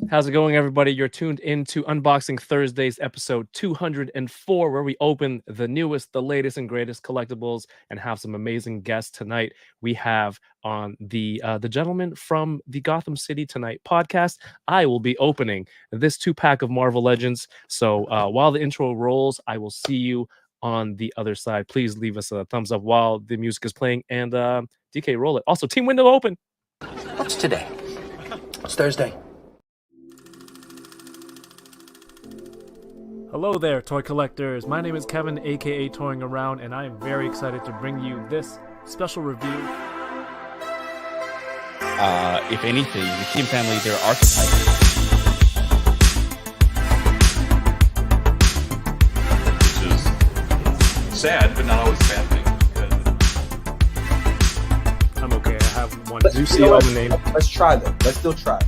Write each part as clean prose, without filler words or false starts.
How's it going, everybody? You're tuned into Unboxing Thursdays, episode 204, where we open the newest, the latest, and greatest collectibles and have some amazing guests tonight. We have on the gentleman from the Gotham City Tonight podcast. I will be opening this 2-pack of Marvel Legends. So while the intro rolls, I will see you on the other side. Please leave us a thumbs up while the music is playing, and DK, roll it. Also, team window open. What's today? It's Thursday. Hello there, toy collectors. My name is Kevin, aka Toying Around, and I am very excited to bring you this special review. If anything, the Kim family, they're archetypes. Which is sad, but not always a bad thing. I'm okay. I have one Zusi on the name. Let's try them. Let's still try.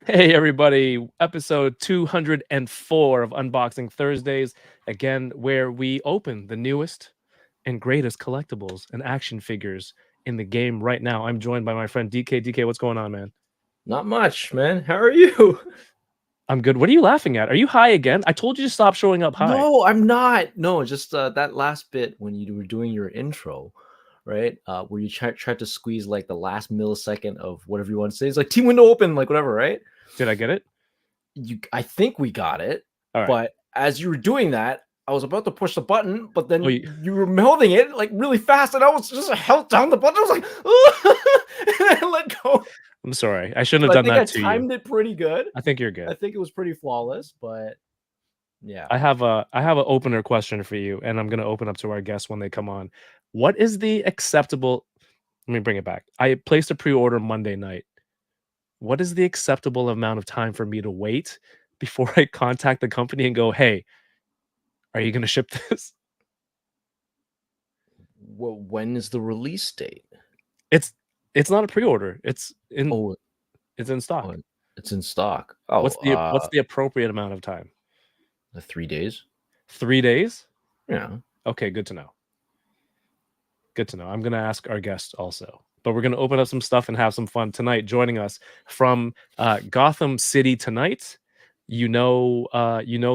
Hey everybody, episode 204 of Unboxing Thursdays, again where we open the newest and greatest collectibles and action figures in the game right now. I'm joined by my friend DK. DK, what's going on, man? Not much, man. How are you? I'm good. What are you laughing at? Are you high again? I told you to stop showing up high. No, I'm not. No, just that last bit when you were doing your intro, right? Where you tried to squeeze like the last millisecond of whatever you want to say. It's like team window open, like whatever, right? Did I get it? I think we got it. All right. But as you were doing that, I was about to push the button, but then Oh, you were holding it like really fast, and I was just held down the button. I was like, and I let go. I'm sorry. I shouldn't have done that to you. I timed it pretty good. I think you're good. I think it was pretty flawless, but yeah. I have an opener question for you, and I'm going to open up to our guests when they come on. What is the acceptable? Let me bring it back. I placed a pre-order Monday night. What is the acceptable amount of time for me to wait before I contact the company and go, hey, are you going to ship this? Well, when is the release date? It's not a pre-order. It's in stock. Oh, it's in stock. Oh, what's the appropriate amount of time? 3 days. 3 days? Yeah. Okay, good to know. Good to know. I'm going to ask our guests also. But we're going to open up some stuff and have some fun tonight. Joining us from Gotham City Tonight, you know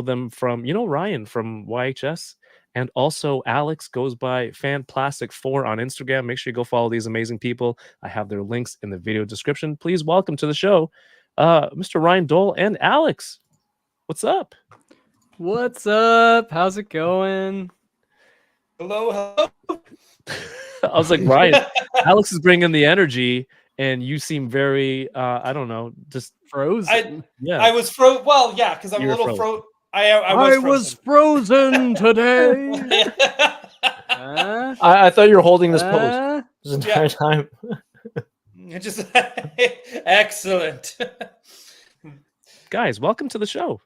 them from Ryan from YHS, and also Alex goes by fanplasticfour on Instagram. Make sure you go follow these amazing people. I have their links in the video description. Please welcome to the show, Mr. Ryan Doell and Alex. What's up? What's up? How's it going? Hello. I was like, Ryan, Alex is bringing the energy, and you seem very, I don't know, just frozen. I was frozen. Well, yeah, because I'm a little frozen. I was frozen today. I thought you were holding this pose this entire time. Just excellent. Guys, welcome to the show.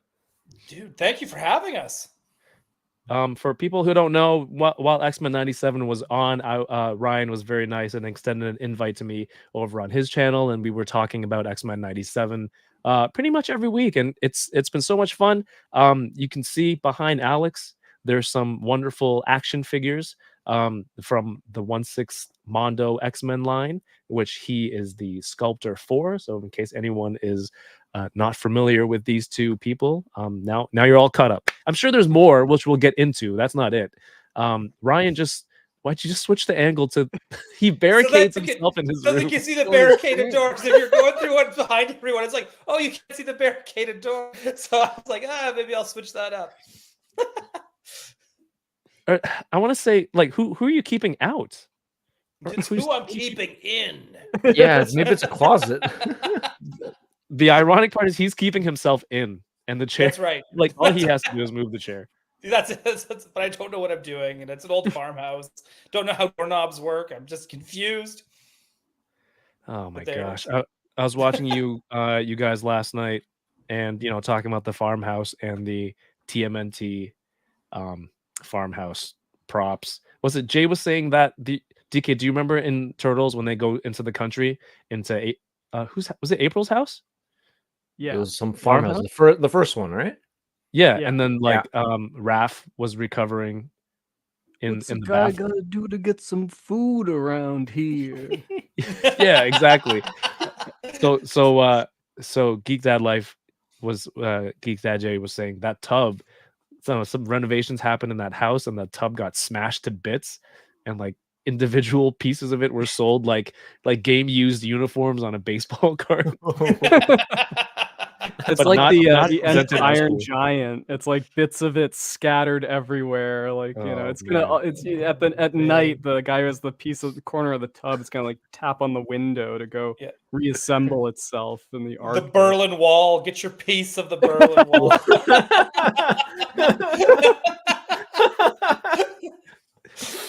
Dude, thank you for having us. For people who don't know, while X-Men 97 was on, Ryan was very nice and extended an invite to me over on his channel, and we were talking about X-Men 97 pretty much every week, and it's been so much fun. You can see behind Alex, there's some wonderful action figures from the 1/6 Mondo X-Men line, which he is the sculptor for. So in case anyone is not familiar with these two people, now you're all caught up. I'm sure there's more, which we'll get into. That's not it. Ryan, why'd you just switch the angle to? He barricades himself in his room. So they can see the barricaded door. Because if you're going through one behind everyone, it's like, oh, you can't see the barricaded door. So I was like, maybe I'll switch that up. I want to say, like, who are you keeping out? Who I'm keeping in? Yeah, maybe it's a closet. The ironic part is he's keeping himself in, and the chair. That's right. Like all he has to do is move the chair. That's but I don't know what I'm doing, and it's an old farmhouse. Don't know how doorknobs work. I'm just confused. Oh my gosh! I was watching you guys last night, and talking about the farmhouse and the TMNT farmhouse props. Was it Jay was saying that the DK? Do you remember in Turtles when they go into the country into was it April's house? Yeah, it was some farmhouse. The first one, right? Yeah, and then Raph was recovering What's in a the guy bathroom. gotta do to get some food around here? Yeah, exactly. So Geek Dad Life was Geek Dad J was saying that tub. So some renovations happened in that house, and the tub got smashed to bits, and like individual pieces of it were sold like game used uniforms on a baseball card. It's But like not the end of presented as Iron cool. Giant. It's like bits of it scattered everywhere. Like Oh, it's gonna. man. It's at night. The guy who has the piece of the corner of the tub is gonna like tap on the window to go Yeah. reassemble itself in the The art. Berlin Wall. Get your piece of the Berlin Wall.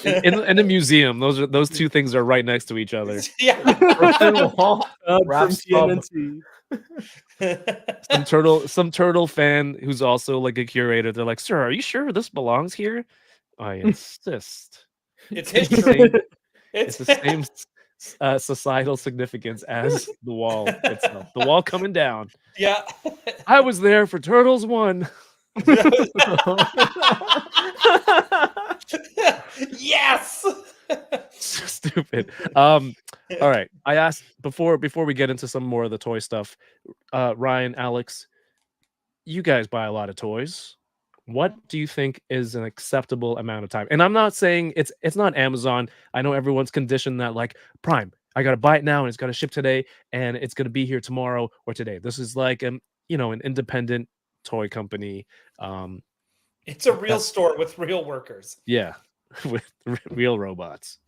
In the museum, those two things are right next to each other. Yeah. Wall, From Raph's tub. TNT. Some turtle fan who's also like a curator. They're like, "Sir, are you sure this belongs here?" I insist. It's It's the history. same, it's the same societal significance as the wall itself. The wall coming down. Yeah. I was there for Turtles 1. Yes. Stupid. All right. I asked before we get into some more of the toy stuff. Ryan, Alex, you guys buy a lot of toys. What do you think is an acceptable amount of time? And I'm not saying it's not Amazon. I know everyone's conditioned that like Prime, I gotta buy it now and it's gotta ship today and it's gonna be here tomorrow or today. This is like an independent toy company. It's a real That- store with real workers. Yeah, with real robots.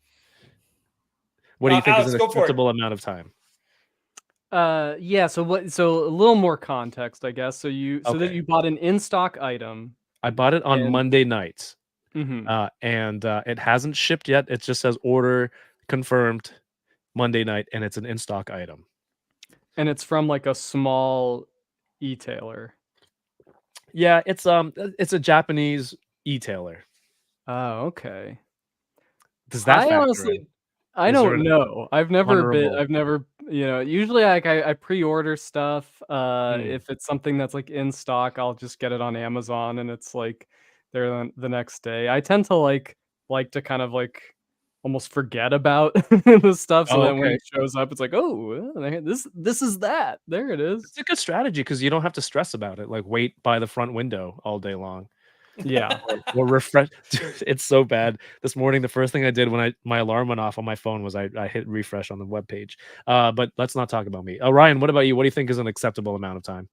What do you think Alex, is an go for it. acceptable amount of time? Yeah. So a little more context, I guess. So that Okay. you bought an in stock item. I bought it on And- Monday night, Mhm. and it hasn't shipped yet. It just says order confirmed Monday night, and it's an in stock item. And it's from like a small e-tailer. Yeah, it's a Japanese e-tailer. Oh, okay. Does that I factor honestly, in? I Is there don't an know. I've never honorable- usually like I pre-order stuff. Hmm. If it's something that's like in stock, I'll just get it on Amazon and it's like there the next day. I tend to like to kind of like almost forget about the stuff. So Oh, then when okay. it shows up, it's like, oh, this is that. There it is. It's a good strategy because you don't have to stress about it. Like wait by the front window all day long. Yeah. Or refresh. Dude, it's so bad. This morning, the first thing I did when my alarm went off on my phone was I hit refresh on the webpage. But let's not talk about me. Ryan, what about you? What do you think is an acceptable amount of time?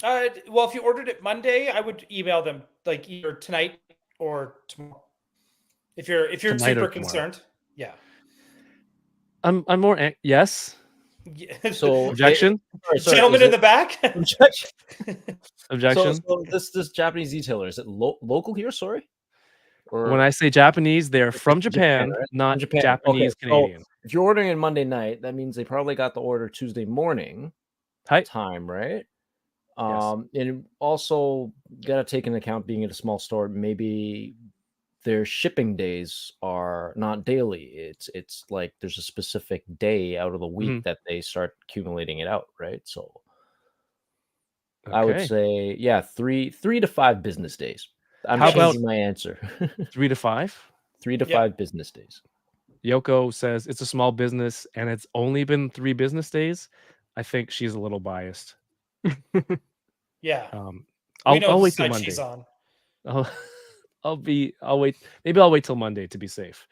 Well, if you ordered it Monday, I would email them like either tonight or tomorrow. If you're Tonight or super tomorrow. concerned, yeah. I'm more yes. Yeah. So Objection. Gentleman in the back. Objection. Objection. So this Japanese detailer, is it local here? Sorry. Or When I say Japanese, they're from Japan, right? not From Japan. Japanese Okay, so Canadian. if you're ordering it Monday night, that means they probably got the order Tuesday morning Hi. time, right? Yes. And also got to take into account being at a small store, maybe their shipping days are not daily. It's like there's a specific day out of the week Mhm. that they start accumulating it out, right? So I would Okay. say, yeah, 3 to 5 business days. I'm How about- changing my answer. 3 to 5. 3 to Yeah. 5 business days. Yoko says it's a small business and it's only been 3 business days. I think she's a little biased. Yeah. I'll the wait till side Monday. she's on. I'll wait. Maybe I'll wait till Monday to be safe.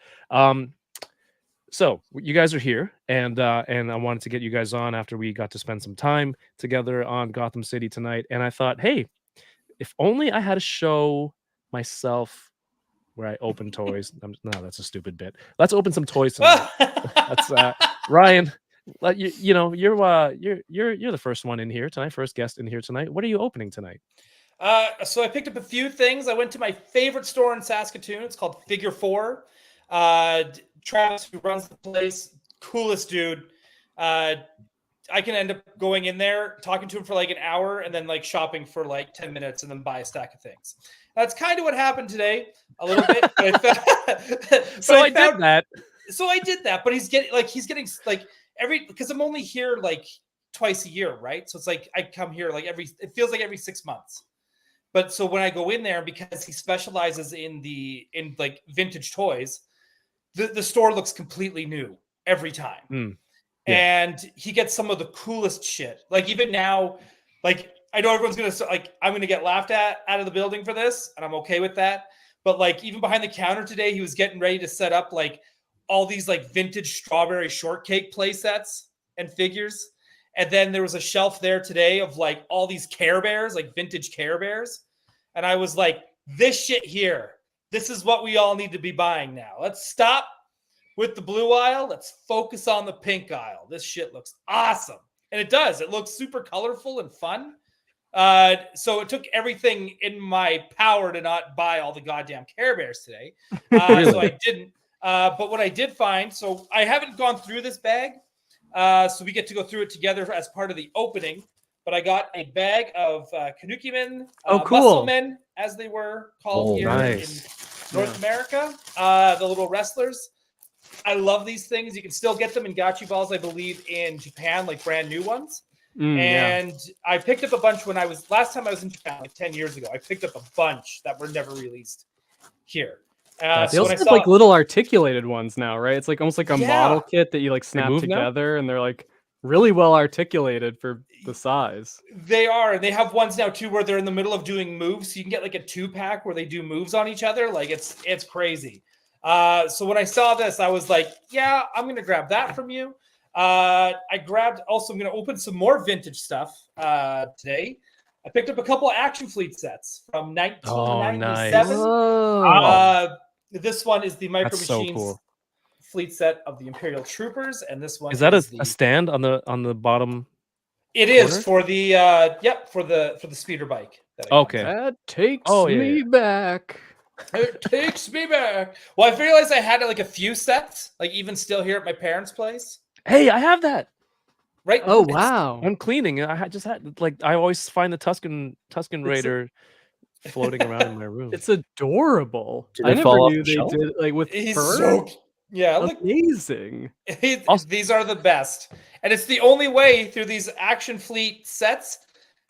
So you guys are here, and I wanted to get you guys on after we got to spend some time together on Gotham City Tonight. And I thought, hey, if only I had a show myself where I open toys. No, that's a stupid bit. Let's open some toys tonight. That's Ryan. You're the first one in here tonight, first guest in here tonight. What are you opening tonight? So I picked up a few things. I went to my favorite store in Saskatoon. It's called Figure 4. Travis, who runs the place, coolest dude. I can end up going in there, talking to him for like an hour, and then like shopping for like 10 minutes, and then buy a stack of things. That's kind of what happened today, a little bit. But I did that. So I did that, but he's getting because I'm only here like twice a year, right? So it's like I come here like it feels like every 6 months. But so when I go in there, because he specializes in like vintage toys, the store looks completely new every time. Yeah. And he gets some of the coolest shit. Like even now, like I know everyone's gonna like I'm gonna get laughed at out of the building for this, and I'm okay with that. But like even behind the counter today, he was getting ready to set up like all these like vintage strawberry shortcake play sets and figures. And then there was a shelf there today of like all these Care Bears, like vintage Care Bears. And I was like, this shit here, this is what we all need to be buying now. Let's stop with the blue aisle. Let's focus on the pink aisle. This shit looks awesome. And it does. It looks super colorful and fun. So it took everything in my power to not buy all the goddamn Care Bears today. So I didn't. But what I did find, so I haven't gone through this bag. So we get to go through it together as part of the opening. But I got a bag of Kanuki-men, cool. Musclemen, as they were called here nice. in North America. The little wrestlers. I love these things. You can still get them in gachi balls, I believe, in Japan, like brand new ones. And I picked up a bunch when last time I was in Japan, like 10 years ago. I picked up a bunch that were never released here. They also have like little articulated ones now, right? It's like almost like a model kit that you like snap together, and they're like really well articulated for the size. They are, and they have ones now too where they're in the middle of doing moves, so you can get like a 2-pack where they do moves on each other. Like it's crazy. So when I saw this, I was like, yeah, I'm gonna grab that from you. I'm gonna open some more vintage stuff today. I picked up a couple of Action Fleet sets from 1997. Nice. This one is the Micro That's so Machines cool. fleet set of the Imperial Troopers, and this one Is that a stand on the bottom? It is for the for the speeder bike. Okay. That takes me back. It takes me back. Well, I realized I had like a few sets, like even still here at my parents' place. Hey, I have that. Right? Oh wow! I'm cleaning. I just had like I always find the Tuscan Raider floating around in my room. It's adorable. Did I it never fall off knew the they shelf? did like with He's fur. so look, amazing. These are the best, and it's the only way through these Action Fleet sets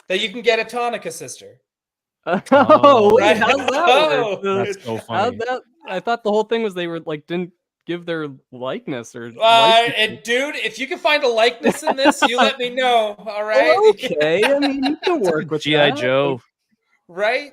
that you can get a Tonica sister. Oh, right? how's that work? That's so funny. I thought the whole thing was they were like didn't give their likeness or. And dude, if you can find a likeness in this, you let me know. All right. Okay, I mean you can work with G.I. that. Joe. Right.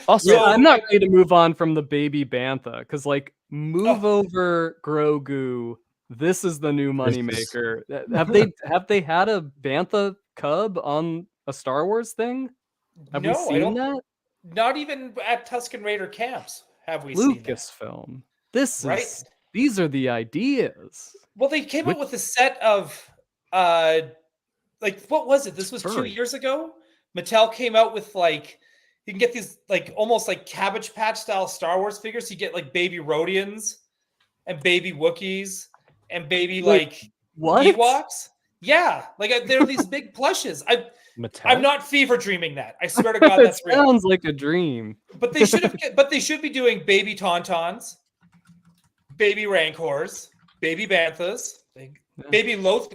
Also, Yeah, I'm not ready to move on from the baby Bantha because like move over Grogu. This is the new moneymaker. Have they had a Bantha cub on a Star Wars thing? Have we seen that? Not even at Tusken Raider camps have we seen that. Lucasfilm. These are the ideas. Well, they came out with a set of like what was it? This was 2 years ago. Mattel came out with like you can get these like almost like Cabbage Patch style Star Wars figures. You get like baby Rhodians and baby Wookiees and baby what? Ewoks. Yeah, like they're these big plushes. I'm not fever dreaming that. I swear to God, that's real. Sounds like a dream. But they should have. But they should be doing baby Tauntauns, baby Rancors, baby Banthas, baby Loth,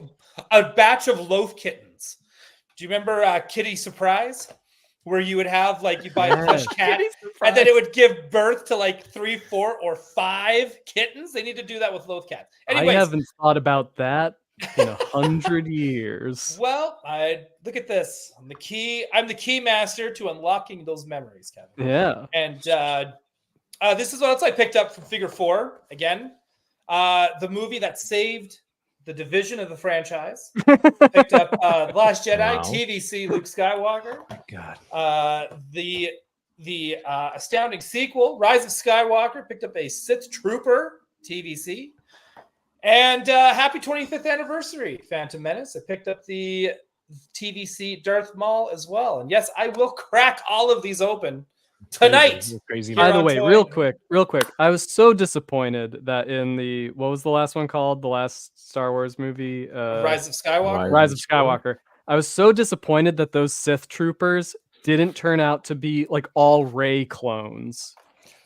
a batch of Loth kittens. Do you remember Kitty Surprise, where you would have like you buy a plush cat, and then it would give birth to like 3, 4, or 5 kittens? They need to do that with Loth cats. Anyways, I haven't thought about that in 100 years. Well, look at this. I'm the key master to unlocking those memories, Kevin. Yeah. And this is what else I picked up from Figure 4 again. The movie that saved the division of the franchise. Picked up The Last Jedi, TVC, Luke Skywalker. Oh my God. The astounding sequel, Rise of Skywalker. Picked up a Sith Trooper, TVC. And happy 25th anniversary, Phantom Menace. I picked up the TVC Darth Maul as well. And yes, I will crack all of these open tonight. Crazy. By the way, real quick. I was so disappointed that in what was the last one called? The last Star Wars movie? Rise of Skywalker. Rise of Skywalker. I was so disappointed that those Sith troopers didn't turn out to be like all Rey clones.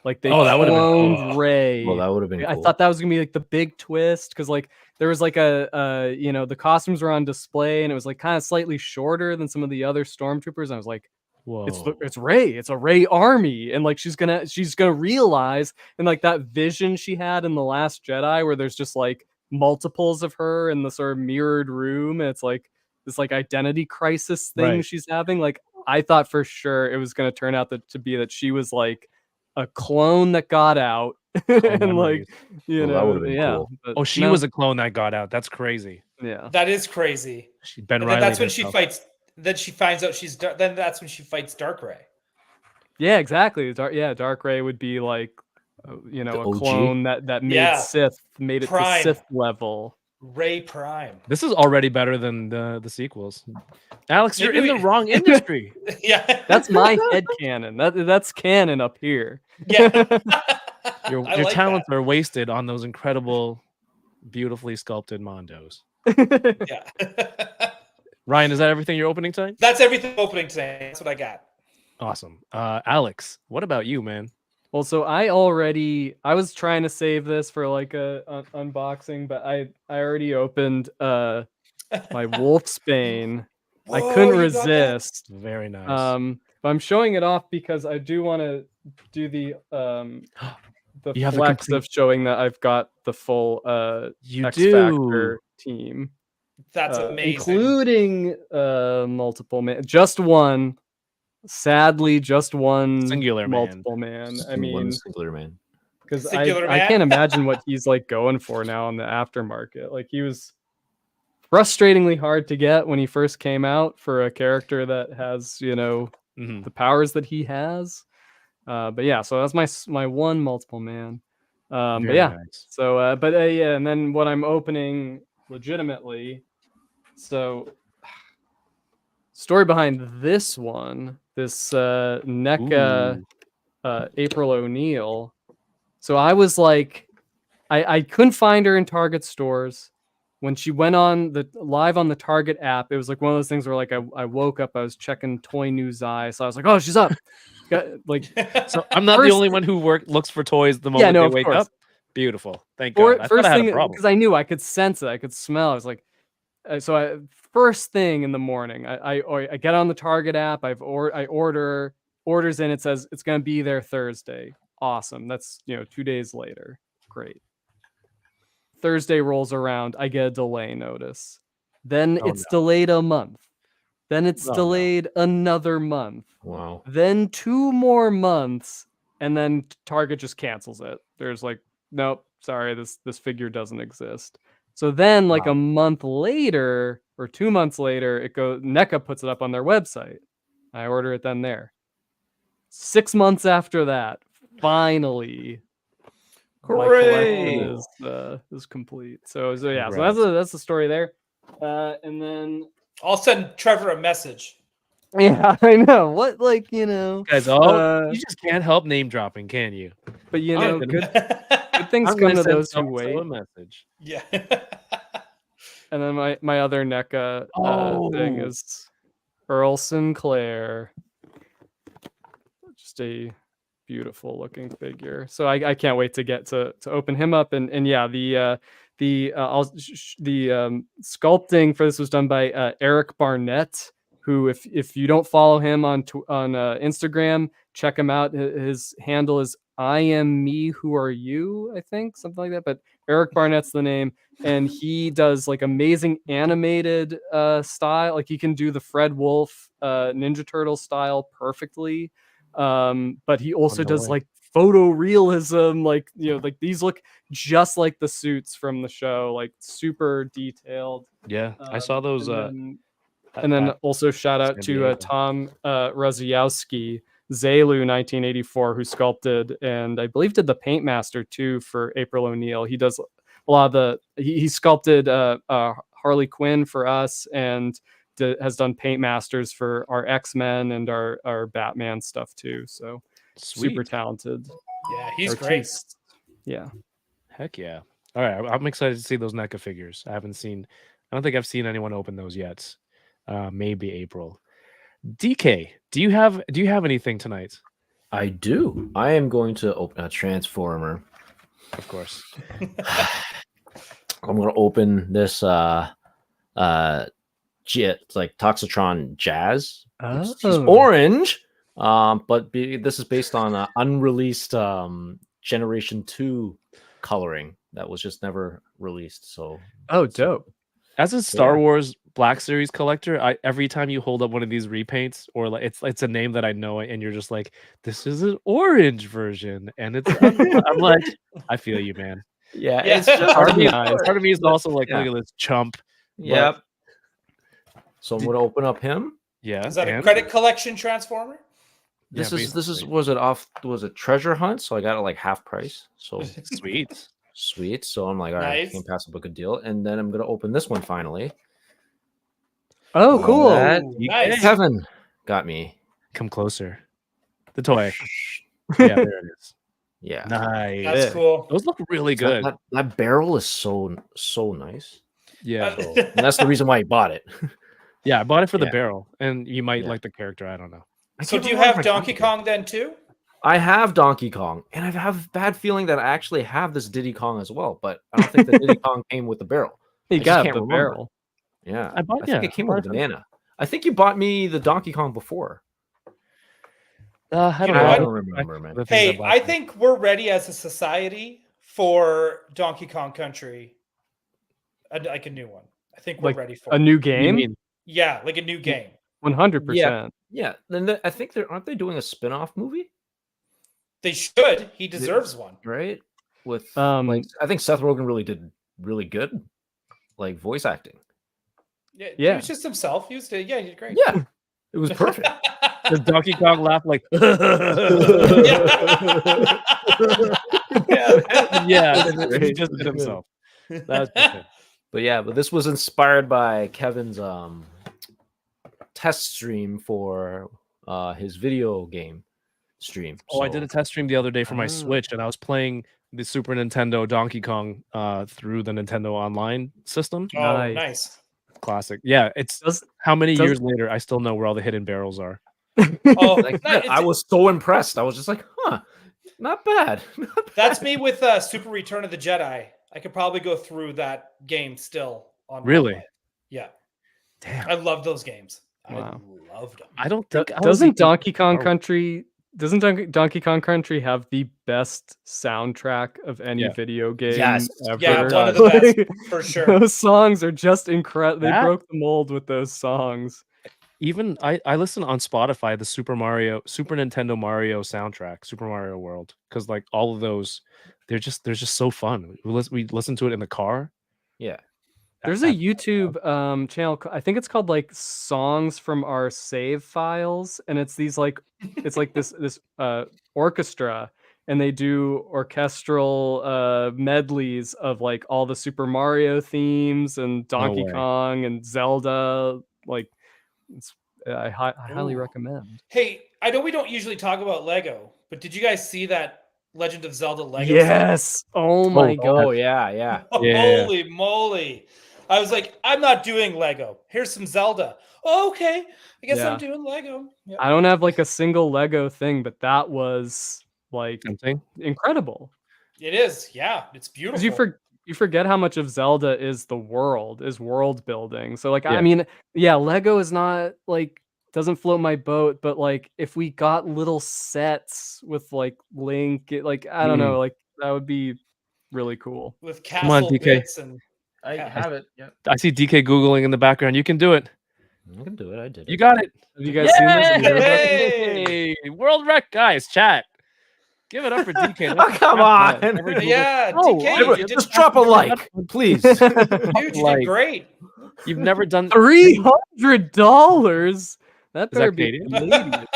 Like they that would have been cloned Rey. Well, that would have been cool. I thought that was gonna be like the big twist because like there was like the costumes were on display and it was like kind of slightly shorter than some of the other stormtroopers. And I was like, Whoa. it's Rey. It's a Rey army, and like she's gonna realize, and like that vision she had in The Last Jedi, where there's just like multiples of her in the sort of mirrored room, and it's like this like identity crisis thing Right. she's having. Like I thought for sure it was gonna turn out to be that she was like a clone that got out, and memories. like you Well, that know, would've been yeah. cool. But Oh, she no, was a clone that got out. That's crazy. yeah. That is crazy. Ben And then Riley that's when she herself. fights. Then she finds out she's. Then that's when she fights Darkrai. Yeah, exactly. Dark Ray would be like, The a OG? clone that made Yeah. Sith, made it Prime. to Sith level. Ray Prime. This is already better than the sequels. Alex, you're in Maybe the we- wrong industry. Yeah. That's my head canon. That's canon up here. Yeah. Your I like talents are wasted on those incredible, beautifully sculpted Mondos. that. Yeah. Ryan, is that everything you're opening tonight? That's everything opening today. That's what I got. Awesome. Alex, what about you, man? Well, so I was trying to save this for like a unboxing, but I already opened my Wolfsbane. I Whoa, couldn't you got that? resist. Very nice. But I'm showing it off because I do want to do the You have the flex complete- of showing that I've got the full you X do. Factor team. That's amazing. Including multiple man, just one. Sadly, just one Singular man. multiple man. I One mean, singular man. because Singular I man? can't imagine what he's like going for now in the aftermarket. Like he was frustratingly hard to get when he first came out for a character that has Mhm. the powers that he has. But yeah, so that's my one multiple man. But Very yeah, nice. so yeah, and then what I'm opening legitimately. So story behind this one, this NECA April O'Neil. So I was like, I couldn't find her in Target stores. When she went on live on the Target app, it was like one of those things where like I woke up, I was checking Toy News Eye, so I was like, oh, she's up. Like, So I'm not the First- only one who looks for toys the moment no, they of wake course. up. Beautiful. Thank God. I thought first I had thing, a problem. because I knew I could sense it, I could smell. I was like, first thing in the morning, I get on the Target app. I orders in. It says it's gonna be there Thursday. Awesome. That's 2 days later. Great. Thursday rolls around. I get a delay notice. Then Oh, it's no. delayed a month. Then it's Oh, no. delayed another month. Wow. Then 2 more months, and then Target just cancels it. There's like, nope, sorry, this figure doesn't exist. So then, like a month later or 2 months later, NECA puts it up on their website. I order it then there. 6 months after that, finally, my collection is complete. So yeah, so Congrats. that's the story there. And then I'll send Trevor a message. yeah, I know what Guys, you just can't help name dropping, can you? but I'm good gonna- things I'm come gonna to send those who so-and-so wait. a message. Yeah. And then my other NECA thing Oh. is Earl Sinclair. Just a beautiful looking figure. So I can't wait to get to open him up. And yeah, the sculpting for this was done by Eric Barnett, who if you don't follow him on Instagram, check him out. His handle is I am me, who are you, I think, something like that. But Eric Barnett's the name, and he does like amazing animated style. Like he can do the Fred Wolf Ninja Turtle style perfectly. But he also no does way. like photorealism, like like these look just like the suits from the show, like super detailed. Yeah, I saw those. And then also shout out San to Diego. Tom Raziowski, Zelu 1984, who sculpted and I believe did the Paint Master too for April O'Neil. He does a lot of the he sculpted Harley Quinn for us and has done Paint Masters for our X-Men and our Batman stuff too. So super Sweet. talented. Yeah, he's great. artist. Yeah. Heck yeah. All right, I'm excited to see those NECA figures. I don't think I've seen anyone open those yet. Maybe April. DK, do you have anything tonight? I do. I am going to open a Transformer. Of course. I'm going to open this it's like Toxitron Jazz He's orange. But this is based on unreleased Generation 2 coloring that was just never released. So dope. As a Star Wars Black Series collector, every time you hold up one of these repaints, or like it's a name that I know, and you're just like, this is an orange version, and it's I'm like, I feel you, man. Yeah, it's just Part of me is also like, look at this chump. Yep. So I'm gonna open up him. Yeah. Is that a credit collection transformer? This is was it treasure hunt? So I got it like half price. So sweet. So I'm like, all right, I can pass up a good deal. And then I'm gonna open this one finally. Oh, cool. Nice. Kevin got me. Come closer. The toy. Yeah, there it is. Yeah. Nice. That's cool. Those look really good. That barrel is so nice. Yeah. And that's the reason why I bought it. Yeah, I bought it for the barrel, and you might like the character. I don't know. So do you have Donkey Kong then too? I have Donkey Kong, and I have a bad feeling that I actually have this Diddy Kong as well, but I don't think the Diddy Kong came with the barrel. You got the barrel. Yeah, I think it came with a banana. I think you bought me the Donkey Kong before. I don't remember, man. Hey, I think we're ready as a society for Donkey Kong Country, like a new one. I think we're ready for a new game. Yeah, like a new game. 100%. Yeah. Then I think aren't they doing a spin-off movie? They should. He deserves one, right? With I think Seth Rogen really did really good, like voice acting. Yeah. He was just himself. He did great. Yeah, it was perfect. Does Donkey Kong laugh like? Yeah, he just did himself. That's perfect. But this was inspired by Kevin's test stream for his video game stream. Oh, I did a test stream the other day for my Switch, and I was playing the Super Nintendo Donkey Kong through the Nintendo Online system. Oh, nice. Classic. Yeah, it's how many years later I still know where all the hidden barrels are. Oh, I was so impressed. I was just like, not bad. That's me with Super Return of the Jedi. I could probably go through that game still on really. Yeah. Damn. I love those games. Wow. I loved them. I don't think doesn't Donkey Kong Country have the best soundtrack of any video game ever? Yeah, one of the best for sure. Those songs are just incredible. They broke the mold with those songs. Even I listen on Spotify the Super Nintendo Mario soundtrack, Super Mario World, because like all of those, they're just so fun. We listen to it in the car. Yeah. There's a YouTube channel. I think it's called like Songs from Our Save Files, and it's these like this orchestra, and they do orchestral medleys of like all the Super Mario themes and Donkey Kong and Zelda. Like, I highly recommend. Hey, I know we don't usually talk about Lego, but did you guys see that Legend of Zelda Lego? Yes. Oh my god. Oh yeah. Holy moly. I was like, I'm not doing Lego. Here's some Zelda. Oh, okay. I guess I'm doing Lego. Yep. I don't have like a single Lego thing, but that was like incredible. It is. Yeah. It's beautiful. You forget how much of Zelda is world building. So like, I mean, Lego is not like, doesn't float my boat, but like if we got little sets with like Link, I don't know, like that would be really cool. With castle bits and I have it. Yeah. I see DK Googling in the background. You can do it. I can do it. I did it. You got it. Have you guys seen this? Hey, World Rec guys, chat. Give it up for DK. Oh, come on. Yeah, DK. Just drop a like, please. Dude, you did great. You've never done $300. That better be Canadian.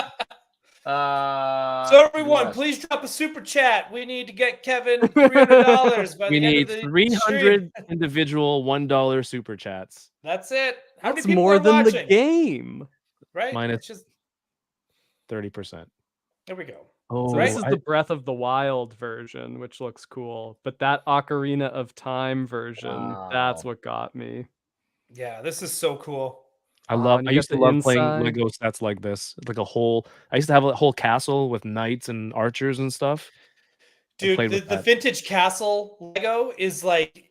So everyone, please drop a super chat. We need to get Kevin $300. We need 300 individual $1 super chats. That's it. How That's many people more are than watching? the game. Right? Minus just 30%. There we go. Oh, so this is the Breath of the Wild version, which looks cool. But that Ocarina of Time version, that's what got me. Yeah, this is so cool. I used to love playing Lego sets like this. Like I used to have a whole castle with knights and archers and stuff. Dude, the vintage castle Lego is like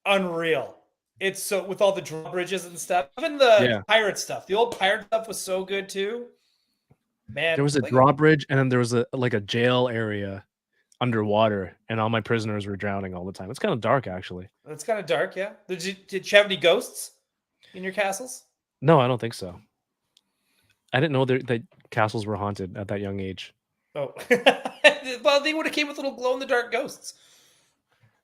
unreal. It's so with all the drawbridges and stuff. Even the Yeah. pirate stuff. The old pirate stuff was so good too. Man, There was a like, drawbridge, and then there was a jail area underwater, and all my prisoners were drowning all the time. It's kind of dark, actually. it's kind of dark, yeah. Did you have any ghosts in your castles? No, I don't think so. I didn't know that castles were haunted at that young age. Oh, well, they would have came with little glow in the dark ghosts.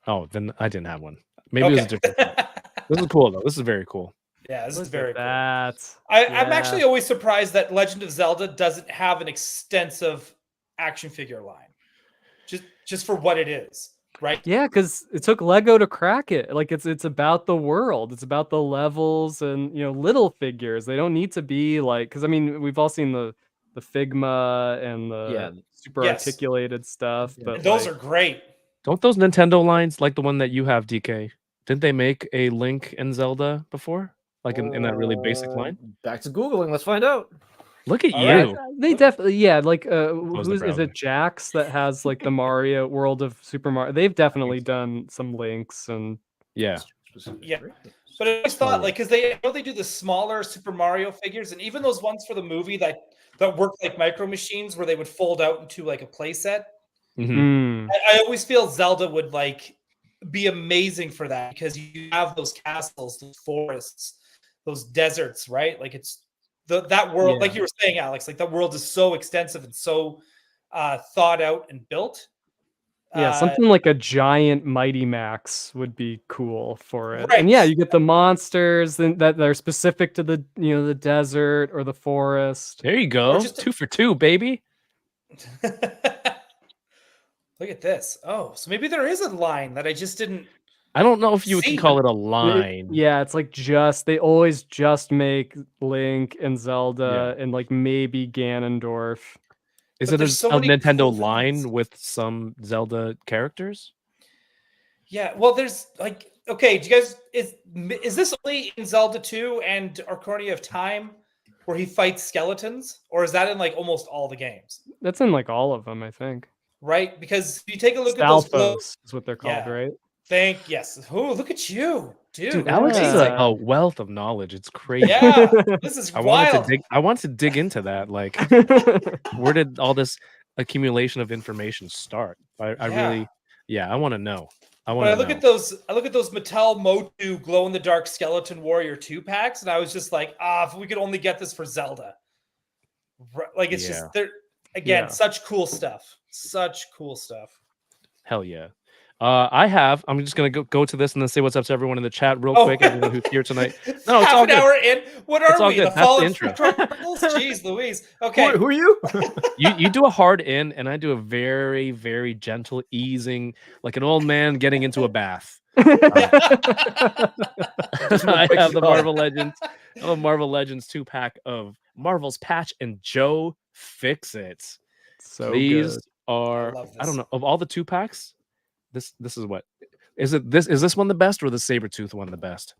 Oh, then I didn't have one. Maybe it was a different one. This is cool though. This is very cool. Yeah, this is Look very at cool. that. I'm Yeah. actually always surprised that Legend of Zelda doesn't have an extensive action figure line, just for what it is, right? Yeah, because it took Lego to crack it. Like it's about the world. It's about the levels and little figures. They don't need to be like because I mean we've all seen the Figma and the super Yes. articulated stuff, but And those like, are great. Don't those Nintendo lines, like the one that you have, DK, didn't they make a Link and Zelda before? Like in that really basic line? Back to Googling. Let's find out. Look at All you. right. they definitely like Close the who's is browser. it Jax that has like the Mario World of Super Mario? They've definitely done some links and Yeah. Yeah. But I always thought like because they do the smaller Super Mario figures, and even those ones for the movie that work like micro machines where they would fold out into like a play set. Mhm. I always feel Zelda would like be amazing for that because you have those castles, those forests, those deserts, right? Like it's that world, like you were saying, Alex, like that world is so extensive and so thought out and built. something like a giant Mighty Max would be cool for it. Right. And yeah, you get the monsters that are specific to the the desert or the forest. There you go. just a- 2 for 2, baby. Look at this. Oh, so maybe there is a line that I just didn't. I don't know if you See. can call it a line. Yeah, it's like they always just make Link and Zelda and like maybe Ganondorf. Is But it there's so a many Nintendo cool line things. with some Zelda characters? Yeah, well, there's like, okay, do you guys is this only in Zelda 2 and Ocarina of Time where he fights skeletons, or is that in like almost all the games? That's in like all of them, I think. Right, because if you take a look at those Stalfos is what they're called, Yeah. right? Yes. Oh, look at you, dude. Alex is Yeah. a wealth of knowledge. It's crazy. Yeah, this is I wanted wild. to dig. I wanted to dig into that. Like, where did all this accumulation of information start? I really, I want to know. I want But I to look know. at those Mattel Motu glow in the dark skeleton warrior 2-packs, and I was just like, if we could only get this for Zelda. Like it's just they're again such cool stuff. Such cool stuff. Hell yeah. I'm just gonna go to this and then say what's up to everyone in the chat real quick. Everyone who's here tonight. No, it's half all an good. hour in. What It's are all we? good. The That's the Fallen intro. Turtles? Jeez Louise. Okay. Who are you? You do a hard in, and I do a very, very gentle easing, like an old man getting into a bath. I have the Marvel Legends. I have a Marvel Legends 2-pack of Marvel's Patch and Joe Fix It. So These good. are love I don't this. know of all the 2-packs. This is what is it? Is this one the best or the Sabretooth one the best?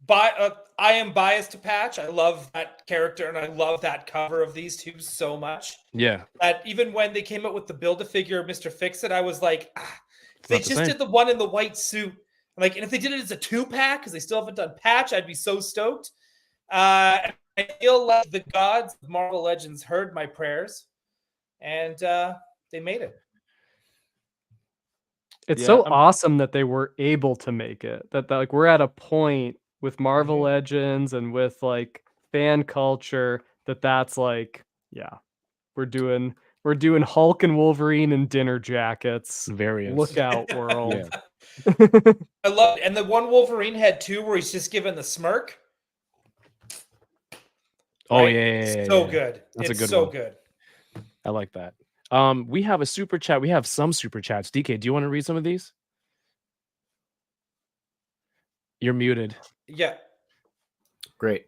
I am biased to Patch. I love that character and I love that cover of these two so much. Yeah, That even when they came out with the Build-A-Figure Mr. Fix-It, I was like, if they not the just same. did the one in the white suit, like, and if they did it as a 2-pack, because they still haven't done Patch, I'd be so stoked. I feel like the gods of Marvel Legends heard my prayers, and they made it. It's Yeah, so I'm- awesome that they were able to make it. That like we're at a point with Marvel Legends and with like fan culture that's like, we're doing Hulk and Wolverine in dinner jackets. variants. Look out, world. I love it. And the one Wolverine had too, where he's just given the smirk. Oh right? yeah, So good. That's a It's good so one. good. I like that. We have a super chat. We have some super chats. DK, do you want to read some of these? You're muted. Yeah. Great.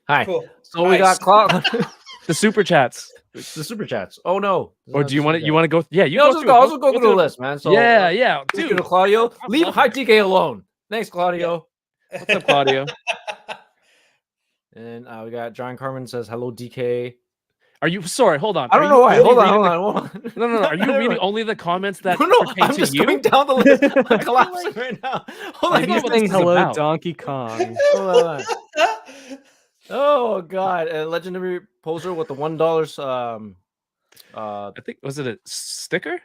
Hi. Cool. So we got Cloud. The super chats. the super chats. Oh no. Or do you want to? You want to go? Yeah, you Yeah, go I'll through. I'll just go through the through list, man. So yeah, Thank you dude. to Claudio. I Leave love High it. TK alone. Thanks, Claudio. What's up, Claudio? And we got John Carmen says hello, DK. Are you sorry? Hold on. I don't know why. Hold on, reading hold on. No. Are you reading only the comments that No, pertain I'm to just you? going down the list. I'm feel collapsing like- right now. Hold on. Maybe Maybe what saying this is hello, about. Donkey Kong. Hold on. Oh God! A legendary poser with the $1. I think was it a sticker?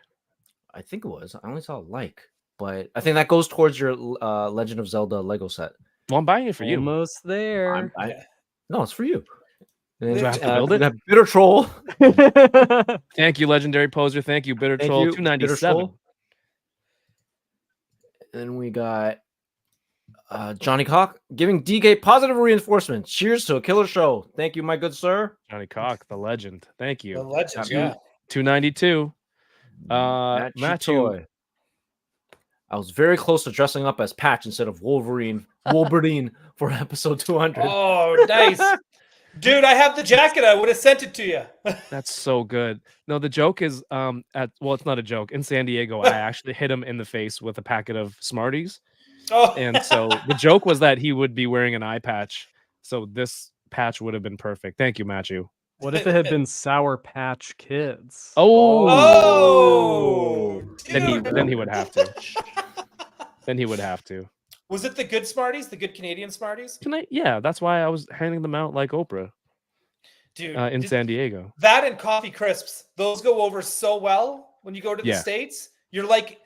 I think it was. I only saw a like, but I think that goes towards your Legend of Zelda Lego set. Well, I'm buying it for you. Almost there. No, it's for you. And, Do I have to build it? That bitter troll. Thank you, legendary poser. Thank you, bitter Thank troll. you, Bitter 297. Troll. And we got Johnny Cock giving DK positive reinforcement. Cheers to a killer show. Thank you, my good sir. Johnny Cock, the legend. Thank The you. legend, Two- yeah. 292. Matthew. Toy. I was very close to dressing up as Patch instead of Wolverine for episode 200. Oh, nice. Dude, I have the jacket. I would have sent it to you. That's so good. No, the joke is it's not a joke. In San Diego, I actually hit him in the face with a packet of Smarties. Oh, And so the joke was that he would be wearing an eye patch. So this patch would have been perfect. Thank you, Matthew. What if it had been Sour Patch Kids? oh, then dude. he would have to. Then he would have to. Was it the good Smarties, the good Canadian Smarties? Yeah, that's why I was handing them out like Oprah Dude, in San Diego. that and coffee crisps, those go over so well when you go to the Yeah. States. You're like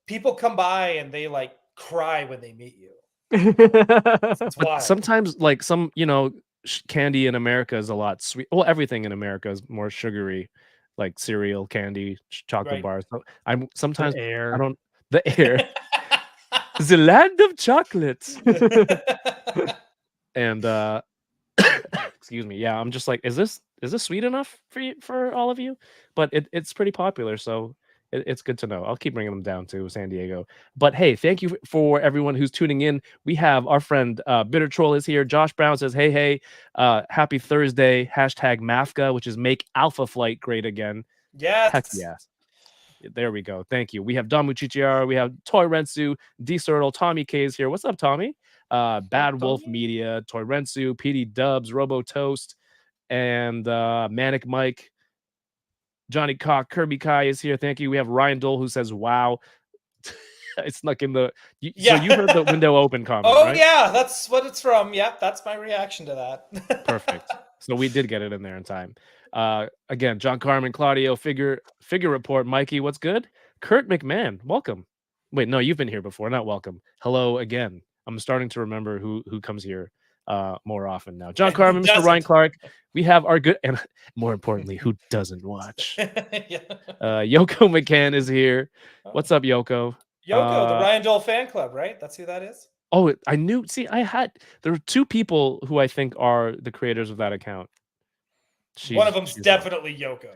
people come by and they like cry when they meet you. That's But wild. sometimes, like some, candy in America is a lot sweet. Well, everything in America is more sugary, like cereal, candy, chocolate Right. bars. So I'm sometimes air. I don't the air, the land of chocolates, and excuse me. Yeah, I'm just like, is this sweet enough for all of you? But it's pretty popular, so it's good to know. I'll keep bringing them down to San Diego. But hey, thank you for everyone who's tuning in. We have our friend Bitter Troll is here. Josh Brown says, hey, happy Thursday. #MAFCA, which is make Alpha Flight great again. Yes. Heck yes. There we go. Thank you. We have Damu Chichiara. We have Toy Rensu, D Sertle, Tommy K is here. What's up, Tommy? Bad Wolf Media, Toy Rensu, PD Dubs, Robo Toast, and Manic Mike. Johnny Cock, Kirby Kai is here. Thank you. We have Ryan Dole who says, wow. I snuck in the. So you heard the window open comment. Oh, right? yeah. That's what it's from. Yep. That's my reaction to that. Perfect. So we did get it in there in time. Again, John Carmen, Claudio, figure report. Mikey, what's good? Kurt McMahon, welcome. Wait, no, you've been here before. Not welcome. Hello again. I'm starting to remember who comes here more often now. John Carmen, Mr. Ryan Clark. We have our good, and more importantly, who doesn't watch? Yeah. Yoko McCann is here. What's up, Yoko? Yoko, the Ryan Dole fan club, right? That's who that is. Oh, I knew. See, there were two people who I think are the creators of that account. One of them's definitely Yoko.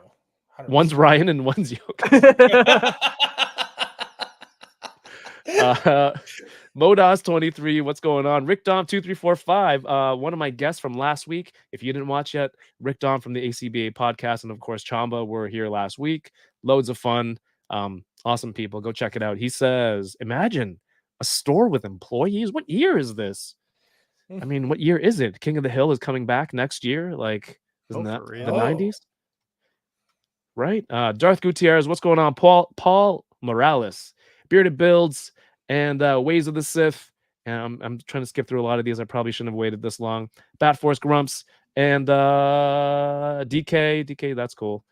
100%. One's Ryan and one's Yoko. Modas23, what's going on? Rick Dom 2345, one of my guests from last week. If you didn't watch yet, Rick Dom from the ACBA podcast, and of course Chamba were here last week. Loads of fun. Awesome people. Go check it out. He says, imagine a store with employees. What year is this? I mean, what year is it? King of the Hill is coming back next year. Like, isn't that the 90s? Right? Darth Gutierrez, what's going on? Paul Morales, Bearded Builds, and Ways of the Sith. And I'm trying to skip through a lot of these. I probably shouldn't have waited this long. Bat Force Grumps and DK. That's cool.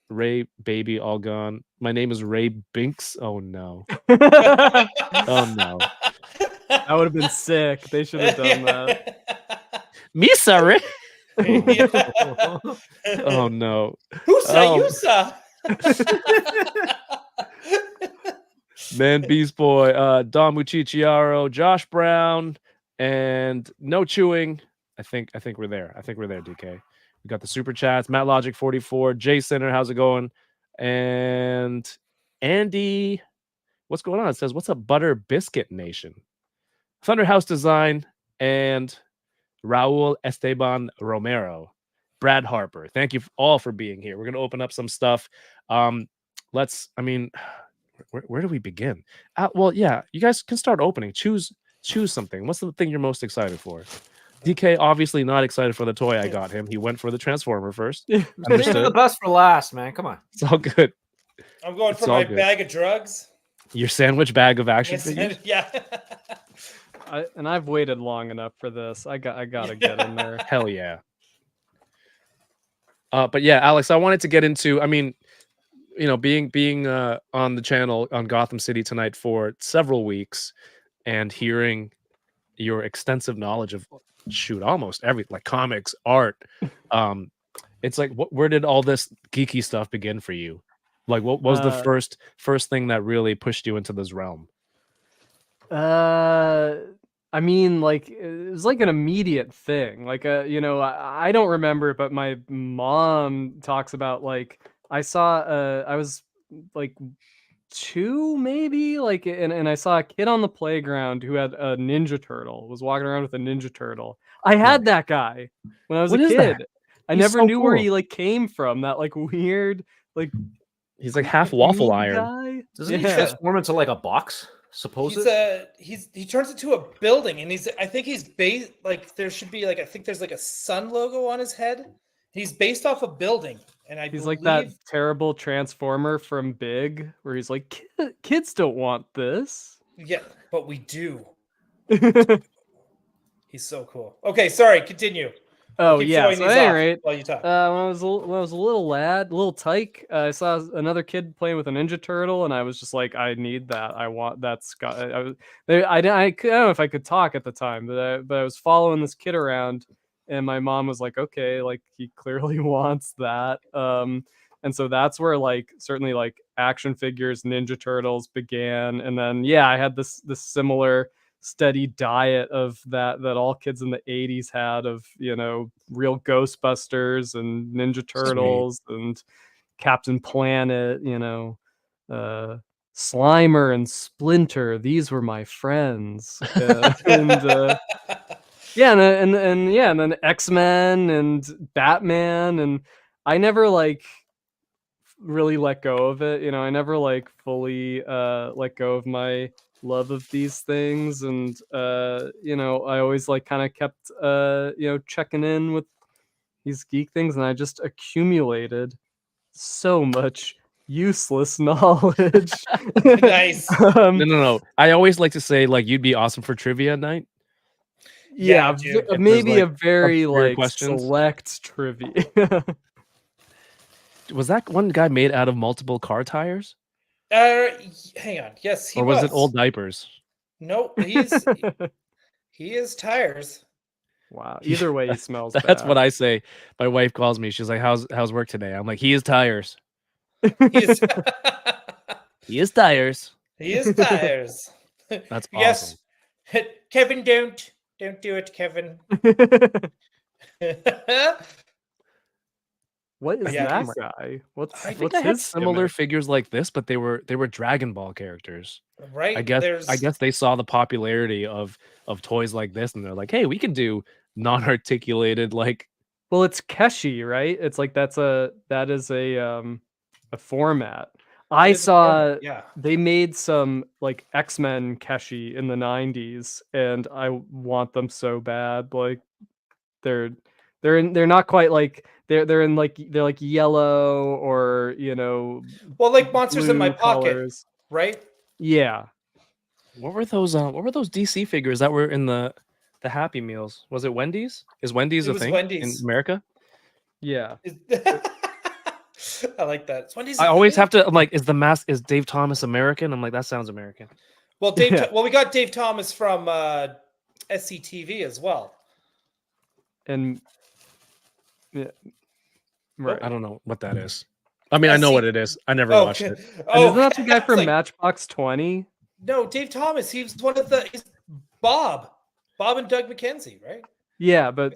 Ray Baby all gone. My name is Ray Binks. Oh no. Oh no. That would have been sick. They should have done that. Me sorry. Oh no. Yusa. Man, Beast Boy, Don Muciciaro, Josh Brown, and No Chewing. I think we're there. DK. We got the super chats. Matt Logic 44, Jay Center, how's it going? And Andy, what's going on? It says, what's up, Butter Biscuit Nation? Thunderhouse Design and Raul Esteban Romero, Brad Harper. Thank you all for being here. We're gonna open up some stuff. Where do we begin? Well, yeah, you guys can start opening. Choose something. What's the thing you're most excited for? DK obviously not excited for the toy I got him. He went for the Transformer first. Leave the Understood. best for last, man. Come on. It's all good. I'm going It's for all my good. bag of drugs. Your sandwich bag of action Yes, figures. yeah. I've waited long enough for this. I gotta get in there. Hell yeah. But yeah, Alex, I wanted to get into. I mean, you know, being on the channel on Gotham City Tonight for several weeks, and hearing your extensive knowledge of almost every like comics, art. It's like, where did all this geeky stuff begin for you? Like, what was the first thing that really pushed you into this realm? I mean, like, it was like an immediate thing. Like, you know, I don't remember, but my mom talks about, like, I was like 2 maybe, like, and I saw a kid on the playground who had a Ninja Turtle, was walking around with a Ninja Turtle. I had that guy when I was What a is that? kid. I He's never so knew where cool. he like came from. That like weird, like, He's like half waffle green iron. guy. Doesn't he transform into like a box? He turns into a building, and I think he's based like there should be like I think there's like a sun logo on his head. He's based off a building, and He's like that terrible Transformer from Big, where he's like, kids don't want this. Yeah, but we do. He's so cool. Okay, sorry, continue. Oh yeah. So at any rate, while you talk. when I was a little tyke, I saw another kid playing with a Ninja Turtle, and I was just like, I need that. I want that. I don't know if I could talk at the time, but I was following this kid around, and my mom was like, okay, like he clearly wants that. And so that's where like certainly like action figures, Ninja Turtles began, and then yeah, I had this similar steady diet of that all kids in the 80s had, of, you know, real Ghostbusters and Ninja Turtles and Captain Planet, you know, Slimer and Splinter. These were my friends. And yeah, and then X-Men and Batman, and I never like really let go of it, you know. I never like fully let go of my love of these things, and you know, I always like kind of kept you know, checking in with these geek things, and I just accumulated so much useless knowledge. Nice. No. I always like to say, like, you'd be awesome for trivia night. Yeah, maybe like a very like questions. select trivia. Was that one guy made out of multiple car tires? Hang on. Yes, he or was it old diapers? No, he is tires. Wow. Either way, he smells That's bad. what I say. My wife calls me. She's like, "How's work today?" I'm like, "He is tires. He is, He is tires." he is tires. That's Yes. awesome. Kevin, don't do it, Kevin. What is Yeah, that he's- guy? I think What's I had his similar gimmick? figures like this, but they were Dragon Ball characters. Right? I guess they saw the popularity of toys like this, and they're like, "Hey, we could do non-articulated like." Well, it's Keshi, right? It's like that is a format. I saw Yeah. they made some like X-Men Keshi in the 90s, and I want them so bad. Like they're not quite like they're like yellow, or, you know, Well, like Monsters in My blue Pocket, colors. right? Yeah. What were those DC figures that were in the Happy Meals? Was it Wendy's? Is Wendy's It a was thing Wendy's. in America? Yeah. I like that. It's Wendy's. I always have to. I'm like, is Dave Thomas American? I'm like, that sounds American. Well, well, we got Dave Thomas from SCTV as well. And yeah. Right. I don't know what that is. I mean, I know what it is. I never watched it. And isn't that the guy from Matchbox 20? No, Dave Thomas. He's one of he's Bob and Doug McKenzie, right? Yeah, but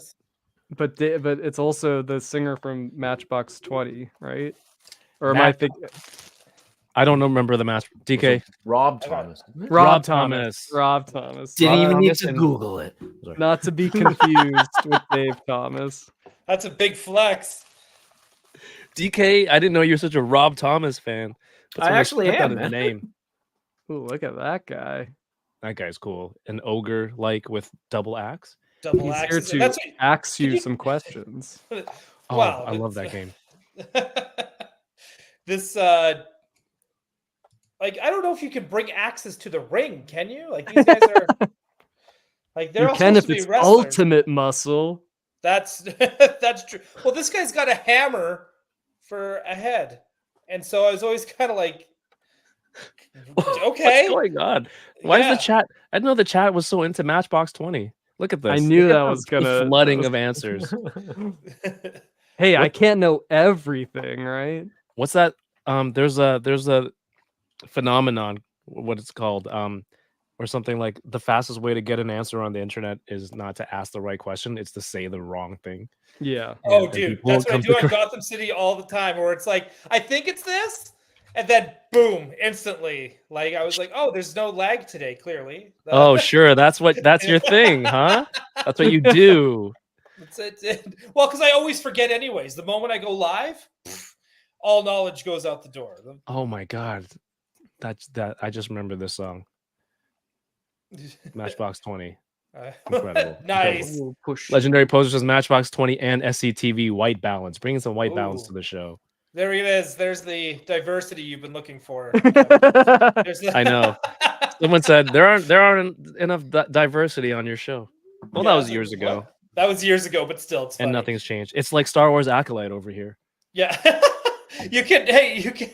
it's also the singer from Matchbox 20, right? Or am I thinking? I don't remember the match. DK. Rob Thomas. Rob Thomas. Didn't even need Thomas to and- Google it. Sorry. Not to be confused with Dave Thomas. That's a big flex. DK, I didn't know you were such a Rob Thomas fan. Put I some actually respect am, on his man. name. Ooh, look at that guy. That guy's cool. An ogre like with double axe. Double He's here axes. to That's ask Can you you- some questions. Oh, wow. I love that game. This like I don't know if you can bring axes to the ring, can you? Like these guys are like they're You all can supposed if to be it's wrestlers. ultimate muscle. That's that's true. Well, this guy's got a hammer for a head. And so I was always kind of like okay. What's going on? Why is Yeah. the chat? I didn't know the chat was so into Matchbox 20. Look at this. I knew Look at that the- was the gonna flooding of answers. Hey, I What- can't know everything, right? What's that? There's a phenomenon, what it's called, or something like the fastest way to get an answer on the internet is not to ask the right question; it's to say the wrong thing. Yeah. Oh, And dude, people that's what I come do to on cor- Gotham City all the time, where it's like, I think it's this, and then boom, instantly. Like I was like, oh, there's no lag today, clearly. Oh, sure, that's your thing, huh? That's what you do. That's it. Well, because I always forget anyways. The moment I go live, all knowledge goes out the door. Oh my god, that's that. I just remember this song, Matchbox 20. Incredible. Nice. Ooh, push. Legendary Poser says Matchbox 20 and SCTV white balance. Bringing some white balance Ooh. to the show. There it is. There's the diversity you've been looking for. There's the- I know. Someone said there aren't enough diversity on your show. Well, that Yeah, was it's like, years ago, what? That was years ago, but still, it's and funny. nothing's changed. It's like Star Wars Acolyte over here. Yeah. you can. Hey, you can.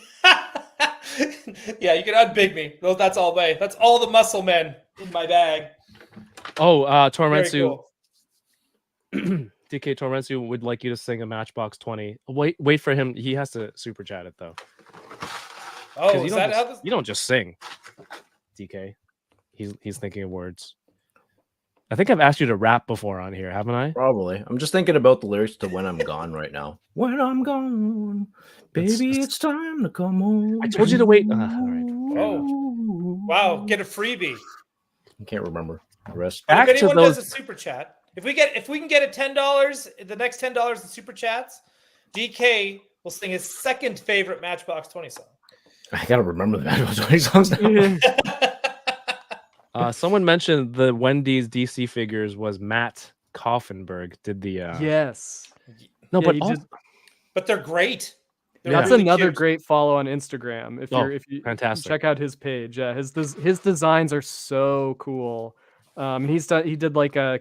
Yeah, you can unbig me. Well, that's all my. That's all the muscle men in my bag. Oh, Very Tormentsu, cool. DK Tormentsu would like you to sing a Matchbox 20. Wait for him. He has to super chat it though. Oh, You is don't that just, how this? you don't just sing, DK. He's thinking of words. I think I've asked you to rap before on here, haven't I? Probably. I'm just thinking about the lyrics to "When I'm Gone" right now. When I'm gone, baby, it's time to come home. I told you to wait. All right. Fair enough. Oh, wow! Get a freebie. I can't remember the rest. But Back if to anyone does those- a super chat, if we can get a $10, the next $10 in super chats, DK will sing his second favorite Matchbox 20 song. I gotta remember the Matchbox 20 songs now. Someone mentioned the Wendy's DC figures was Matt Koffenberg did the Yes. no, Yeah, but he also, did- But they're great. They're Yeah. That's really another cute. great follow on Instagram. Oh, If you fantastic. check out his page, yeah, his designs are so cool. He did like a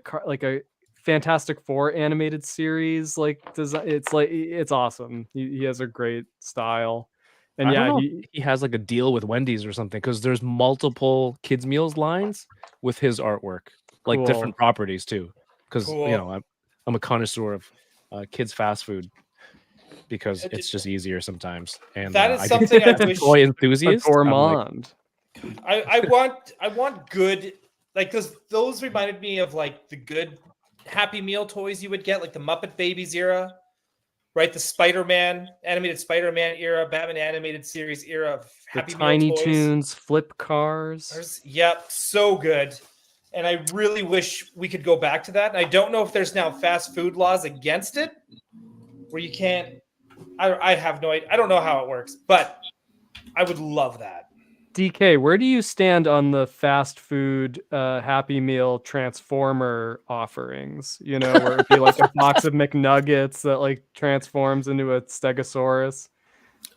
Fantastic Four animated series. Like it's awesome. He has a great style, and I yeah, don't know if he has like a deal with Wendy's or something because there's multiple kids meals lines with his artwork, like different Cool. properties too. Because Cool. you know I'm a connoisseur of kids fast food because It- it's just easier sometimes. And That is I something I as a wish. toy a enthusiast. I'm like, gourmand. I want good, like, because those reminded me of like the good Happy Meal toys you would get, like the Muppet Babies era, right? The Spider-Man animated Spider-Man era, Batman animated series era of The Happy Tiny Meal toys. Toons, flip cars. Yep, so good. And I really wish we could go back to that. And I don't know if there's now fast food laws against it, where you can't. I have no idea. I don't know how it works, but I would love that. DK, where do you stand on the fast food Happy Meal Transformer offerings? You know, where it'd be like a box of McNuggets that like transforms into a Stegosaurus.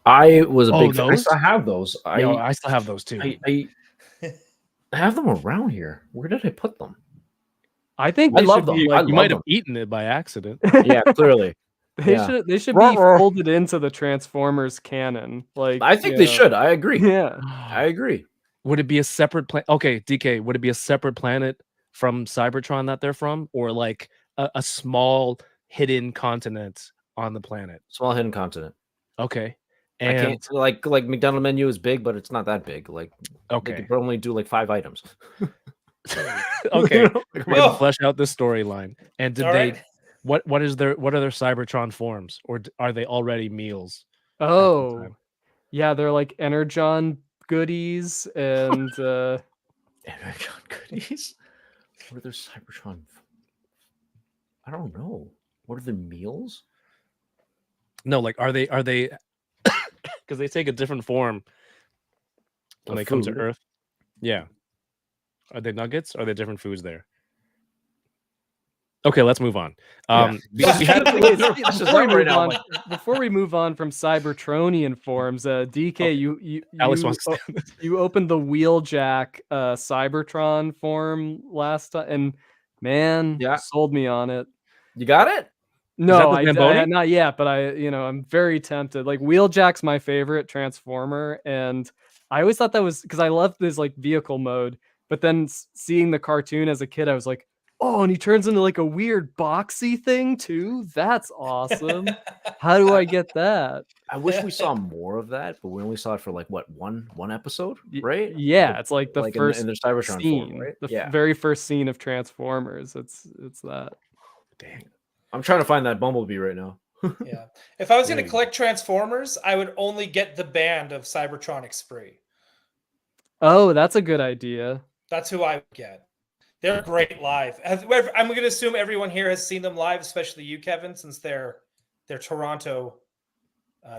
I was a Oh, big fan. I those? still have those. I still have those too. I have them around here. Where did I put them? I think I they love should them. be I like you love might have them. eaten it by accident. Yeah, clearly. they yeah. should be Ruh-roh. folded into the Transformers canon. Like I think you they know. should. I agree. Yeah. I agree. Would it be a separate planet? Okay, DK, would it be a separate planet from Cybertron that they're from, or like a small hidden continent on the planet? Small hidden continent. Okay, I and can't like McDonald's menu is big, but it's not that big. Like they okay, could only do like 5 items. okay, Like, we're Whoa. gonna flesh out this storyline. And did All they? right. What are their Cybertron forms, or are they already meals? Oh, time? yeah, they're like Energon goodies and Energon goodies. What are their Cybertron? I don't know. What are their meals? No, like are they? Because they take a different form when Of they come to food? Earth. Yeah. Are they nuggets? Or are they different foods there? Okay, let's move on. Because we had Before we move on from Cybertronian forms, DK, Alex wants to you opened the Wheeljack Cybertron form last time, and man, Yeah. sold me on it. You got it? No, that the I Zamboni? not yet, but I'm very tempted. Like Wheeljack's my favorite Transformer, and I always thought that was because I loved this like vehicle mode. But then seeing the cartoon as a kid, I was like, oh, and he turns into like a weird boxy thing too. That's awesome. How do I get that? I wish we saw more of that, but we only saw it for like what one episode, right? Yeah, it's like the like first in the Cybertron scene, form, right? the very first scene of Transformers. It's that. Dang. I'm trying to find that Bumblebee right now. Yeah. If I was going to collect Transformers, I would only get the band of Cybertronic Spree. Oh, that's a good idea. That's who I would get. They're great live. I'm going to assume everyone here has seen them live, especially you, Kevin, since they're Toronto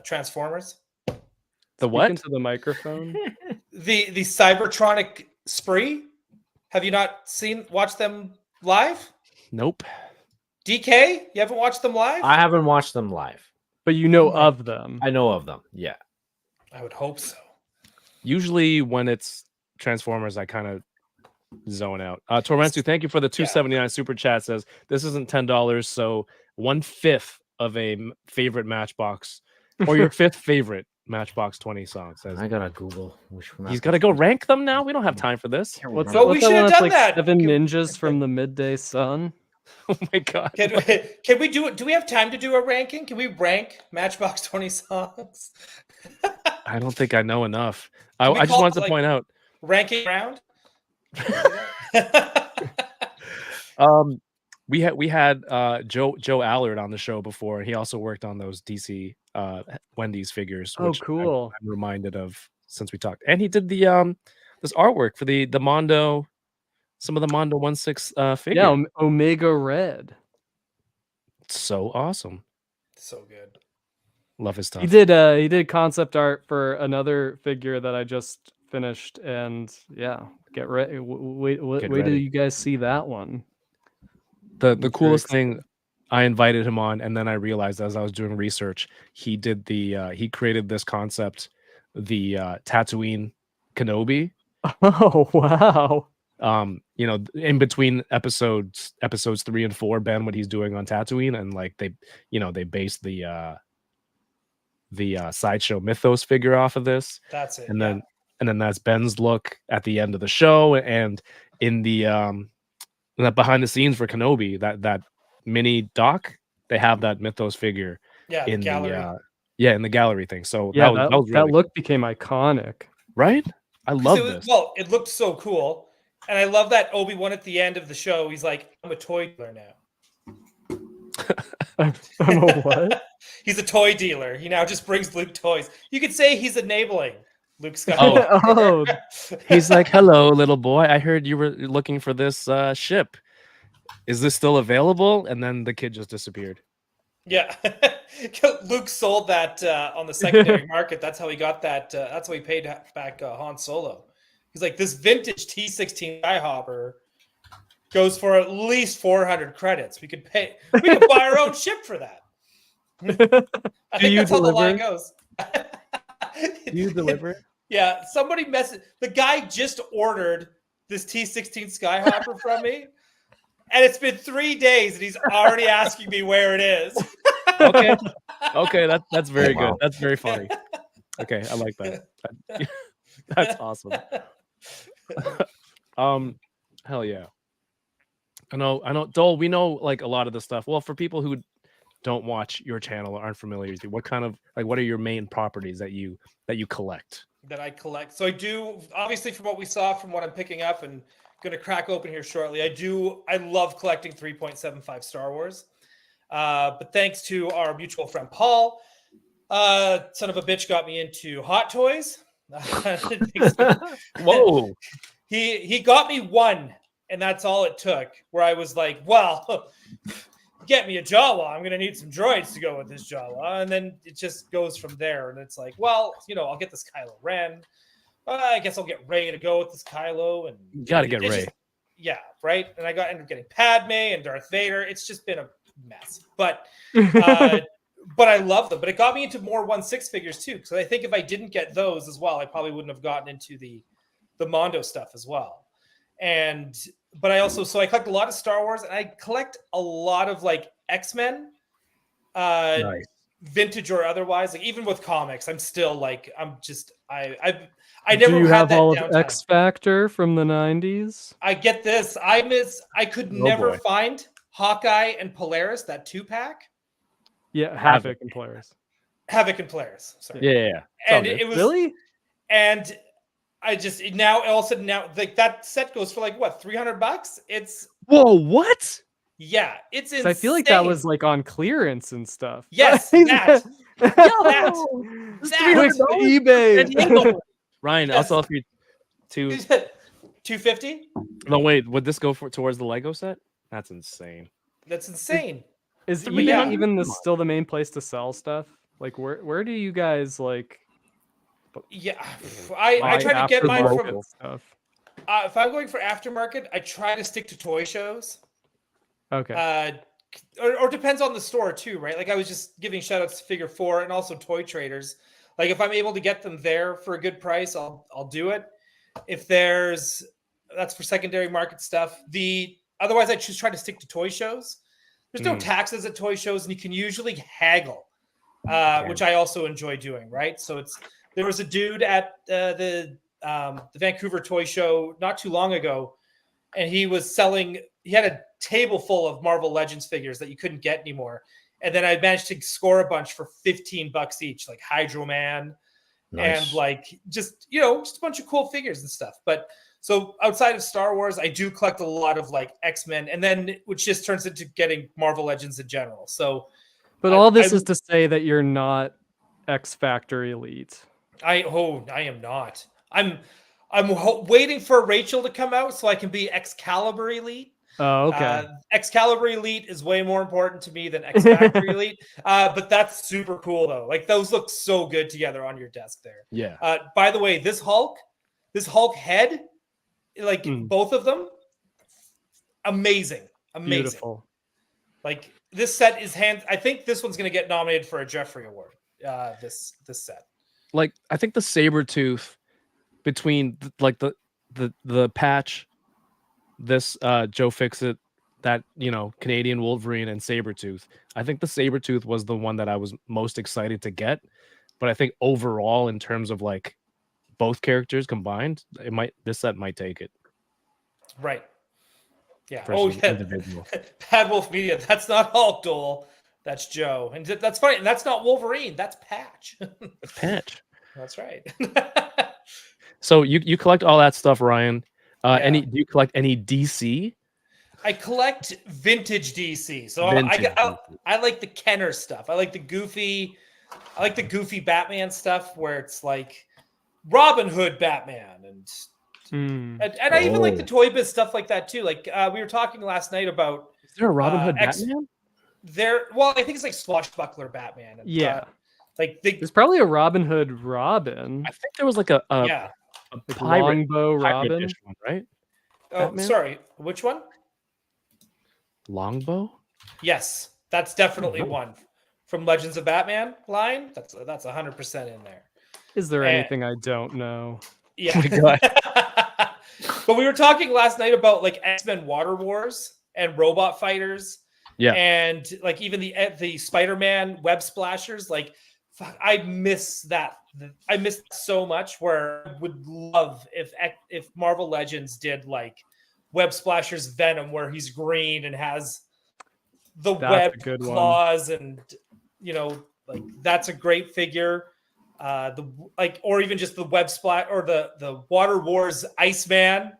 Transformers. The what? Into the microphone. The Cybertronic Spree. Have you not watched them live? Nope. DK, you haven't watched them live? I haven't watched them live, but you know of them. I know of them. Yeah, I would hope so. Usually, when it's Transformers, I kind of zone out. Tormentu, thank you for the $2.79 super chat. Says this isn't $10, so 1/5 of a favorite Matchbox or your 5th favorite Matchbox 20 song. Says I gotta Google which one. He's got to go rank them now. We don't have time for this. We should have done that. 7 ninjas from the midday sun. Oh my god! Can we do it? Do we have time to do a ranking? Can we rank Matchbox 20 songs? I don't think I know enough. I just wanted to point out ranking round. We had Joe Allard on the show before, and he also worked on those DC Wendy's figures. Oh, Which cool! I'm reminded of since we talked, and he did the this artwork for the Mondo. Some of the Mondo 1/6 figure. Yeah, Omega Red. So awesome. So good. Love his stuff. He did concept art for another figure that I just finished, and yeah, get ready. Wait till you guys see that one. The coolest thing, I invited him on, and then I realized as I was doing research, he did he created this concept, the Tatooine Kenobi. Oh wow. In between episodes 3 and 4, Ben, what he's doing on Tatooine, and like they based the Sideshow Mythos figure off of this. That's it. And then that's Ben's look at the end of the show, and in the that behind the scenes for Kenobi, that mini doc, they have that Mythos figure in the gallery. In the gallery thing. So yeah, that was really look became iconic, right? I love this. Well, it looked so cool. And I love that Obi-Wan at the end of the show, he's like, I'm a toy dealer now. I'm a what? He's a toy dealer. He now just brings Luke toys. You could say he's enabling Luke Skywalker. Oh. He's like, hello, little boy. I heard you were looking for this ship. Is this still available? And then the kid just disappeared. Yeah. Luke sold that on the secondary market. That's how he got that. That's how he paid back Han Solo. He's like, this vintage T16 Skyhopper goes for at least 400 credits. We could buy our own ship for that. I think that's how the line goes. Do you deliver? Yeah, somebody the guy just ordered this T16 Skyhopper from me, and it's been 3 days, and he's already asking me where it is. Okay, that's very good. That's very funny. Okay, I like that. That's awesome. Hell yeah. I know, Doell, we know like a lot of the stuff. Well, for people who don't watch your channel or aren't familiar with you, what kind of what are your main properties that you collect? That I collect. So I do, obviously, from what we saw, from what I'm picking up and going to crack open here shortly, I love collecting 3.75 Star Wars. But thanks to our mutual friend Paul, son of a bitch got me into Hot Toys. Whoa. He got me one, and that's all it took, where I was like, well, get me a Jawa. I'm going to need some droids to go with this Jawa. And then it just goes from there. And it's like, well, I'll get this Kylo Ren. I guess I'll get Rey to go with this Kylo. And you got to get Rey. yeah, right. And I ended up getting Padme and Darth Vader. It's just been a mess, but I love them. But it got me into more 1/6 figures too, because I think if I didn't get those as well, I probably wouldn't have gotten into the Mondo stuff as well. But I also I collect a lot of Star Wars, and I collect a lot of like X-Men, Nice. vintage or otherwise. Like even with comics, I'm still like I Do never you had have that all of downtime. X Factor from the 90s? I get this. I could never boy. find Hawkeye and Polaris, that 2-pack. Yeah, Havoc and Polaris. Havoc and Polaris. Sorry. Yeah. And it was Really? and I just now all of a sudden now like that set goes for like what, $300? It's Whoa, what? yeah, it's 'Cause insane. I feel like that was like on clearance and stuff. Yes, that. That. Quick, eBay. Ryan, Yes. I'll sell for you two. $250? No, wait. Would this go towards the Lego set? That's insane. That's insane. Is But eBay yeah. even still the main place to sell stuff? Like where do you guys like? Yeah, I buy try to get mine from. aftermarket stuff? If I'm going for aftermarket, I try to stick to toy shows. Okay. Or depends on the store too, right? Like I was just giving shout outs to Figure 4 and also Toy Traders. Like if I'm able to get them there for a good price, I'll do it. If that's for secondary market stuff. Otherwise I just try to stick to toy shows. There's no taxes at toy shows, and you can usually haggle, which I also enjoy doing, right? So there was a dude at the Vancouver Toy Show not too long ago, and he had a table full of Marvel Legends figures that you couldn't get anymore. And then I managed to score a bunch for $15 each, like Hydro Man, and like just a bunch of cool figures and stuff. But so outside of Star Wars, I do collect a lot of like X-Men, and then which just turns into getting Marvel Legends in general. So, but all this is to say that you're not X Factor elite. I am not. I'm waiting for Rachel to come out so I can be Excalibur elite. Oh, okay. Excalibur elite is way more important to me than X Factor elite. But that's super cool though. Like those look so good together on your desk there. Yeah. By the way, this Hulk head, like both of them, amazing. Beautiful. Like this set is I think this one's going to get nominated for a Jeffrey Award. This set. Like I think the Sabretooth between the patch, this Joe Fixit, that Canadian Wolverine and Sabretooth. I think the Sabretooth was the one that I was most excited to get. But I think overall, in terms of like both characters combined, this set might take it. Right. Yeah. Versus yeah. individual. Bad Wolf Media. That's not Hulk, Doell. That's Joe. And that's funny. And that's not Wolverine. That's Patch. Patch. That's right. So you collect all that stuff, Ryan. Do you collect any DC? I collect vintage DC. So Vintage I like the Kenner stuff. I like the goofy Batman stuff where it's like Robin Hood Batman and I even like the Toy Biz stuff like that too. Like we were talking last night about. Is there a Robin Hood Batman? I think it's like Swashbuckler Batman. And, Yeah. there's probably a Robin Hood Robin. I think there was like a Longbow Robin, edition one, right? Oh, Batman? sorry. Which one? Longbow? Yes, that's definitely one from Legends of Batman line. That's 100% in there. Is there anything I don't know? Yeah. But we were talking last night about like X-Men Water Wars and Robot Fighters. Yeah. And like even the Spider-Man web splashers. Like, fuck, I miss that. I miss that so much. Where I would love if Marvel Legends did like web splashers Venom, where he's green and has the web claws, and like that's a great figure. Or even just the web splat or the Water Wars Iceman,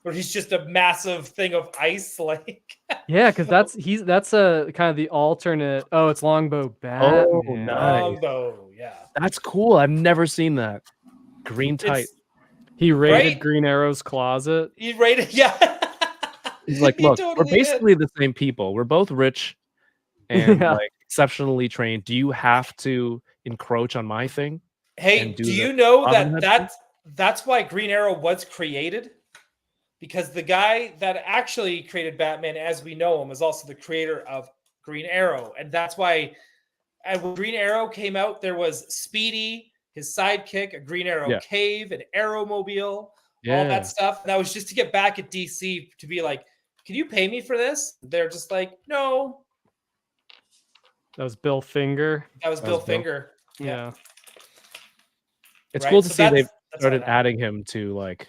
where he's just a massive thing of ice. Like, yeah, because that's a kind of the alternate. Oh, it's Longbow Batman. Oh, nice. Longbow, yeah, that's cool. I've never seen that. Green tight. He raided Green Arrow's closet. He raided, yeah. He's like, look, we're basically the same people. We're both rich and like exceptionally trained. Do you have to encroach on my thing? Hey, do you know that's why Green Arrow was created? because the guy that actually created Batman as we know him is also the creator of Green Arrow. And that's why when Green Arrow came out, there was Speedy, his sidekick, a Green Arrow cave, an Arrowmobile, all that stuff. And that was just to get back at DC to be like, can you pay me for this? They're just like, no. That was Bill Finger. That was Bill Finger. Yeah. It's cool to see they've started adding him to like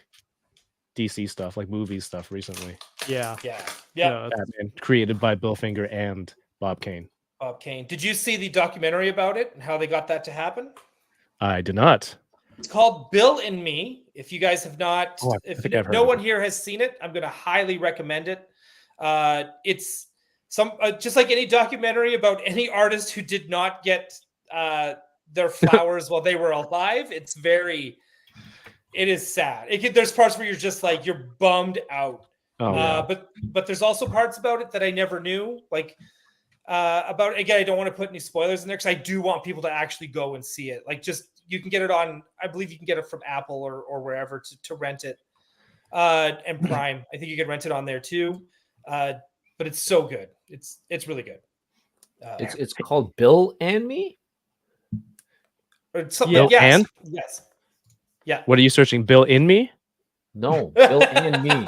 DC stuff, like movie stuff recently. Yeah. Batman, created by Bill Finger and Bob Kane. Bob Kane. Did you see the documentary about it and how they got that to happen? I did not. It's called Bill and Me. If you guys have not, if no one here has seen it, I'm going to highly recommend it. It's just like any documentary about any artist who did not get their flowers while they were alive. It is sad. There's parts where you're just like, you're bummed out. But there's also parts about it that I never knew. Like about, again, I don't want to put any spoilers in there because I do want people to actually go and see it. Like just, you can get it on, I believe you can get it from Apple or wherever to rent it. And Prime. I think you can rent it on there too. But it's so good. It's really good. It's called Bill and Me? Bill and? Yes. Yeah. What are you searching? Bill in Me? No, Bill and Me.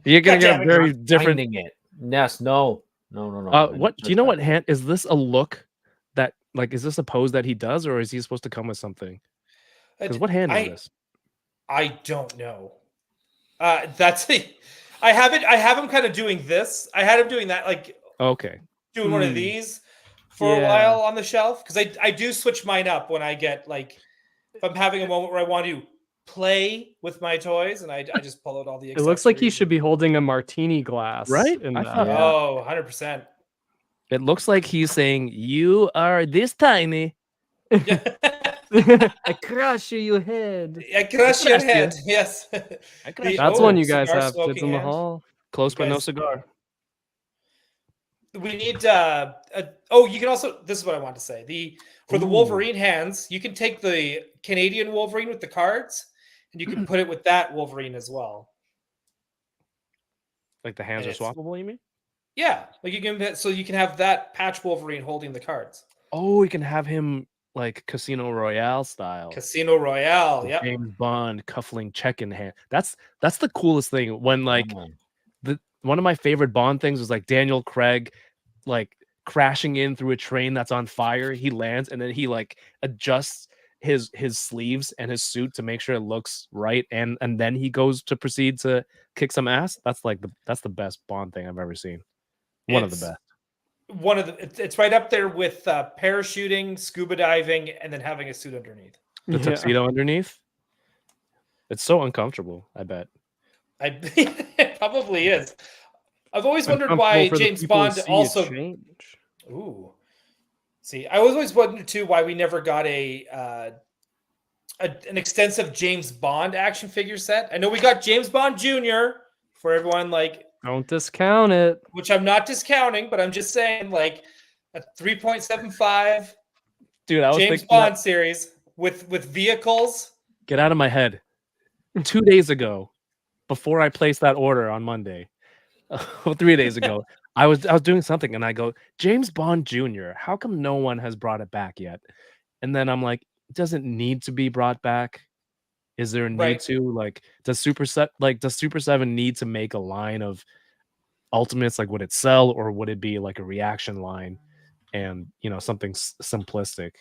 You're gonna get a very different. It. Yes. No. What do you know? What hand is this? A look that like is this a pose that he does, or is he supposed to come with something? Because what hand is this? I don't know. That's I have him kind of doing this. I had him doing that, like doing one of these for a while on the shelf because I do switch mine up when I get like if I'm having a moment where I want to play with my toys and I just pull out all the. It looks like he should be holding a martini glass, right? Oh, 100%. It looks like he's saying, "You are this tiny." I crush your head. I crush your head. Yes. That's one you guys have. Kids in the Hall. Close but no cigar. We need you can also, this is what I want to say. For the Wolverine hands, you can take the Canadian Wolverine with the cards and you can put it with that Wolverine as well. Like the hands are swappable, you mean? Yeah. Like you can have that patch Wolverine holding the cards. Oh, you can have him like Casino Royale style. Casino Royale, yeah. James Bond cuffling check in hand. That's the coolest thing. When like one of my favorite Bond things was like Daniel Craig like crashing in through a train that's on fire. He lands and then he like adjusts his sleeves and his suit to make sure it looks right, and then he goes to proceed to kick some ass. That's like that's the best Bond thing I've ever seen. One of the best. It's right up there with parachuting, scuba diving, and then having a suit underneath. The tuxedo underneath. It's so uncomfortable, I bet. It probably is. I've always wondered why James Bond also. Ooh. See, I always wondered too why we never got an extensive James Bond action figure set. I know we got James Bond Jr. for everyone like. Don't discount it. Which I'm not discounting, but I'm just saying like a 3.75 dude, I was James Bond series with vehicles. Get out of my head. 2 days ago, before I placed that order on Monday, 3 days ago, I was doing something and I go, James Bond Jr., how come no one has brought it back yet? And then I'm like, it doesn't need to be brought back. Is there a need to? Like, does Super 7 need to make a line of Ultimates? Like, would it sell, or would it be like a reaction line and something simplistic,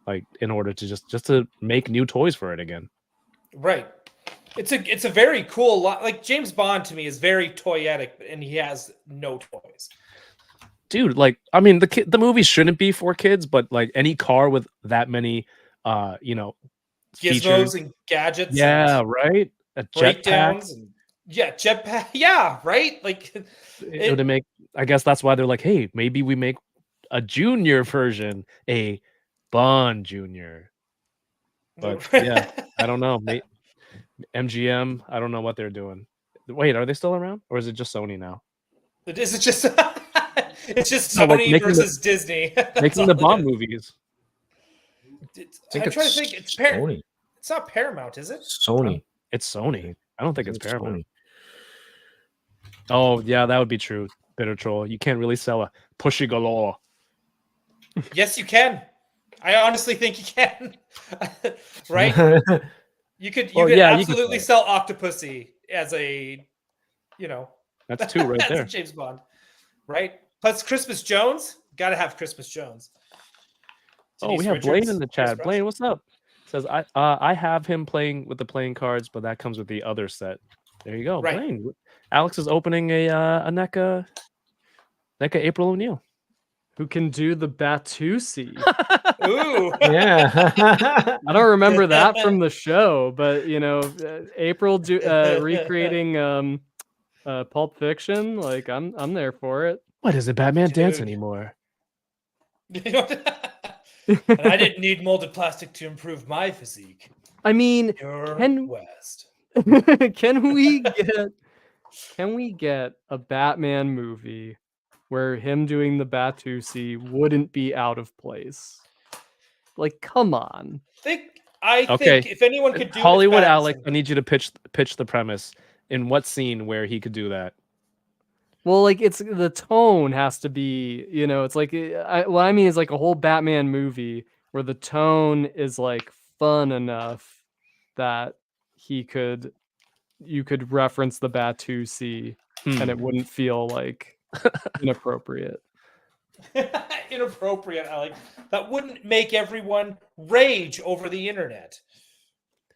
like in order to just to make new toys for it again? Right. It's a very cool lot. Like James Bond to me is very toyetic, and he has no toys. Dude, like I mean, the movie shouldn't be for kids, but like any car with that many, gizmos and gadgets. Yeah, right. A breakdowns and jetpack. Yeah, right. Like it would make. I guess that's why they're like, hey, maybe we make a junior version, a Bond Junior. But yeah, I don't know. MGM, I don't know what they're doing. Wait, are they still around, or is it just Sony now? Is it just? It's just Sony versus Disney. Making the Bond movies. I'm trying to think. It's It's not Paramount, is it? Sony. It's Sony. I don't think it's Paramount. Sony. Oh yeah, that would be true. Bitter Troll. You can't really sell a Pushy Galore. Yes, you can. I honestly think you can. Right? You could Well, yeah, you could absolutely sell Octopussy as a, you know, That's two right as there. a James Bond, right? Plus Christmas Jones, got to have Christmas Jones. Oh, we Denise have Blaine Richards, in the Pierce chat. Brosnan. Blaine, what's up? Says I have him playing with the playing cards, but that comes with the other set. There you go, Right. Blaine. Alex is opening a NECA April O'Neil. Who can do the Batusi? Ooh. Yeah. I don't remember that from the show, but you know, April recreating Pulp Fiction. Like I'm there for it. Why doesn't Batman dance Dude. anymore? And I didn't need molded plastic to improve my physique. I mean, Pure Can- West. can we get a Batman movie where him doing the Batusi wouldn't be out of place? Like, come on. I Okay. think if anyone could do Hollywood it, it's Alex, Pattinson. I need you to pitch the premise. In what scene where he could do that? Well, like it's the tone has to be, you know, it's like what I mean is like a whole Batman movie where the tone is like fun enough that you could reference the Batusi and it wouldn't feel like inappropriate. Inappropriate, Alex. That wouldn't make everyone rage over the internet.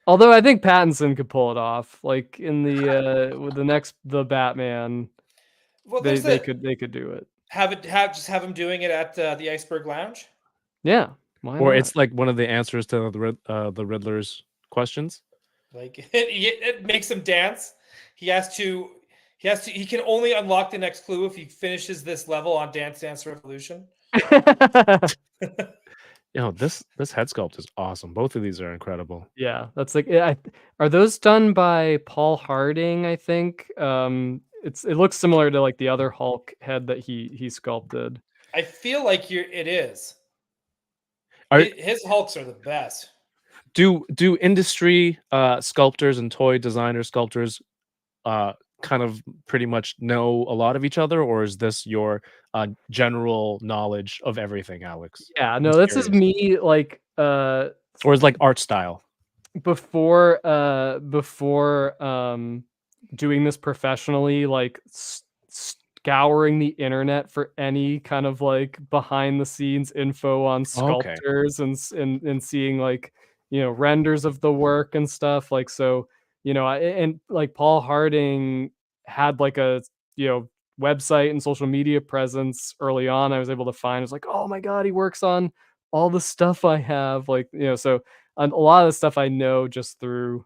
Although I think Pattinson could pull it off, like in the with the Batman, Well, they could do it. Just have him doing it at the Iceberg Lounge. Yeah, why Or not? it's like one of the answers to the Riddler's questions. Like it makes him dance. He can only unlock the next clue if he finishes this level on Dance Dance Revolution. You know, this head sculpt is awesome. Both of these are incredible. Yeah, that's like are those done by Paul Harding? I think it looks similar to like the other Hulk head that he sculpted. I feel like it is. Are- His Hulks are the best. Do industry sculptors and toy designer sculptors kind of pretty much know a lot of each other, or is this your general knowledge of everything, Alex? Yeah, I'm no, this is curious. me like Or is like art style? before doing this professionally, like scouring the internet for any kind of like behind the scenes info on Okay. sculptors and seeing like, you know, renders of the work and stuff. Like, so, you know, and like Paul Harding had like a, you know, website and social media presence early on. I was able to find, I was like, oh my God, he works on all the stuff I have. Like, you know, so a lot of the stuff I know just through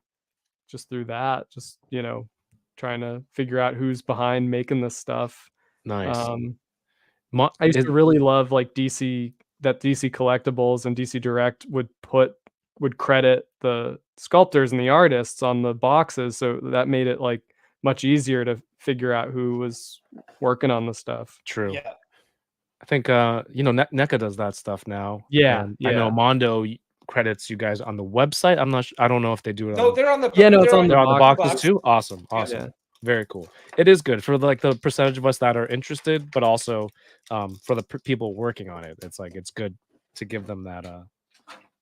that, just, you know, trying to figure out who's behind making this stuff. Nice. I used to really love like DC Collectibles and DC Direct would credit the sculptors and the artists on the boxes, so that made it like much easier to figure out who was working on the stuff. True. Yeah. I think you know, NECA does that stuff now. Yeah, And I know Mondo credits you guys on the website. I don't know if they do it. No, they're on the it's on they're on the boxes box. too. Awesome. Yeah. Very cool. It is good for like the percentage of us that are interested, but also for the people working on it. It's like it's good to give them that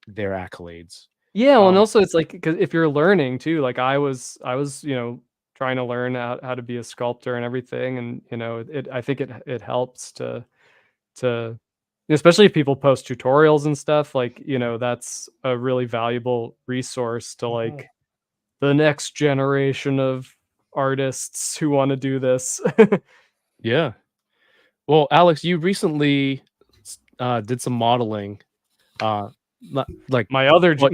their accolades. Yeah, well, and also it's like, because if you're learning too, like I was, you know, trying to learn how to be a sculptor and everything, and you know, I think it helps to especially if people post tutorials and stuff, like, you know, that's a really valuable resource to like the next generation of artists who want to do this. Yeah. Well, Alex, you recently did some modeling, like my other gig.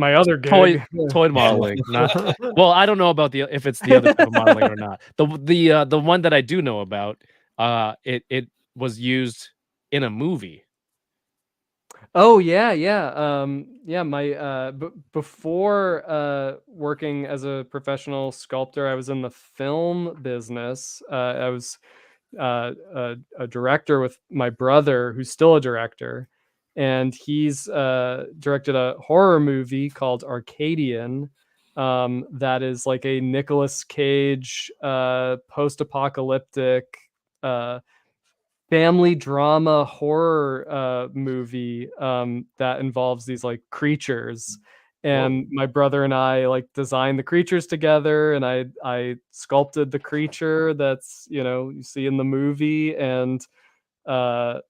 toy modeling. Not, well, I don't know about if it's the other type of modeling or not. The one that I do know about, it was used in a movie. Oh yeah. My before working as a professional sculptor, I was in the film business. I was a director with my brother, who's still a director, and he's directed a horror movie called Arcadian, that is like a Nicolas Cage post-apocalyptic family drama horror movie that involves these like creatures. And my brother and I like designed the creatures together, and I sculpted the creature that's, you know, you see in the movie. And that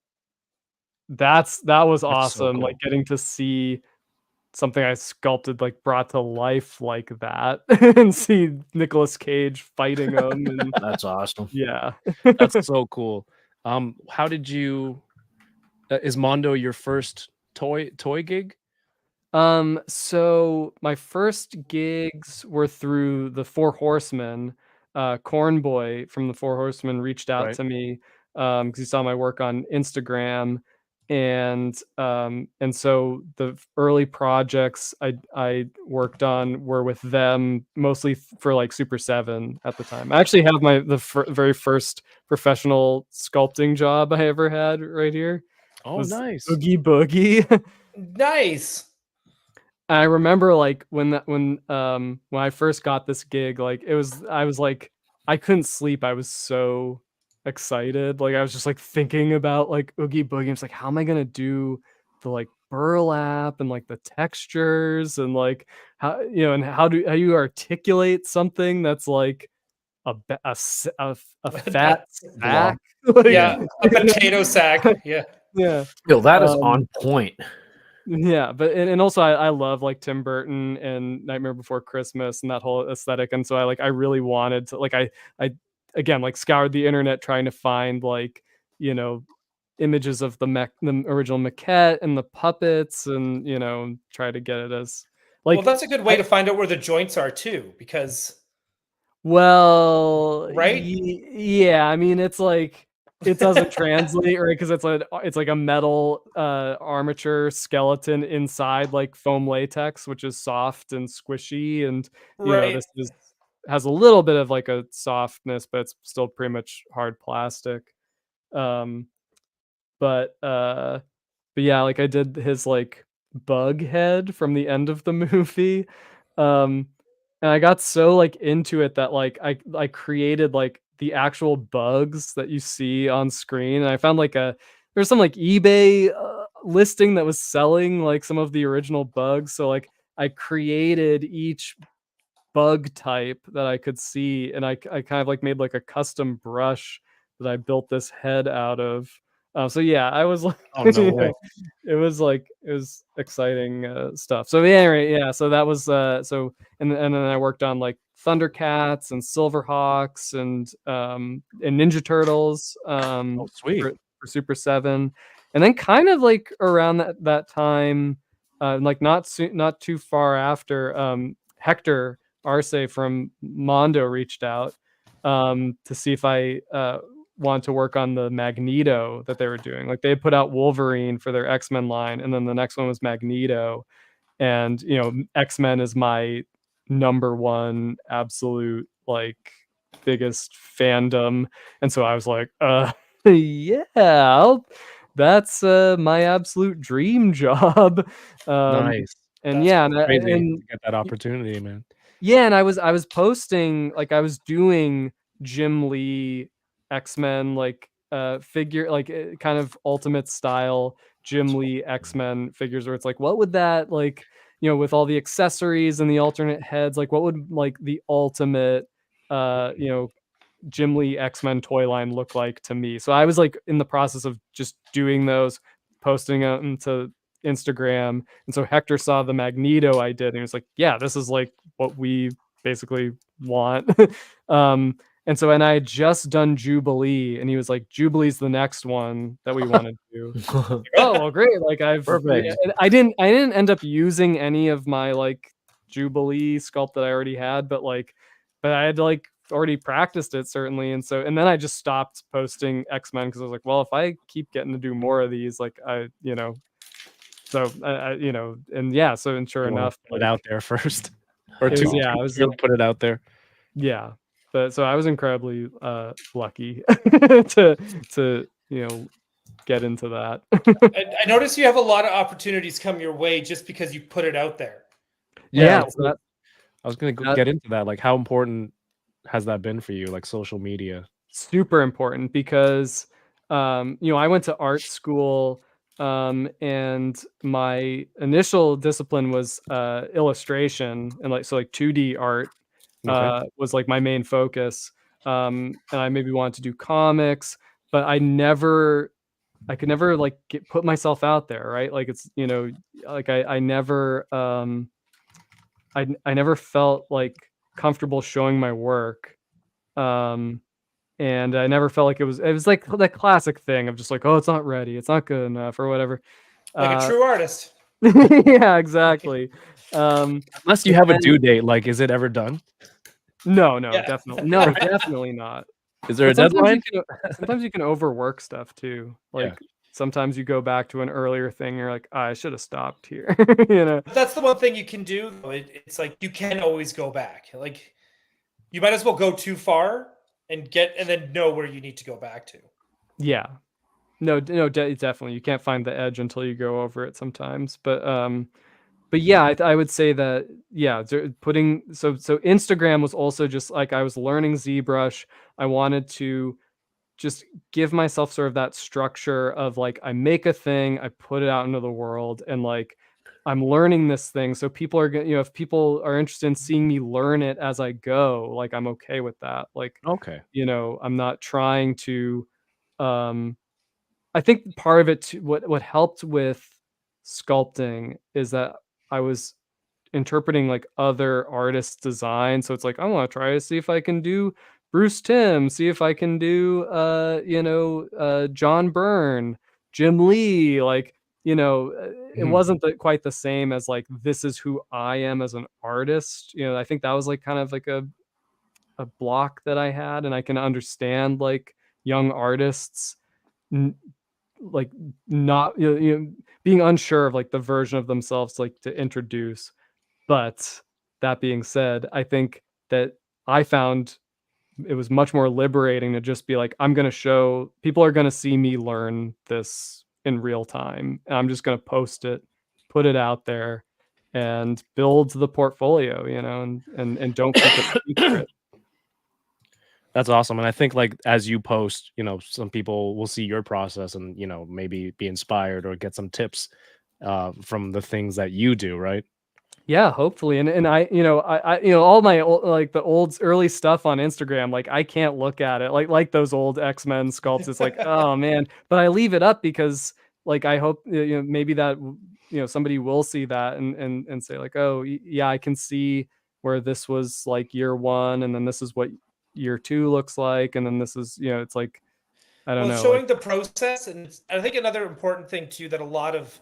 was awesome. cool. Like getting to see something I sculpted like brought to life like that and see Nicolas Cage fighting him. And That's awesome. yeah. That's so cool. How did you? Is Mondo your first toy gig? So my first gigs were through the Four Horsemen. Corn Boy from the Four Horsemen reached out Right. to me because he saw my work on Instagram, and so the early projects I worked on were with them, mostly for like Super 7 at the time. I actually have the very first professional sculpting job I ever had right here. Oh, Was nice. Oogie Boogie. Nice. I remember like when I first got this gig, like I was like, I couldn't sleep. I was so excited. Like I was just like thinking about like Oogie Boogie. It's like, how am I gonna do the like burlap and like the textures and like how, you know, and how you articulate something that's like a fat sack. Like, Yeah, a potato sack. Yeah. yeah. Yo, that is on point. Yeah, but and also I love like Tim Burton and Nightmare Before Christmas and that whole aesthetic, and so I really wanted to like I again like scoured the internet trying to find like, you know, images of the original maquette and the puppets, and you know, try to get it as like, Well, that's a good way to find out where the joints are too, because well, right? yeah, I mean it's like it doesn't translate, right? Because it's like a metal armature skeleton inside like foam latex, which is soft and squishy, and you know, Right. has a little bit of like a softness, but it's still pretty much hard plastic. Um, but yeah, like I did his like bug head from the end of the movie. Um, and I got so like into it that like I created like the actual bugs that you see on screen. And I found like there's some like eBay listing that was selling like some of the original bugs. So like I created each bug type that I could see, and I kind of like made like a custom brush that I built this head out of. So yeah, I was like, Oh, no you way. know, it was exciting stuff. So yeah, right, yeah. So that was and then I worked on like Thundercats and Silverhawks and Ninja Turtles Oh, sweet. for Super 7, and then kind of like around that time, like not too far after, Hector Arce from Mondo reached out to see if I want to work on the Magneto that they were doing. Like they had put out Wolverine for their X-Men line, and then the next one was Magneto. And you know, X-Men is my number one absolute like biggest fandom. And so I was like, yeah, that's my absolute dream job. Nice. And That's yeah, Crazy and to get that opportunity, man. yeah, and I was posting like I was doing Jim Lee X-Men like figure like kind of ultimate style Jim Lee X-Men figures, where it's like, what would that like, you know, with all the accessories and the alternate heads, like what would like the ultimate you know, Jim Lee X-Men toy line look like to me? So I was like in the process of just doing those, posting them to Instagram. And so Hector saw the Magneto I did, and he was like, yeah, this is like what we basically want. And so, and I had just done Jubilee, and he was like, Jubilee's the next one that we want to do. Oh, well, great. Like Perfect. yeah, I didn't end up using any of my like Jubilee sculpt that I already had, but I had to like already practiced it certainly. And so, and then I just stopped posting X-Men because I was like, well, if I keep getting to do more of these, like you know, so you know, and yeah, so and sure You wanna enough, put it like, out there first, or it two. was, yeah, I was Really put it out there. yeah, but so I was incredibly lucky to you know, get into that. I notice you have a lot of opportunities come your way just because you put it out there. Yeah, Yeah, so I was gonna That- get into that. Like, how important has that been for you? Like social media. Super important because I went to art school, and my initial discipline was illustration, and like 2D art Okay. was like my main focus. And I maybe wanted to do comics, but I could never like put myself out there, right? Like it's like I never I never felt like comfortable showing my work. And I never felt like it was like that classic thing of just like, oh, it's not ready, it's not good enough, or whatever. Like a true artist. Yeah, exactly. Unless you have a due date, like, is it ever done? No, Yeah. definitely not. Is there a But sometimes deadline? sometimes you can overwork stuff too. Yeah. Like sometimes you go back to an earlier thing, you're like, I should have stopped here. You know. But that's the one thing you can do, though. It's like you can always go back. Like you might as well go too far and then know where you need to go back to. Yeah. No, definitely. You can't find the edge until you go over it sometimes. But yeah, I would say that putting so Instagram was also just like I was learning ZBrush. I wanted to just give myself sort of that structure of like I make a thing, I put it out into the world, and like I'm learning this thing. So people are gonna, if people are interested in seeing me learn it as I go, like I'm okay with that. Like, Okay. I'm not trying to um I think part of it too, what helped with sculpting is that I was interpreting like other artists' design. So it's like I want to try to see if I can do Bruce Timm, see if I can do John Byrne, Jim Lee. Like it wasn't quite the same as like this is who I am as an artist. I think that was like kind of like a block that I had, and I can understand like young artists like not being unsure of like the version of themselves like to introduce. But that being said, I think that I found it was much more liberating to just be like, I'm going to show people are going to see me learn this in real time, and I'm just going to post it, put it out there, and build the portfolio, and don't keep it secret. That's awesome. And I think like as you post, some people will see your process and maybe be inspired or get some tips from the things that you do, right? Yeah, hopefully. And I all my like the old early stuff on Instagram, like I can't look at it like those old X-Men sculpts. It's like, oh man, but I leave it up because like I hope maybe that somebody will see that and say like, oh yeah, I can see where this was like year one, and then this is what year two looks like, and then this is it's like I don't know, showing the process. And I think another important thing too that a lot of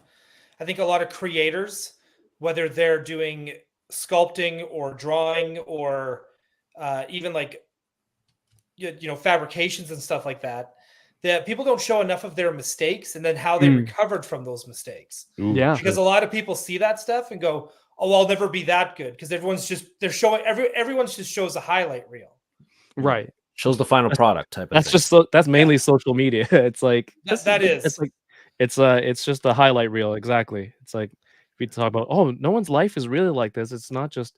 creators, whether they're doing sculpting or drawing or even like fabrications and stuff like that people don't show enough of their mistakes and then how they recovered from those mistakes. Yeah, because a lot of people see that stuff and go, oh, I'll never be that good, because everyone's just shows a highlight reel. Right. Shows the final product type of That's thing. just that's mainly social media. It's like It's just the highlight reel. Exactly. It's like if you talk about, oh, no one's life is really like this. It's not just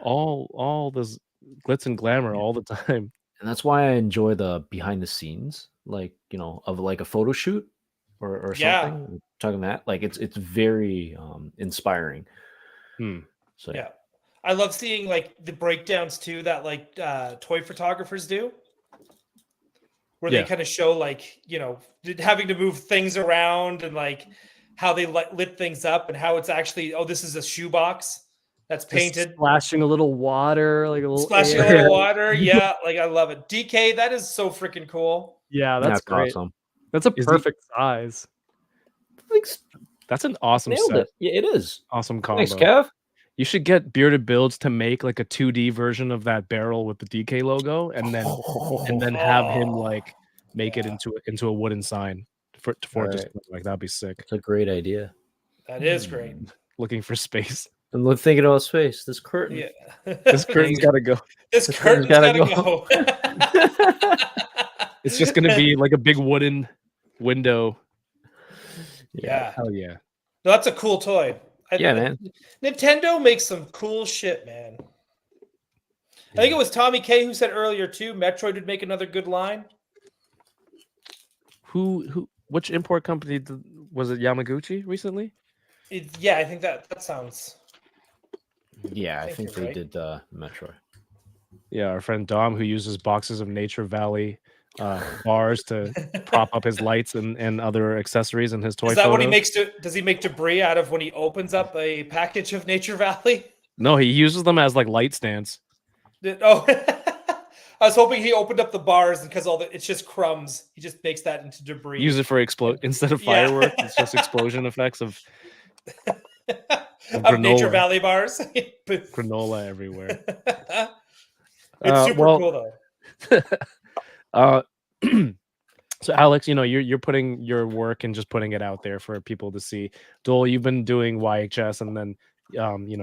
all this glitz and glamour all the time. And that's why I enjoy the behind the scenes, like of like a photo shoot or something. Talking that, like it's very inspiring. So yeah. I love seeing like the breakdowns too that like toy photographers do, where they kind of show like having to move things around and like how they lit things up and how it's actually, oh, this is a shoebox that's painted, just splashing a little water, like a little splashing air. a little water. Yeah, like I love it. DK, that is so freaking cool. Yeah, that's great. awesome. That's a perfect size. That's an awesome Nailed set. it. Yeah, it is. Awesome combo. Thanks, Kev. You should get Bearded Builds to make like a 2D version of that barrel with the DK logo, and then have him like make it into a wooden sign for just like that'd be sick. It's a great idea. That is great. Looking for space. And thinking about space. This curtain. Yeah. This curtain's gotta go. This curtain's gotta go. It's just gonna be like a big wooden window. Yeah. Hell yeah. No, that's a cool toy. Yeah, man. Nintendo makes some cool shit, man. I think it was Tommy K who said earlier too, Metroid would make another good line. Which import company was it? Yamaguchi recently? Yeah, I think that sounds. Yeah, I think you're they right. did Metro. Yeah, our friend Dom, who uses boxes of Nature Valley bars to prop up his lights and other accessories in his toy Is that what he photos. makes? Does he make debris out of when he opens up a package of Nature Valley? No, he uses them as like light stands. Oh, I was hoping he opened up the bars and because it's just crumbs. He just makes that into debris. Use it for instead of Yeah. fireworks. It's just explosion effects of of Nature granola. Valley bars. Granola everywhere. It's super cool though. So Alex, you're putting your work and just putting it out there for people to see. Doell, you've been doing YHS and then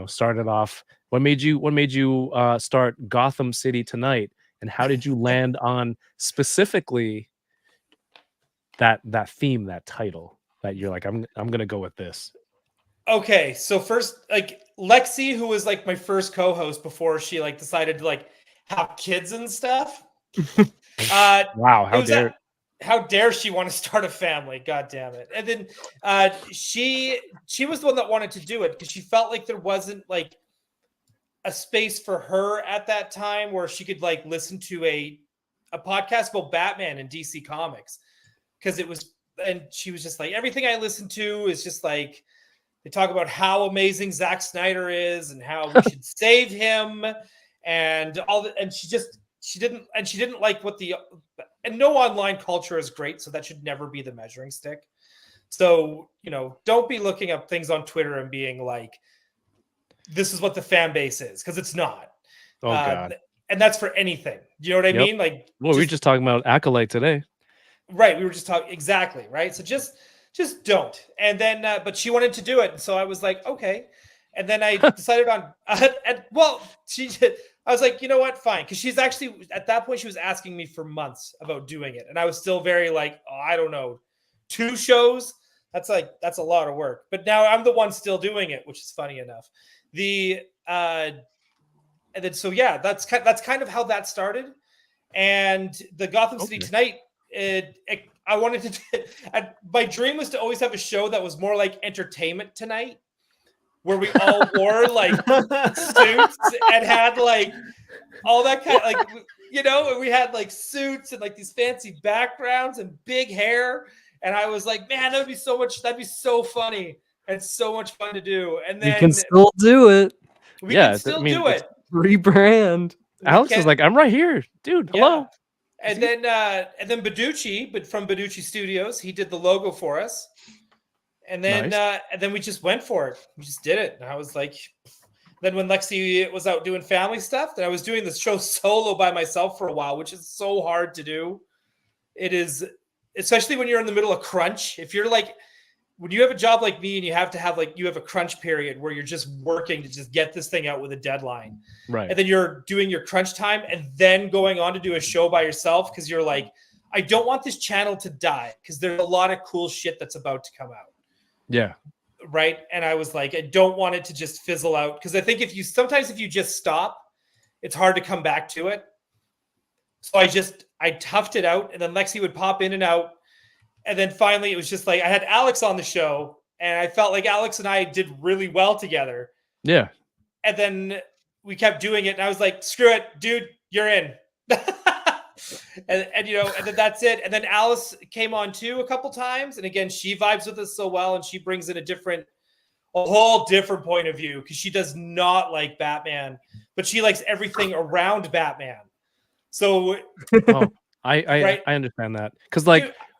started off. What made you start Gotham City Tonight, and how did you land on specifically that theme, that title that you're like, I'm gonna go with this? Okay, so first, like Lexi, who was like my first co-host before she like decided to like have kids and stuff. Wow, how dare she want to start a family? God damn it! And then she was the one that wanted to do it because she felt like there wasn't like a space for her at that time where she could like listen to a podcast about Batman and DC Comics because it was, and she was just like, everything I listen to is just like they talk about how amazing Zack Snyder is and how we should save him and all that, and she didn't like what and no online culture is great, so that should never be the measuring stick. So, don't be looking up things on Twitter and being like, this is what the fan base is, because it's not. Oh God. And that's for anything. You know what I mean? Like, well, we were just talking about Acolyte today. Right. We were just talking exactly. Right. So just don't. And then, but she wanted to do it. And so I was like, okay. And then I decided on, I was like, you know what? Fine. Cause she's actually at that point, she was asking me for months about doing it. And I was still very like, oh, I don't know, 2 shows. That's a lot of work, but now I'm the one still doing it, which is funny enough. And then, so yeah, that's kind of how that started. And the Gotham City Tonight, I wanted to, my dream was to always have a show that was more like Entertainment Tonight, where we all wore like suits and had like all that kind of like, we had like suits and like these fancy backgrounds and big hair. And I was like, man, that'd be so funny and so much fun to do. And then we can still do it. We can still do it. Rebrand. Alex is like, I'm right here, dude. Hello. Yeah. And then Beducci, but from Beducci Studios, he did the logo for us. And then and then we just went for it. We just did it. And I was like, then when Lexi was out doing family stuff, then I was doing the show solo by myself for a while, which is so hard to do. It is, especially when you're in the middle of crunch. If you're like, when you have a job like me and you have to have you have a crunch period where you're just working to just get this thing out with a deadline. Right. And then you're doing your crunch time and then going on to do a show by yourself because you're like, I don't want this channel to die because there's a lot of cool shit that's about to come out. Yeah. Right. And I was like, I don't want it to just fizzle out because I think if you just stop, it's hard to come back to it. So I toughed it out, and then Lexi would pop in and out. And then finally it was just like, I had Alex on the show and I felt like Alex and I did really well together. Yeah. And then we kept doing it. And I was like, screw it, dude, you're in. and then that's it. And then Alice came on too a couple times. And again, she vibes with us so well. And she brings in a whole different point of view because she does not like Batman, but she likes everything around Batman. So I understand that. Because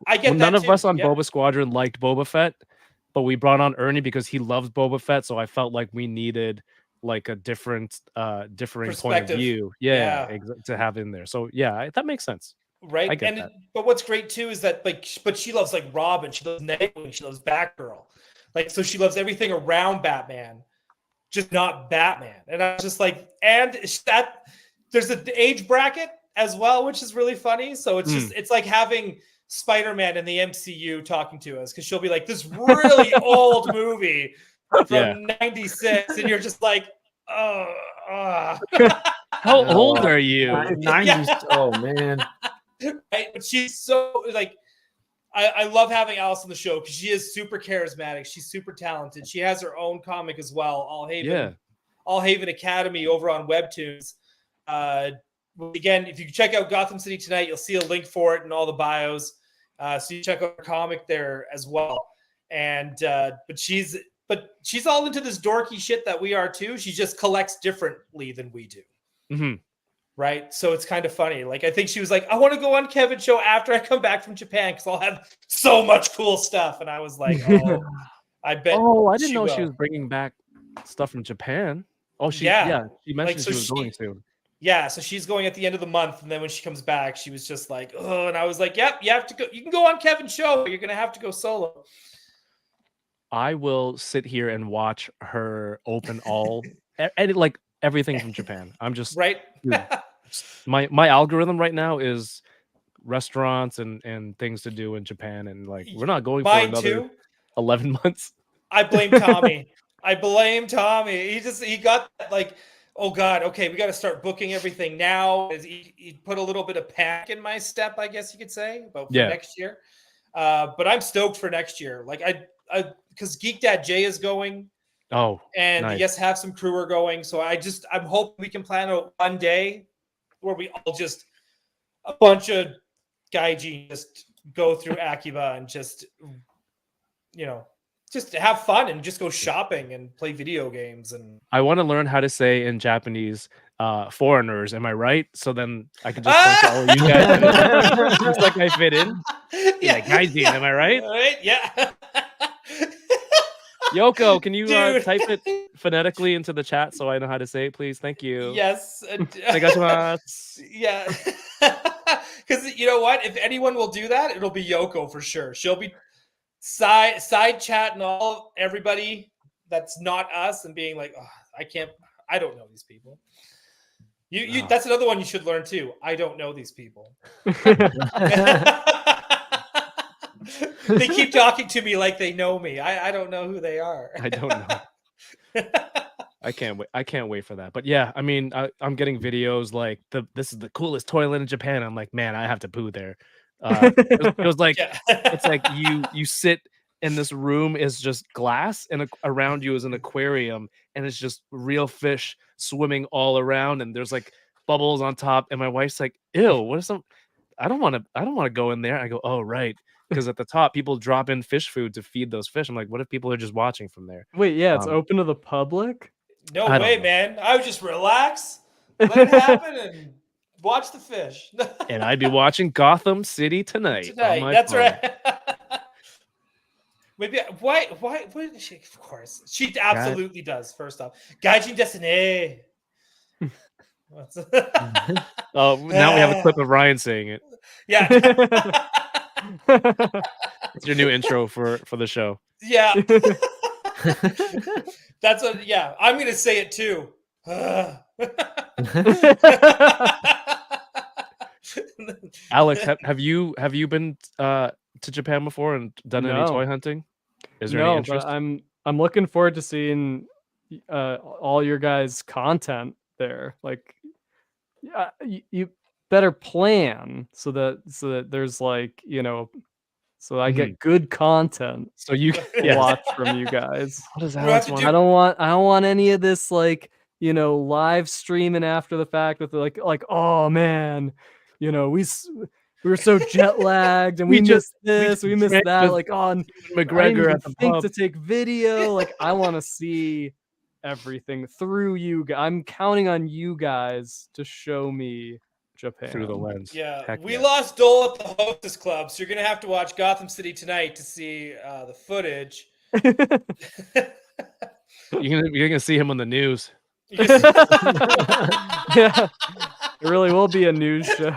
I get none that of us on Yep. Boba Squadron liked Boba Fett, but we brought on Ernie because he loves Boba Fett. So I felt like we needed like a differing point of view. Yeah. To have in there. So yeah, that makes sense. Right. I get that. But what's great too is that but she loves like Robin, she loves Nightwing, she loves Batgirl. Like, so she loves everything around Batman, just not Batman. And I was just like, and that there's an age bracket as well, which is really funny. So it's just, it's like having Spider-Man in the MCU talking to us because she'll be like, this really old movie from 96. And you're just like, How old are you? 90s. Oh man. Right? But she's so like, I love having Alice on the show because she is super charismatic. She's super talented. She has her own comic as well, All Haven Academy over on Webtoons. Again, if you check out Gotham City Tonight, you'll see a link for it in all the bios. So you check out her comic there as well. And but she's all into this dorky shit that we are too. She just collects differently than we do. Mm-hmm. Right. So it's kind of funny. Like, I think she was like, I want to go on Kevin's show after I come back from Japan because I'll have so much cool stuff. And I was like, oh, I bet. Oh, I didn't know will. she was bringing back stuff from Japan. Oh, she she mentioned Like, so she was going soon. Yeah, so she's going at the end of the month, and then when she comes back, she was just like, oh, and I was like, yep, you have to go. You can go on Kevin's show, but you're gonna have to go solo. I will sit here and watch her open all like everything from Japan. I'm just right. Dude, my algorithm right now is restaurants and things to do in Japan, and like we're not going for another 11 months. I blame Tommy. He got that, like, oh God, okay, we got to start booking everything now. He put a little bit of panic in my step, I guess you could say, about for next year. But I'm stoked for next year. Like I because Geek Dad Jay is going. Oh, and nice. yes, have some crew are going. So I'm hoping we can plan out one day where we all just a bunch of gaijin just go through Akiba and just just have fun and just go shopping and play video games. And I want to learn how to say in Japanese foreigners, am I right? So then I can just point to all of you guys. Looks like I fit in. Yeah, like, gaijin, am I right? Right? Yeah. Yoko, can you type it phonetically into the chat so I know how to say it, please? Thank you. Yes. Yeah. Because you know what? If anyone will do that, it'll be Yoko for sure. She'll be side chatting everybody that's not us and being like, oh, I don't know these people. You that's another one you should learn too. I don't know these people. They keep talking to me like they know me. I don't know who they are. I don't know. I can't wait for that. But yeah, I mean, I'm getting videos like this is the coolest toilet in Japan. I'm like, man, I have to poo there. It was like it's like you sit in this room is just glass and around you is an aquarium and it's just real fish swimming all around and there's like bubbles on top and my wife's like, ew, what is some? I don't want to go in there. I go, oh right. Because at the top, people drop in fish food to feed those fish. I'm like, what if people are just watching from there? Wait, yeah, it's open to the public? No way, man. I would just relax, let it happen, and watch the fish. And I'd be watching Gotham City Tonight. That's phone. Right. Maybe why did she? Of course, she absolutely does. First off, Gaijin Desine. Oh, now we have a clip of Ryan saying it. Yeah. It's your new intro for the show. Yeah. That's what. Yeah, I'm gonna say it too. Alex, have you been to Japan before and done any toy hunting? Is there any interest? But I'm looking forward to seeing all your guys' content there. Like, you better plan so that there's like so I get good content. So you can watch from you guys. What does Alex want? I don't want any of this like live streaming after the fact with like oh man, we were so jet lagged and we missed this, we missed that. Like on McGregor at the pub to take video. Like I want to see everything through you. I'm counting on you guys to show me Japan through the lens. Yeah, we lost Doell at the Hostess Club, so you're gonna have to watch Gotham City Tonight to see the footage. You're gonna see him on the news. Yeah, it really will be a news show.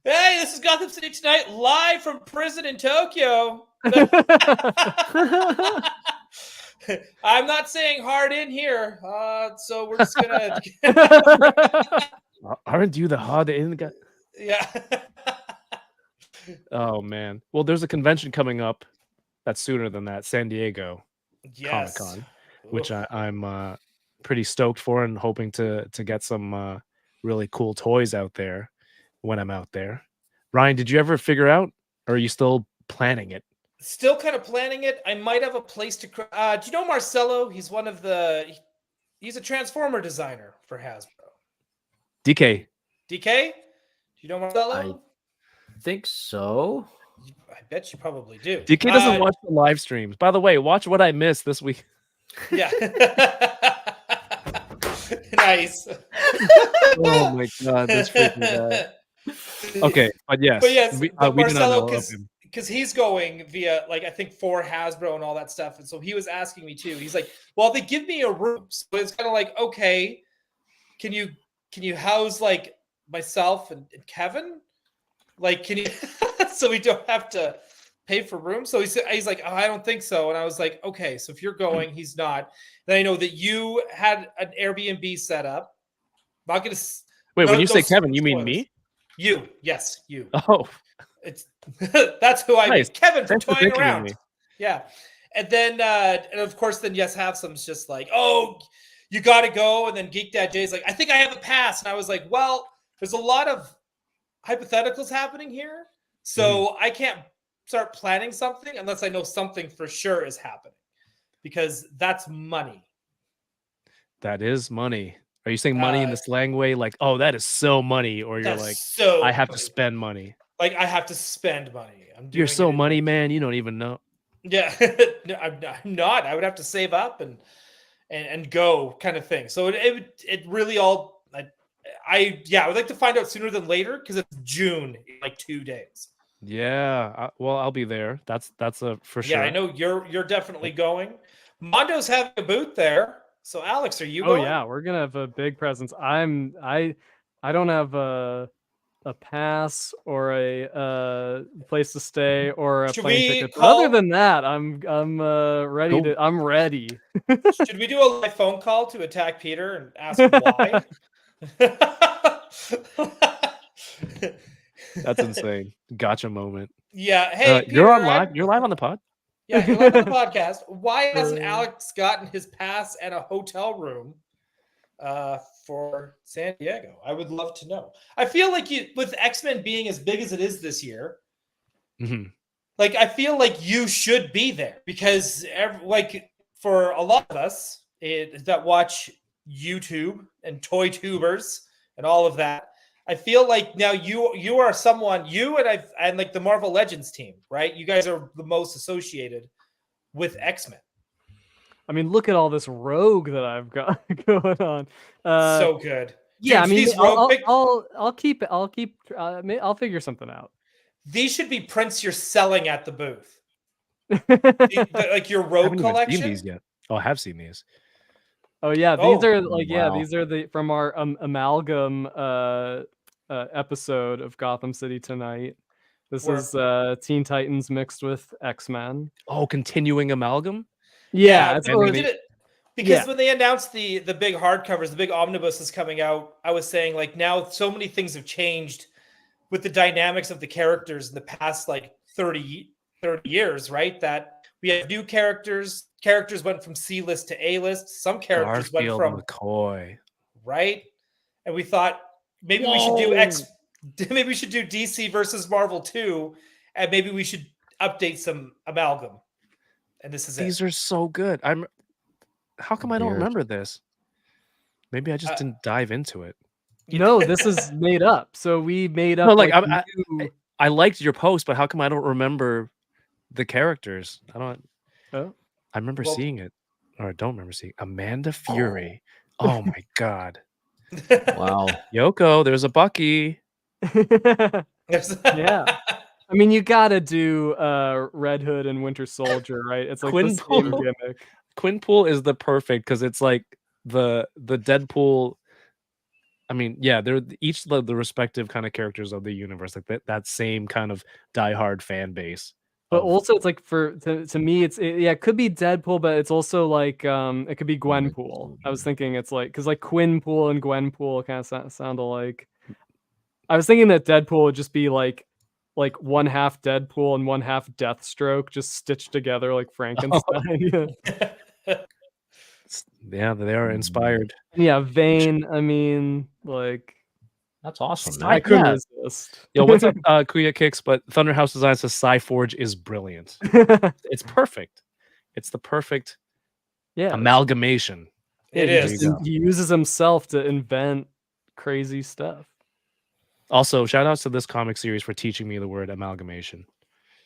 Hey, this is Gotham City Tonight, live from prison in Tokyo. I'm not saying hard in here, so we're just gonna. Aren't you the hard in guy? Yeah. Oh man. Well, there's a convention coming up that's sooner than that, San Diego Comic-Con, which I'm pretty stoked for and hoping to get some really cool toys out there when I'm out there. Ryan, did you ever figure out, or are you still planning it? Still kind of planning it. I might have a place to. Do you know Marcelo? He's one of the. He's a transformer designer for Hasbro. DK. DK? Do you know Marcelo? I think so. I bet you probably do. DK doesn't watch the live streams. By the way, watch what I missed this week. Yeah. Nice. Oh my god, this freaking guy. Okay, but yes, we do not Marcelo, know of him. because he's going via, like, I think for Hasbro and all that stuff, and so he was asking me too. He's like, "Well, they give me a room, so it's kind of like, okay, can you house like myself and Kevin? Like, can you so we don't have to pay for room?" So he's like, "Oh, I don't think so." And I was like, "Okay, so if you're going, he's not." Then I know that you had an Airbnb set up. I'm not gonna wait. When you say Kevin, you mean me? You, yes, you. Oh, it's that's who I mean. Nice. Kevin from Thanks for Toying thinking of Around. me. Yeah. And then and of course then Yes Have Some's just like, "Oh, you gotta go." And then Geek Dad Jay's like, "I think I have a pass." And I was like, well, there's a lot of hypotheticals happening here. So I can't start planning something unless I know something for sure is happening. Because that's money. That is money. Are you saying money in the slang way, like, "Oh, that is so money," or you're like, so "I have to money. spend money"? Like, I have to spend money. You're so money, man. You don't even know. Yeah, no, I'm not. I would have to save up and go, kind of thing. So it really all. I would like to find out sooner than later because it's June, in like 2 days. Yeah, well, I'll be there. That's a for sure. Yeah, I know you're definitely going. Mondo's having a booth there. So Alex, are you going? Oh yeah, we're gonna have a big presence. I don't have a pass or a place to stay or a plane ticket. But other than that, I'm ready to. I'm ready. Should we do a live phone call to attack Peter and ask him why? That's insane. Gotcha moment. Yeah. Hey, Peter, you're on live. You're live on the pod. Yeah, you're live on the podcast. Why hasn't Alex gotten his pass and a hotel room for San Diego? I would love to know. I feel like with X-Men being as big as it is this year, like I feel like you should be there because like for a lot of us that watch YouTube and toy tubers and all of that, I feel like now you are someone, and like the Marvel Legends team, right? You guys are the most associated with X-Men. I mean, look at all this Rogue that I've got going on. So good. Yeah, Dude, I'll keep. I'll figure something out. These should be prints you're selling at the booth. Like your Rogue collection. Seen these yet? Oh, I have seen these. Oh yeah, these are like these are the from our amalgam episode of Gotham City Tonight. This is Teen Titans mixed with X-Men. Oh, continuing amalgam? Yeah, it's because when they announced the big hardcovers, the big omnibus is coming out, I was saying like now so many things have changed with the dynamics of the characters in the past like 30 years, right? That we have new characters. Characters went from C-list to A-list. Some characters went from McCoy, right? And we thought maybe we should do maybe we should do DC versus Marvel 2, and maybe we should update some amalgam. And this is These are so good. How come I don't remember this? Maybe I just didn't dive into it. No, this is made up. So we made up. No, like I liked your post, but how come I don't remember the characters? I remember seeing it, or I don't remember seeing Amanda Fury. Oh my god! Wow, Yoko, there's a Bucky. Yeah, I mean you gotta do Red Hood and Winter Soldier, right? It's like the same gimmick. Quinpool is the perfect because it's like the Deadpool. I mean, yeah, they're each the respective kind of characters of the universe, like that same kind of diehard fan base. But also, it's like to me, it could be Deadpool, but it's also like it could be Gwenpool. I was thinking it's like because like Quinpool and Gwenpool kind of sound alike. I was thinking that Deadpool would just be like one half Deadpool and one half Deathstroke, just stitched together like Frankenstein. Yeah, they are inspired. Yeah, Vane. I mean, like, That's awesome, I man. couldn't Yeah. resist. Yo, what's up, Kuya Kicks? But Thunderhouse Design says Psyforge is brilliant. It's perfect. It's the perfect Yeah, amalgamation. yeah, It he is. just There you go. he uses himself to invent crazy stuff. Also, shout outs to this comic series for teaching me the word amalgamation.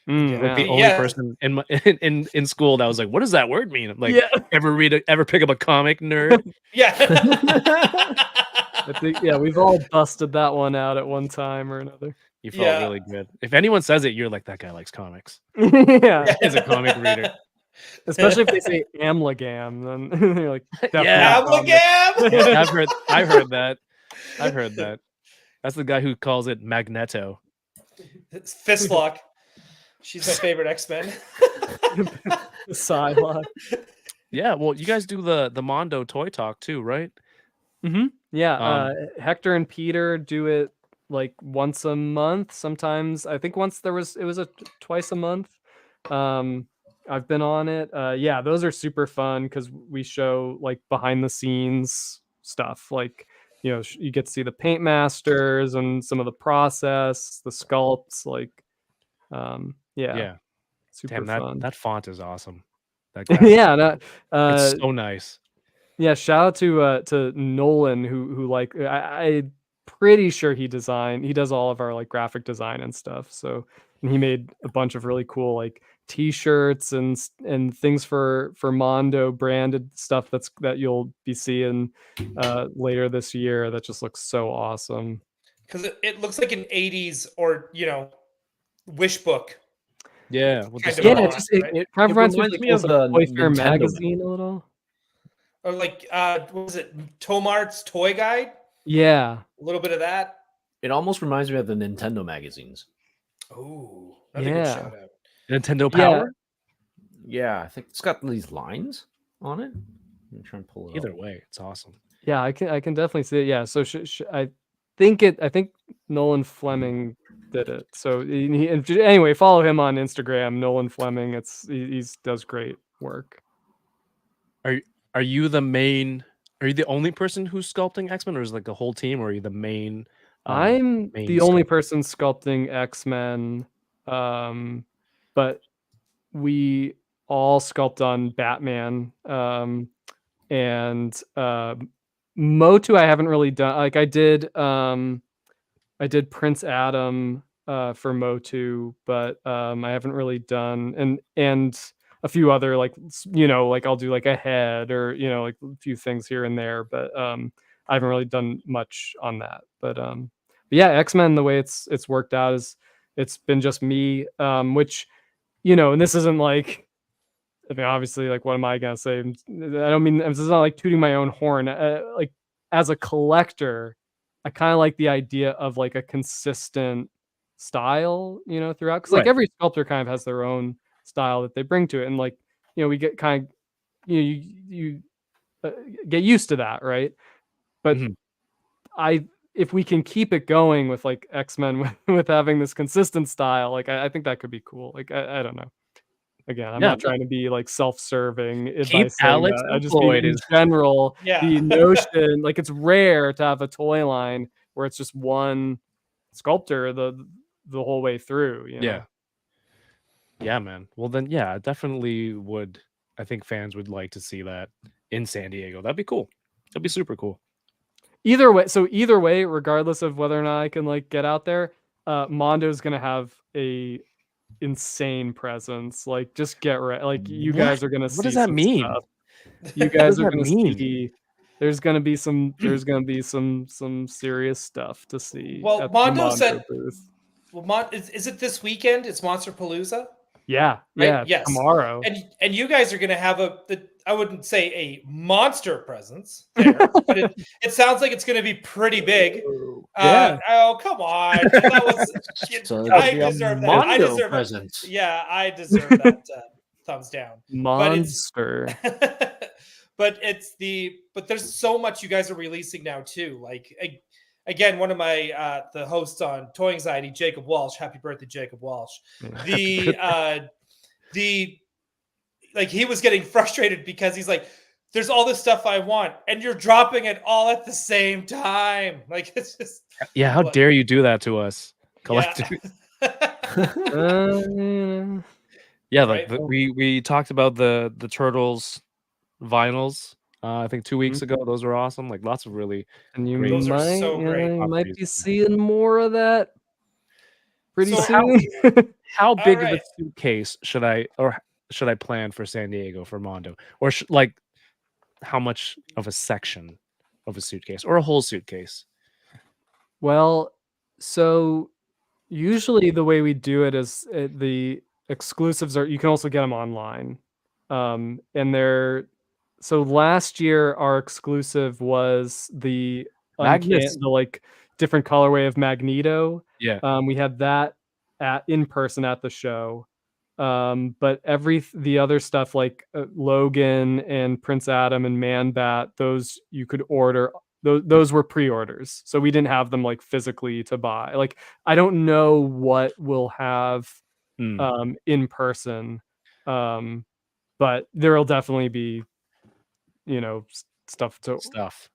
Mm, Like the yeah. only Yeah. person in my, in school that was like, "What does that word mean?" I'm like, Yeah. ever pick up a comic, nerd? Yeah. I think we've all busted that one out at one time or another. You felt Yeah. really good. If anyone says it, you're like, that guy likes comics. Yeah. He's a comic reader. Especially if they say amligam, then you're like, definitely Yeah. comic. Amalgam. Yeah, I've heard that. I've heard that. That's the guy who calls it Magneto. It's Fistlock. She's my favorite X-Men. Psylocke. Yeah, well, you guys do the Mondo toy talk too, right? Mm-hmm. Yeah, Hector and Peter do it like once a month. Sometimes I think once it was twice a month. I've been on it. Yeah, those are super fun because we show like behind the scenes stuff. Like, you get to see the paint masters and some of the process, the sculpts. Like, Yeah. super Damn, fun. that font is awesome. That graphic. Yeah, that, It's so nice. yeah, shout out to Nolan who like I'm pretty sure he does all of our like graphic design and stuff. So, and he made a bunch of really cool like t-shirts and things for Mondo branded stuff that you'll be seeing later this year. That just looks so awesome. Because it looks like an 80s or wish book. Yeah, with the Kind of stars. Yeah, font, right? it kind of reminds reminds me me of of the the Toy Fair Nintendo magazine a little. Or like what was it? Tomart's Toy Guide? Yeah. A little bit of that. It almost reminds me of the Nintendo magazines. Oh, another good Yeah. shout out. Nintendo Yeah. Power? Yeah, I think it's got these lines on it. I'm trying to pull it Either up. way, it's awesome. Yeah, I can definitely see it. Yeah, so I think Nolan Fleming did it. So anyway, follow him on Instagram, Nolan Fleming. He does great work. Are you the main? Are you the only person who's sculpting X-Men, or is it like a whole team, or are you the main? I'm main the only sculpt- person sculpting X-Men, but we all sculpt on Batman, and Motu I haven't really done. Like I did Prince Adam for Motu, but I haven't really done and a few other like like I'll do like a head or like a few things here and there, but I haven't really done much on that. But yeah, X-Men, the way it's worked out is it's been just me, which and this isn't like, I mean, obviously, like, what am I gonna say? I don't mean it's not like tooting my own horn. Like, as a collector, I kind of like the idea of like a consistent style, throughout. Because like Right. every sculptor kind of has their own style that they bring to it, and like we get kind of you get used to that, right? But Mhm. if we can keep it going with like X-Men with having this consistent style, like I think that could be cool. Like I don't know. Again, I'm Yeah, not trying to be like self-serving by Keep saying Alex that. I just mean employed in is- general, Yeah. the notion, like it's rare to have a toy line where it's just one sculptor the whole way through. Yeah. Yeah, man. Well, then, yeah, I definitely would. I think fans would like to see that in San Diego. That'd be cool. That'd be super cool. Either way, regardless of whether or not I can like get out there, Mondo's gonna have a insane presence. Like, just get ready. Like, you guys are gonna see. What does that some mean? stuff. You guys does are that gonna mean? see. There's gonna be some serious stuff to see. Well, at the Mondo said- booth. Well, is it this weekend? It's Monster Palooza, Yeah, right? yeah, Yes. tomorrow. And you guys are going to have I wouldn't say a monster presence there, but it sounds like it's going to be pretty big. Yeah. Oh, come on! That was, So I it'll be a deserve that. I Mondo deserve present. that. Yeah, I deserve that thumbs down. Monster. But there's so much you guys are releasing now too. Like again, one of my the hosts on Toy Anxiety, Jacob Walsh. Happy birthday, Jacob Walsh. The like he was getting frustrated because he's like, there's all this stuff I want, and you're dropping it all at the same time. Like it's just Yeah, how like, dare you do that to us, yeah. collectors? Yeah. Like Right? we talked about the turtles vinyls. I think 2 weeks ago. Those were awesome. Like lots of really And you great. Those are might, so great. you might be properties. seeing more of that pretty So soon. How big of a right. suitcase should I plan for San Diego for Mondo, or how much of a section of a suitcase or a whole suitcase? Well, so usually the way we do it is the exclusives are, you can also get them online. And they're, so last year our exclusive was the Magnus. the like different colorway of Magneto. Yeah. We had that in person at the show. But the other stuff like Logan and Prince Adam and Man Bat, those you could order. Those were pre-orders, so we didn't have them like physically to buy. Like I don't know what we'll have in person, but there'll definitely be stuff to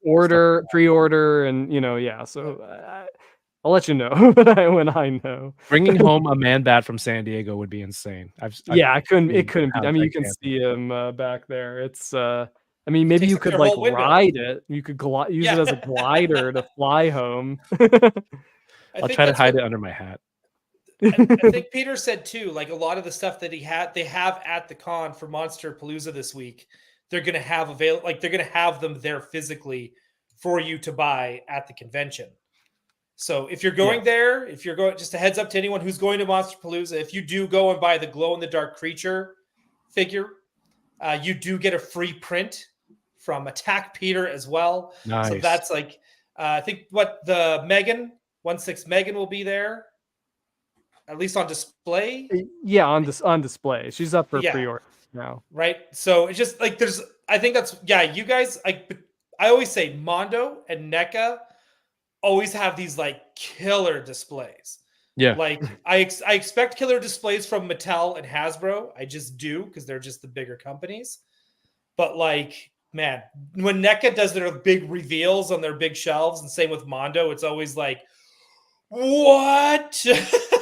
order, pre-order, and yeah. So I'll let you know when I know. Bringing home a Man Bat from San Diego would be insane. It couldn't be. I mean, you can see him back there. It's I mean, maybe Takes you up could your like whole window. ride it. You could use Yeah. it as a glider to fly home. I'll try to hide it under my hat. I think Peter said too, like a lot of the stuff that they have at the con for Monster Palooza this week, they're going to have they're going to have them there physically for you to buy at the convention. So if you're going there, if you're going, just a heads up to anyone who's going to Monster Palooza, if you do go and buy the glow in the dark creature figure, you do get a free print from Attack Peter as well. Nice. So that's like, I think what the 1/6 Megan will be there, at least on display. Yeah, on display. She's up for pre-order now. Right. So it's just like I think that's you guys, like I always say Mondo and NECA always have these like killer displays. Yeah. Like I expect killer displays from Mattel and Hasbro. I just do because they're just the bigger companies. But like, man, when NECA does their big reveals on their big shelves, and same with Mondo, it's always like, what?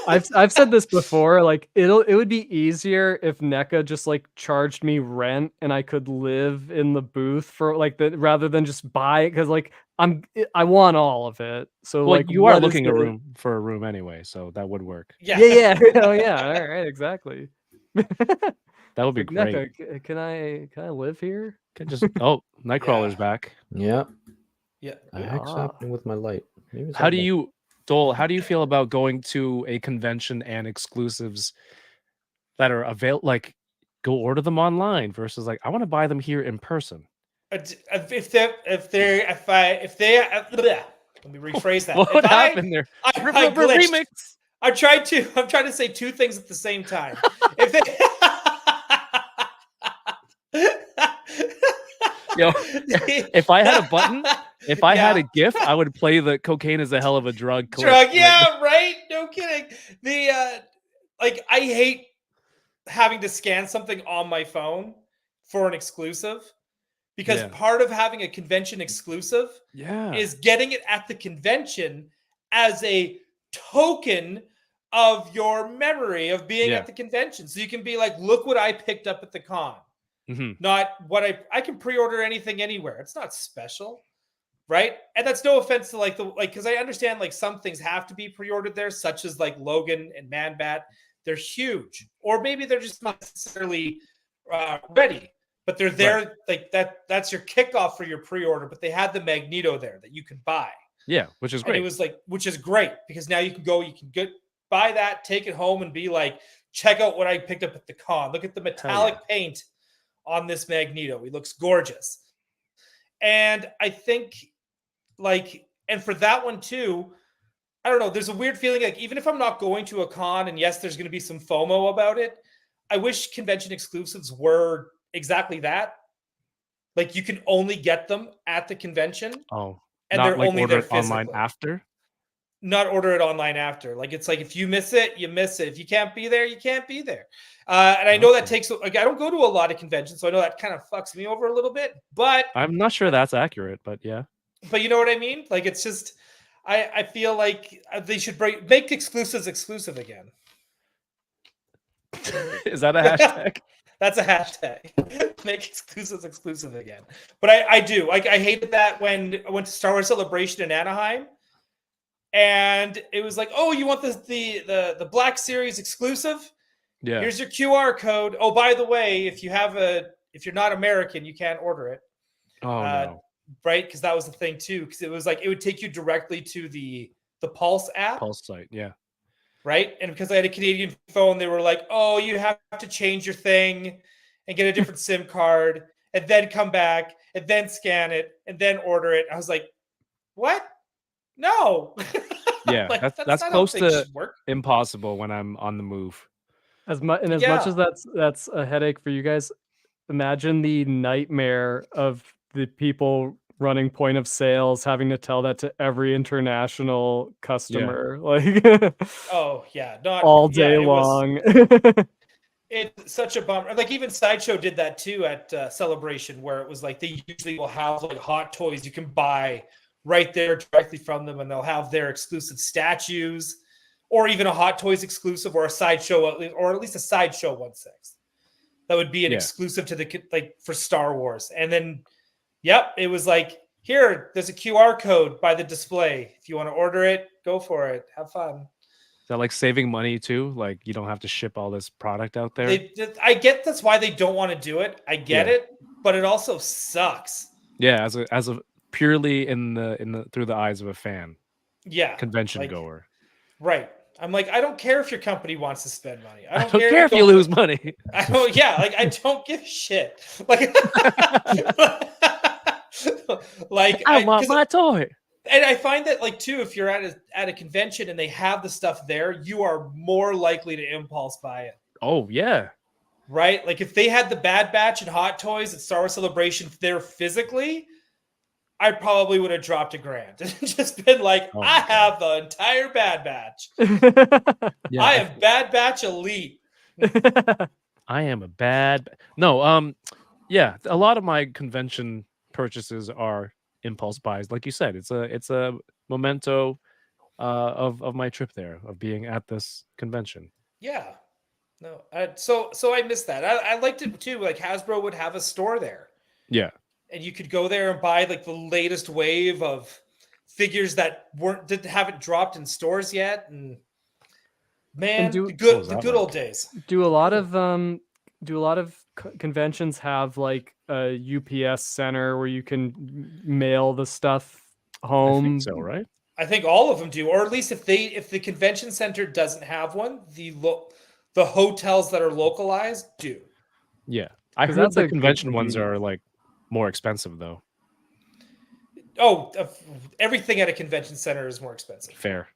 I've said this before. Like it would be easier if NECA just like charged me rent and I could live in the booth for like that rather than just buy it, because like I want all of it. So well, like you are looking for a room anyway, so that would work. Yeah. Oh yeah. All right. Exactly. That would be like, great. NECA, can I live here? Can just Nightcrawler's back. Yeah. Yeah. What's happening with my light? How do you, Doell, how do you feel about going to a convention and exclusives that are available? Like, go order them online versus like, I want to buy them here in person. Let me rephrase that. What happened there? I glitched. Remix. I'm trying to say two things at the same time. If they Yo, if I had a button, if I had a GIF, I would play the cocaine is a hell of a drug clip. Yeah, right? No kidding. The like I hate having to scan something on my phone for an exclusive, because part of having a convention exclusive is getting it at the convention as a token of your memory of being at the convention. So you can be like, look what I picked up at the con. Not what I can pre-order anything anywhere. It's not special, right? And that's no offense to because I understand like some things have to be pre-ordered there, such as like Logan and Man Bat. They're huge, or maybe they're just not necessarily ready, but they're there. Like that's your kickoff for your pre-order. But they had the Magneto there that you can buy. Yeah, which is great. And it was like, which is great because now you can buy that, take it home, and be like, check out what I picked up at the con. Look at the metallic paint on this Magneto. He looks gorgeous. And I think and for that one too, I don't know, there's a weird feeling like even if I'm not going to a con, and yes, there's going to be some FOMO about it, I wish convention exclusives were exactly that. Like you can only get them at the convention. Oh, and not they're like only order there physically. online after? not order it online after. Like it's like if you miss it, you miss it. If you can't be there, you can't be there. And I know that takes like I don't go to a lot of conventions, so I know that kind of fucks me over a little bit. But I'm not sure that's accurate, but yeah. But you know what I mean? Like it's just I feel like they should make exclusives exclusive again. Is that a hashtag? That's a hashtag. Make exclusives exclusive again. But I do. Like I hated that when I went to Star Wars Celebration in Anaheim. And it was like, oh, you want the Black Series exclusive? Yeah. Here's your QR code. Oh, by the way, if you're not American, you can't order it. Oh no. Right? Because that was the thing too. Because it was like it would take you directly to the Pulse app. Pulse site, yeah. Right? And because I had a Canadian phone, they were like, oh, you have to change your thing and get a different SIM card and then come back and then scan it and then order it. I was like, what? No. Yeah, like, that's not close how things to should work. impossible when I'm on the move. As much as that's a headache for you guys, imagine the nightmare of the people running point of sales having to tell that to every international customer, like Oh yeah, not all day long. It's such a bummer. Like even Sideshow did that too at Celebration, where it was like they usually will have like hot toys you can buy right there directly from them, and they'll have their exclusive statues, or even a Hot Toys exclusive, or a Sideshow, or at least a Sideshow 1/6. That would be an exclusive to the like for Star Wars. And then, yep, it was like here, there's a QR code by the display. If you want to order it, go for it. Have fun. Is that like saving money too? Like you don't have to ship all this product out there. I get that's why they don't want to do it. I get it, but it also sucks. Yeah, as a purely in the through the eyes of a fan. Yeah. Convention goer. Right. I'm like, I don't care if your company wants to spend money. I don't care if you lose money. I don't give a shit. Like, like I want my toy. And I find that like too, if you're at a convention and they have the stuff there, you are more likely to impulse buy it. Oh yeah. Right? Like if they had the Bad Batch and Hot Toys at Star Wars Celebration there physically, I probably would have dropped $1,000 and just been like, I have the entire Bad Batch. I am Bad Batch Elite. I am a bad. No, yeah. A lot of my convention purchases are impulse buys, like you said. It's a memento of my trip there, of being at this convention. Yeah. No. So I missed that. I liked it too. Like Hasbro would have a store there. Yeah. And you could go there and buy like the latest wave of figures that haven't dropped in stores yet. And man, the good old days. Do a lot of conventions have like a UPS center where you can mail the stuff home? I think so, right? I think all of them do, or at least if the convention center doesn't have one, the hotels that are localized do. Yeah, I heard the convention ones are like more expensive though. Oh, everything at a convention center is more expensive. Fair.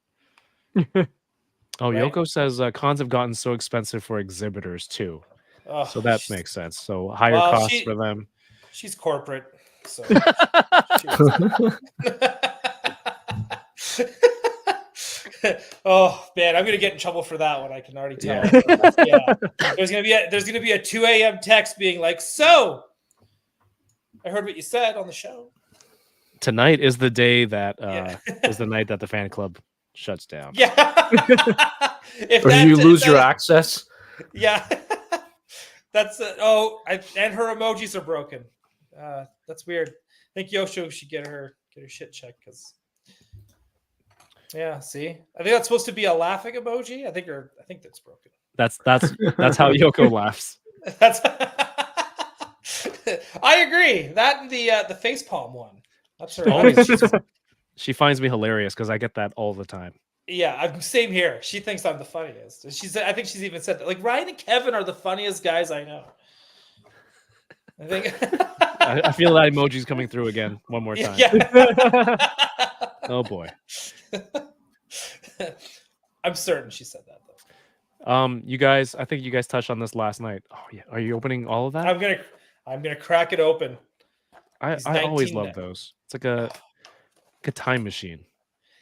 Yoko says cons have gotten so expensive for exhibitors too. Oh, so that makes sense. So higher costs for them. She's corporate. So oh man, I'm gonna get in trouble for that one. I can already tell. Yeah. There's gonna be a 2 a.m. text being like, so I heard what you said on the show. Tonight is the day that is the night that the fan club shuts down. Yeah. Or you lose your access. Yeah. That's and her emojis are broken. That's weird. I think Yosho should get her shit checked because. Yeah, see, I think that's supposed to be a laughing emoji. I think that's broken. That's how Yoko laughs. That's. I agree. That and the facepalm one. That's her. She finds me hilarious because I get that all the time. Yeah, same here. She thinks I'm the funniest. I think she's even said that. Like Ryan and Kevin are the funniest guys I know. I think. I feel that emoji's coming through again one more time. Yeah. Oh boy. I'm certain she said that though. You guys, I think you guys touched on this last night. Oh yeah, are you opening all of that? I'm gonna crack it open. I always love those. It's like a time machine.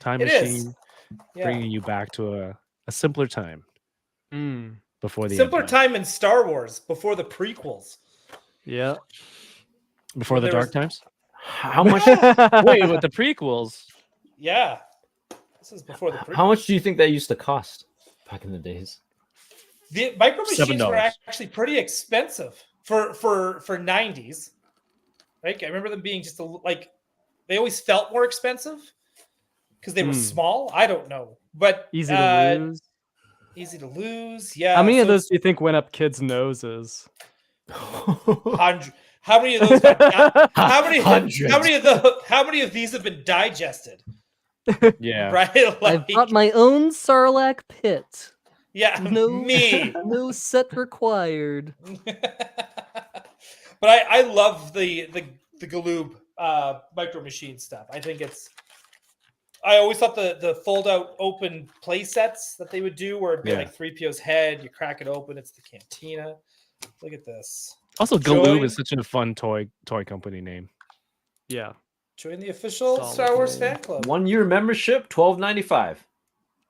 Time it machine. Is. Yeah. bringing you back to a simpler time Mm. before the Simpler internet. time in Star Wars before the prequels. Yeah. Before when the there dark was- times. How much? Wait, with the prequels. Yeah. This is before the prequels. How much do you think that used to cost back in the days? The micro machines were $7. actually pretty expensive for 90s. Right? I remember them being just like they always felt more expensive because they were small. I don't know, but Easy to lose. Easy to lose. Yeah. How many of so those do you think went up kids' noses? Hundred. How many of those? How many? Hundreds. How many of these have been digested? Yeah. Right. I've got my own Sarlacc pit. Yeah. No, Me. no set required. But I love the Galoob micro machine stuff. I think it's. I always thought the fold out open play sets that they would do, where it'd be like 3PO's head, you crack it open, it's the cantina. Look at this. Also, Join- Galoob is such a fun toy company name. Yeah. Join the official Solid Star Wars name. fan club. 1 year membership, $12.95.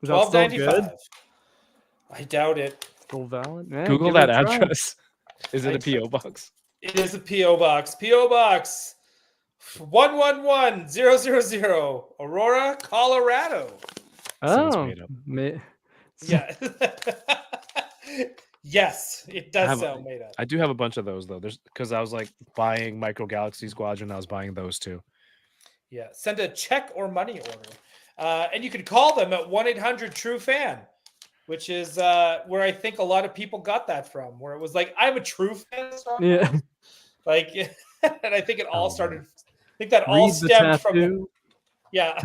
Is that still good? $12.95. I doubt it. Still valid? Eh, Google give it that a try. address. Is it a PO box? It is a PO box. PO box 111000, Aurora, Colorado. Sounds Oh, made up. Yeah. Yes, it does have- sound made up. I do have a bunch of those though. There's because I was like buying Micro Galaxy Squadron. I was buying those too. Yeah, send a check or money order. And you can call them at 1-800-TRUE-FAN, which is where I think a lot of people got that from, where it was like, I'm a true fan of Star Wars. Yeah. Like, and I think it all started, I think that all Read the stemmed from, tattoo. yeah.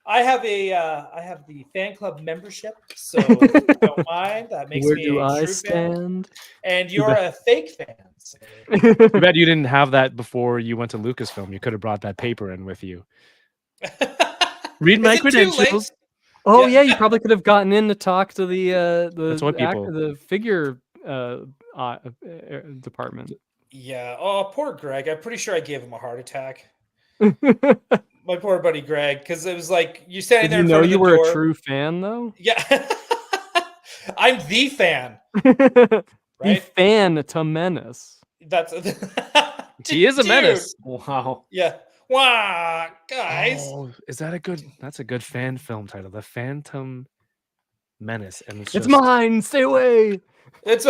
I have the fan club membership, so if you don't mind, that makes Where me do a I true fan. stand? And you're a fake fan. So. Too bad you didn't have that before you went to Lucasfilm. You could have brought that paper in with you. Read my Is it too late? credentials. Oh Yeah. yeah, you probably could have gotten in to talk to the That's what people- the figure department. Yeah. Oh, poor Greg. I'm pretty sure I gave him a heart attack. My poor buddy Greg, because it was like you standing Did there you in know front of you the were door. a true fan though? Yeah. I'm the fan, The right? fan to menace. That's He is a Dude. menace. Wow. Yeah. Wow, guys. Oh, is that a good? That's a good fan film title, The Phantom Menace. And It's mine. Stay away. It's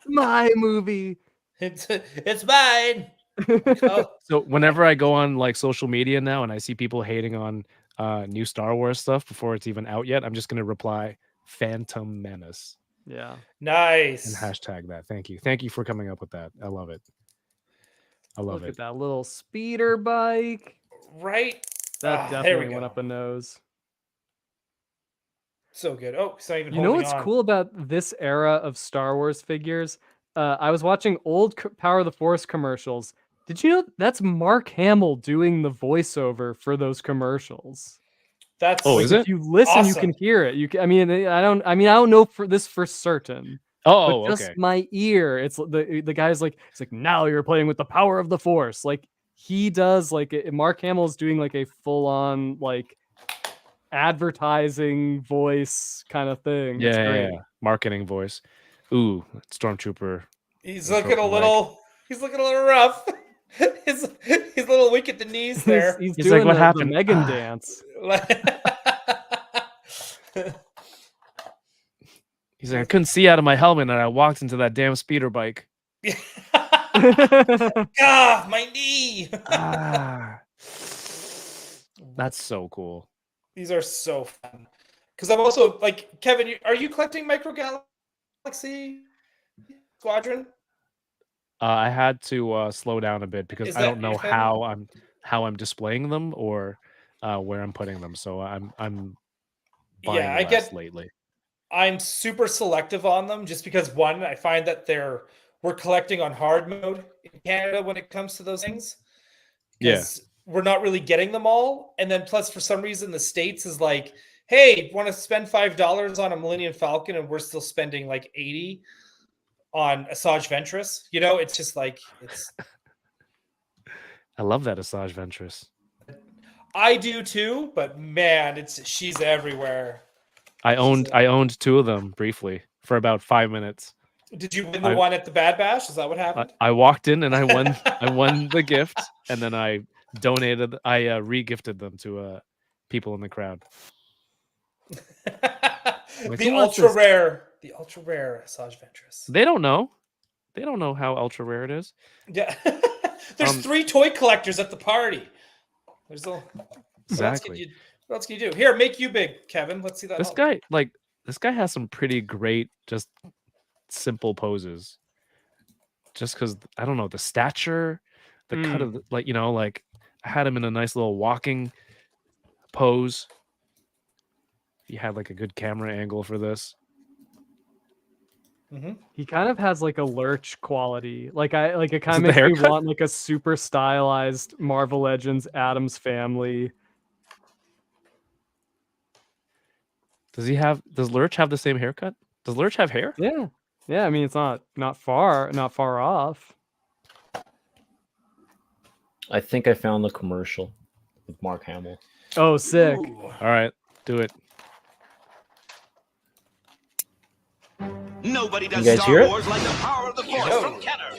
My movie. it's mine. Oh, So whenever I go on like social media now and I see people hating on new Star Wars stuff before it's even out yet, I'm just gonna reply Phantom Menace Yeah. and nice. hashtag that. Thank you. Thank you for coming up with that. I love it. I love Look at it. that little speeder bike. Right. That There we definitely go. went up a nose. So good. Oh, it's not even You know holding what's on. cool about this era of Star Wars figures? I was watching old Power of the Force commercials. Did you know that's Mark Hamill doing the voiceover for those commercials? That's Oh, is it? If you listen, you Awesome. can hear it. I mean, I don't know for this for certain. Oh, But just okay. my ear, it's the guy's like, it's like, now you're playing with the power of the Force. Like he does, like Mark Hamill's doing like a full on like advertising voice kind of thing. It's Yeah, great. yeah. Marketing voice. Ooh, Stormtrooper. he's Control looking a from little. He's looking a little rough. He's a little weak at the knees there. He's He's doing like, "What the happened?" Megan Ah. dance. He's like, I couldn't see out of my helmet and I walked into that damn speeder bike. Ah, my knee. Ah. That's so cool. These are so fun. Because I'm also like Kevin. Are you collecting Micro Galaxy Squadron? I had to slow down a bit because Is I that don't know your thing? how I'm displaying them or where I'm putting them. So I'm buying Yeah, I less get. lately. I'm super selective on them just because one, I find that we're collecting on hard mode in Canada when it comes to those things. Yeah. 'Cause we're not really getting them all. And then plus for some reason the States is like, hey, want to spend $5 on a Millennium Falcon and we're still spending like 80 on Asajj Ventress. You know, it's just like it's I love that Asajj Ventress. I do too, but man, she's everywhere. I owned two of them briefly for about 5 minutes. Did you win the one at the Bad Bash? Is that what happened? I walked in and I won the gift, and then I re-gifted them to people in the crowd. Like, the ultra rare Asajj Ventress. They don't know how ultra rare it is. Yeah. There's 3 toy collectors at the party. There's exactly. What else can you do? Here, make you big, Kevin. Let's see that. This guy has some pretty great, just simple poses. Just because, I don't know, the stature, the cut of I had him in a nice little walking pose. He had like a good camera angle for this. Mm-hmm. He kind of has like a lurch quality. It kind of makes me want like a super stylized Marvel Legends Addams Family. Does Lurch have the same haircut? Does Lurch have hair? Yeah. I mean, it's not far off. I think I found the commercial with Mark Hamill. Oh, sick! Ooh. All right, do it. Nobody does You guys hear Star it? Wars like the power of the Force from Kenner.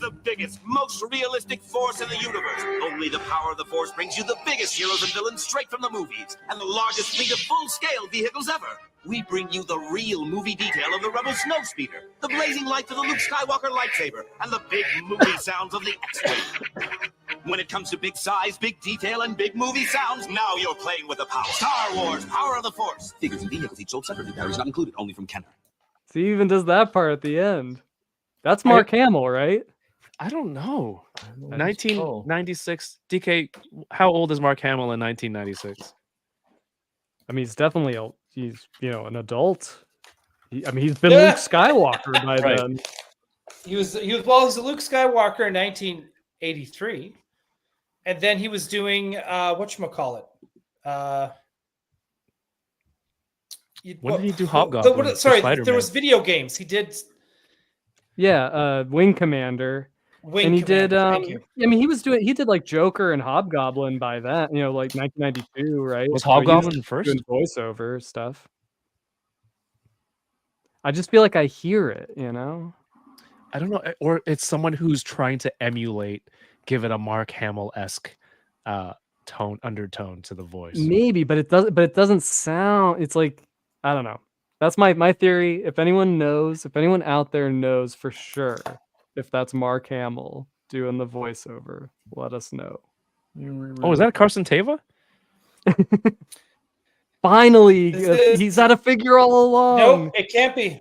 The biggest, most realistic force in the universe. Only the power of the Force brings you the biggest heroes and villains straight from the movies, and the largest fleet of full-scale vehicles ever. We bring you the real movie detail of the Rebel Snowspeeder, the blazing lights of the Luke Skywalker lightsaber, and the big movie sounds of the X-Wing. When it comes to big size, big detail, and big movie sounds, now you're playing with the power. Star Wars, Power of the Force. Figures and vehicles each sold separately. Batteries not included, only from Kenner. So he even does that part at the end. That's Mark Hamill, right? I don't know. 1996. DK, how old is Mark Hamill in 1996? I mean, he's definitely an adult. He's been Luke Skywalker by then. He was a Luke Skywalker in 1983, and then he was doing whatchamacallit. When did he do Hobgoblin? There was video games. He did. Yeah, Wing Commander. He did. I mean, he did like Joker and Hobgoblin by that. Like 1992, right? Was Hobgoblin first? Doing voiceover stuff. I just feel like I hear it. I don't know, or it's someone who's trying to emulate, give it a Mark Hamill-esque undertone to the voice. Maybe, but it doesn't sound. It's like, I don't know. That's my theory. If anyone out there knows for sure if that's Mark Hamill doing the voiceover, let us know. Oh, is that Carson Teva? Finally, he's had a figure all along. Nope, it can't be.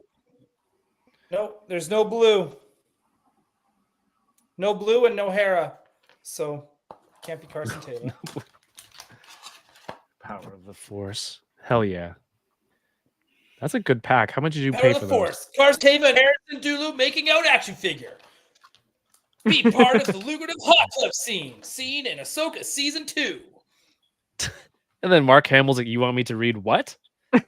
Nope, there's no blue. No blue and no Hera. So, can't be Carson Teva. Power of the Force. Hell yeah. That's a good pack. How much did you pay for Force. Carson Teva and Harrison Dulu making out action figure. Be part of the lucrative hot clip scene in Ahsoka Season 2. And then Mark Hamill's like, you want me to read what? I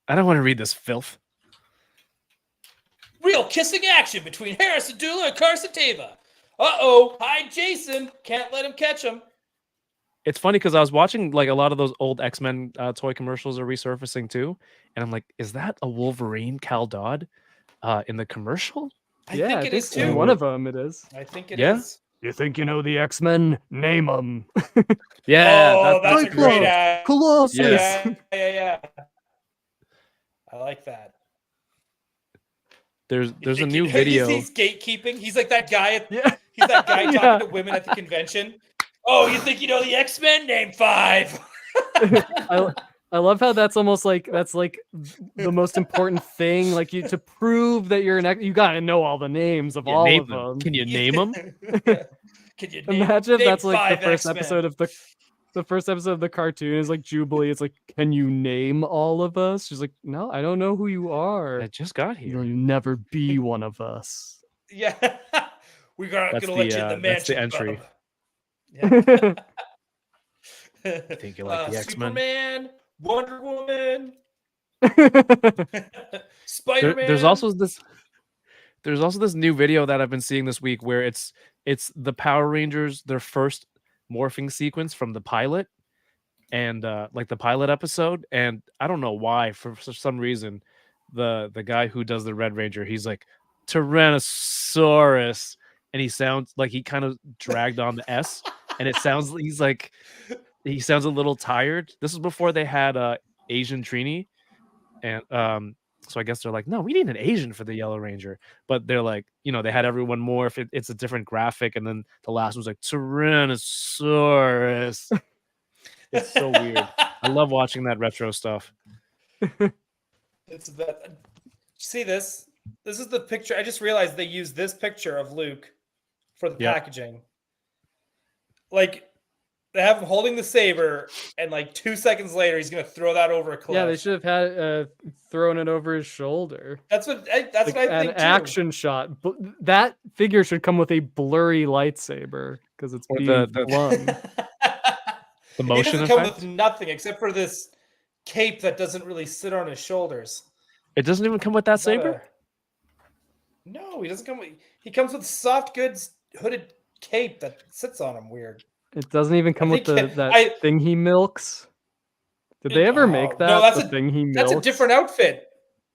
don't want to read this filth. Real kissing action between Harrison Dula and Carson Teva. Uh-oh, hide Jason. Can't let him catch him. It's funny because I was watching like a lot of those old X-Men toy commercials are resurfacing too. And I'm like, is that a Wolverine Cal Dodd in the commercial? I think it is too. In one of them it is. I think it is. You think you know the X-Men? Name them. Yeah. That's a great ad. Colossus. Yeah. I like that. There's a new video. He's gatekeeping. He's like that guy. He's that guy talking to women at the convention. Oh, you think you know the X-Men? Name 5. I love how that's almost like the most important thing. Like to prove that you're you gotta know all the names of all of them. Can you name them? Can you imagine if that's like the first X-Men. episode of the first episode of the cartoon is like Jubilee. It's like, can you name all of us? She's like, no, I don't know who you are. I just got here. You'll never be one of us. Yeah, we're gonna let you in the mansion. That's the entry. Yeah. I think you like the X-Men. Superman, Wonder Woman, Spider-Man. There's also this new video that I've been seeing this week where it's it's the Power Rangers, their first morphing sequence from the pilot, and like the pilot episode. And I don't know why, for some reason, the guy who does the Red Ranger, he's like Tyrannosaurus, and he sounds like he kind of dragged on the S, and it sounds he sounds a little tired. This is before they had Asian Trini, and so I guess they're like, no, we need an Asian for the Yellow Ranger, but they're like, they had everyone morph. It's a different graphic, and then the last one was like Tyrannosaurus. It's so weird. I love watching that retro stuff. It's that. See this? This is the picture. I just realized they used this picture of Luke for the packaging. Like, they have him holding the saber, and like 2 seconds later, he's gonna throw that over a cliff. Yeah, they should have had thrown it over his shoulder. That's what I think. An action shot. That figure should come with a blurry lightsaber because it's being flung. The motion effect. Come with nothing except for this cape that doesn't really sit on his shoulders. It doesn't even come with that saber. No, he doesn't come with. He comes with soft goods hooded cape that sits on him. Weird. It doesn't even come with that thing he milks. Did they ever make that? No, that's the thing he milks? That's a different outfit.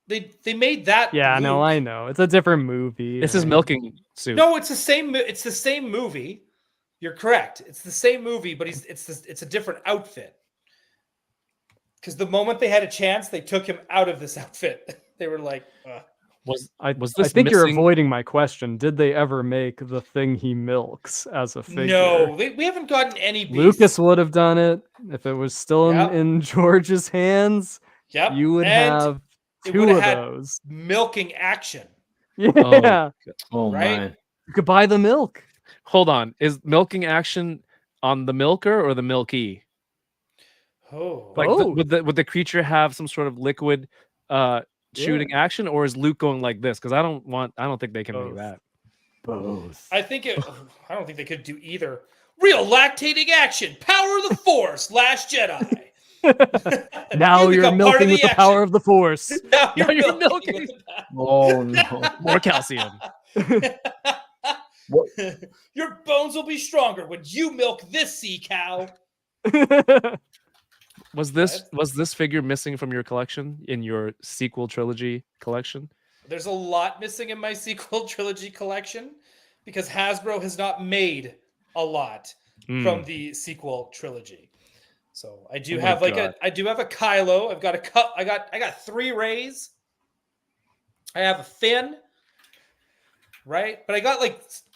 They made that. Yeah, Luke. no, I know. It's a different movie. It's his milking suit. No, it's the same. It's the same movie. You're correct. It's the same movie, but it's a different outfit. Because the moment they had a chance, they took him out of this outfit. They were like, I think you're avoiding my question. Did they ever make the thing he milks as a figure? No, we haven't gotten any. Lucas would have done it if it was still in George's hands. Yep, you would have two of those. Milking action. Yeah. Oh right? my. You could buy the milk. Hold on. Is milking action on the milker or the milky? Oh. Like would the creature have some sort of liquid shooting action, or is Luke going like this? Because I don't think they can make that. Both. I don't think they could do either. Real lactating action. Power of the Force. Last Jedi. Now you're milking with the power of the Force. Now you're milking. Oh no. More calcium. Your bones will be stronger when you milk this sea cow. Was this figure missing from your collection in your sequel trilogy collection? There's a lot missing in my sequel trilogy collection because Hasbro has not made a lot from the sequel trilogy. So I do have I do have a Kylo. I got 3 Rays. I have a Finn. Right? But I got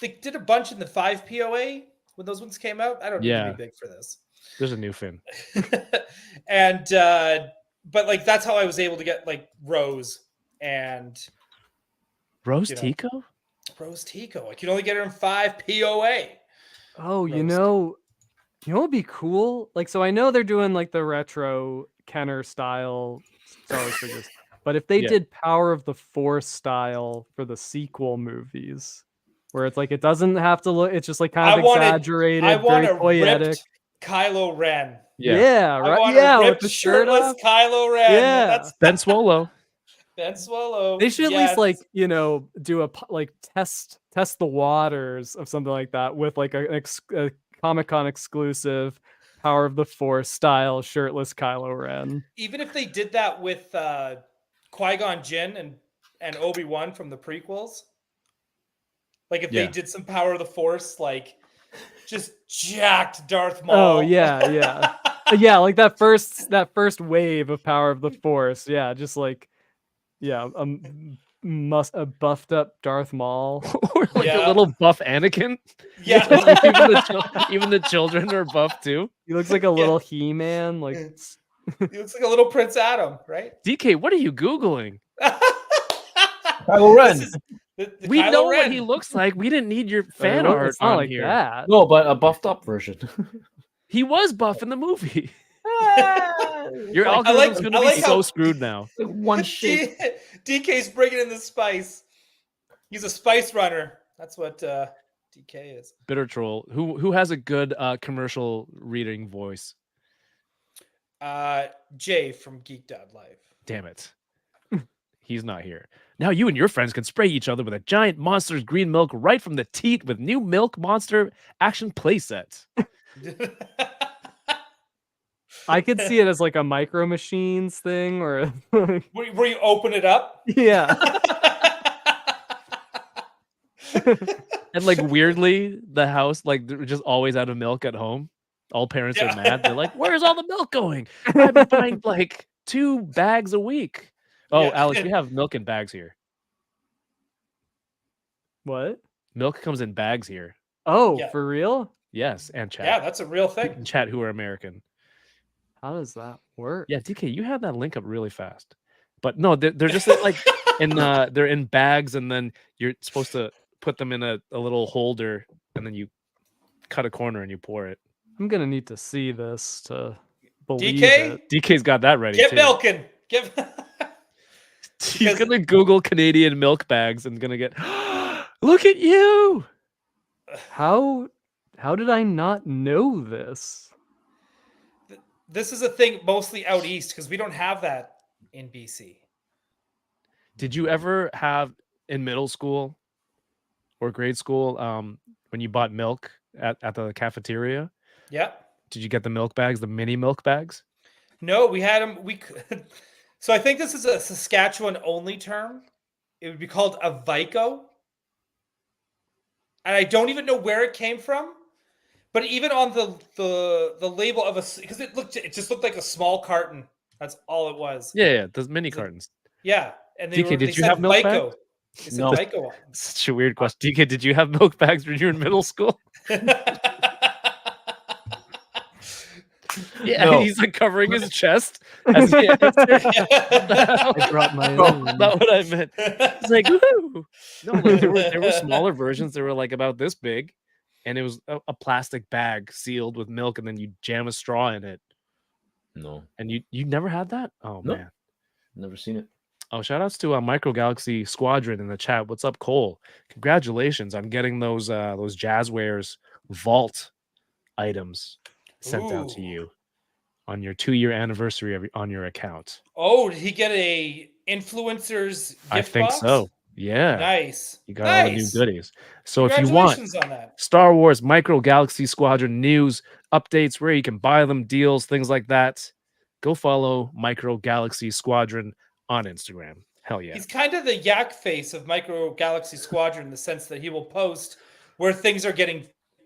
they did a bunch in the 5 POA when those ones came out. I don't need to be big for this. There's a new Finn. And but that's how I was able to get Rose and Rose Tico? Rose Tico. I can only get her in 5 POA. Oh, you know what would be cool? So I know they're doing the retro Kenner style Star Wars figures. But if they did Power of the Force style for the sequel movies, where it's it doesn't have to look, it's just kind of exaggerated, very poetic. Kylo Ren. Yeah, right. Yeah, with the shirt off. Kylo Ren. Yeah, that's Ben Swallow. Ben Swallow. They should at least do a test the waters of something like that with a Comic-Con exclusive Power of the Force style shirtless Kylo Ren. Even if they did that with Qui-Gon Jinn and Obi-Wan from the prequels. If they did some Power of the Force, just jacked Darth Maul. Oh yeah. Yeah, that first wave of Power of the Force. Yeah, just a buffed up Darth Maul. Or a little buff Anakin. Yeah. even the children are buff too. He looks like a little He-Man. He looks like a little Prince Adam, right? DK, what are you Googling? Kylo Ren. We know what he looks like. We didn't need your fan art on here. That. No, but a buffed up version. He was buff in the movie. Your algorithm's going to be so screwed now. One shake. DK's bringing in the spice. He's a spice runner. That's what DK is. Bitter troll. Who has a good commercial reading voice? Jay from Geek.live. Damn it. He's not here. Now you and your friends can spray each other with a giant Monster's green milk right from the teat with new Milk Monster action playset. I could see it as like a Micro Machines thing, or Where you open it up? yeah. And like weirdly, the house like they're just always out of milk at home. All parents are mad. They're like, "Where's all the milk going? I've been buying like 2 bags a week." Oh, Yeah. Alex, we have milk in bags here. What? Milk comes in bags here. Oh, Yeah. for real? Yes, and chat. Yeah, that's a real thing. And chat who are American. How does that work? Yeah, DK, you had that link up really fast. But no, they're just like in they're in bags, and then you're supposed to put them in a little holder, and then you cut a corner and you pour it. I'm gonna need to see this to believe DK? it. DK's got that ready. Get too. milking. Get. He's gonna Google Canadian milk bags and gonna get look at you. How did I not know this? This is a thing mostly out east because we don't have that in BC. Did you ever have in middle school or grade school when you bought milk at the cafeteria? Yeah. Did you get the milk bags, the mini milk bags? No, we had them. So I think this is a Saskatchewan only term. It would be called a Vico. And I don't even know where it came from. But even on the label of because it just looked like a small carton. That's all it was. Yeah, those mini cartons. Yeah. And DK, did you said have milk Vico. bags? They said No. Vico on them. Such a weird question. DK, did you have milk bags when you were in middle school? Yeah, No. he's like covering his chest as he answered. I brought my own. Not what I meant. It's like, woo! No, like there were smaller versions. They were like about this big, and it was a plastic bag sealed with milk, and then you jam a straw in it. No, And you never had that? Oh Nope. man. never seen it. Oh, shout outs to Micro Galaxy Squadron in the chat. What's up, Cole? Congratulations on getting those Jazzwares vault items sent out to Ooh. you on your 2-year anniversary on your account. Oh, did he get a influencer's gift I think box? so. Yeah. Nice. You got all the new Nice. goodies. So if you want Congratulations on that. Star Wars Micro Galaxy Squadron news, updates, where you can buy them, deals, things like that, go follow Micro Galaxy Squadron on Instagram. Hell yeah. He's kind of the yak face of Micro Galaxy Squadron in the sense that he will post where things are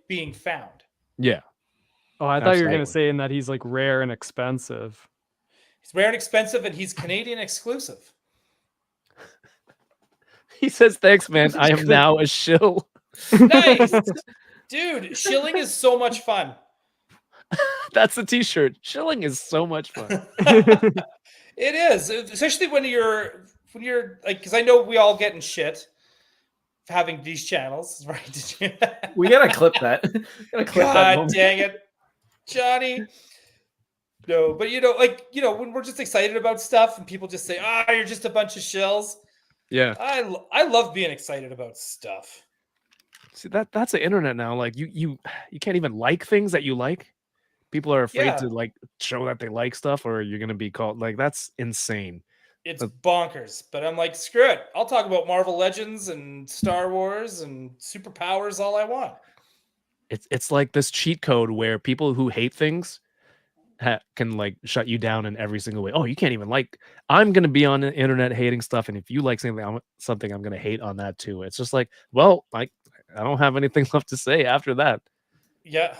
being found. Yeah. Oh, I thought you were gonna Absolutely. say in that he's like rare and expensive. He's rare and expensive, and he's Canadian exclusive. He says, thanks, man. I am now a shill. Nice. Dude, shilling is so much fun. That's the t-shirt. Shilling is so much fun. It is, especially when you're like, because I know we all get in shit for having these channels, right? We gotta clip that. Gotta clip that God moment. dang it, Johnny. No, but when we're just excited about stuff and people just say, you're just a bunch of shills. Yeah. I love being excited about stuff. See, that's the internet now. Like you can't even like things that you like. People are afraid Yeah. to like show that they like stuff, or you're gonna be called like that's insane. It's bonkers, but I'm like, screw it. I'll talk about Marvel Legends and Star Wars and superpowers all I want. It's like this cheat code where people who hate things can like shut you down in every single way. Oh, you can't even like. I'm gonna be on the internet hating stuff, and if you like something, I'm gonna hate on that too. It's just like, well, like I don't have anything left to say after that. Yeah.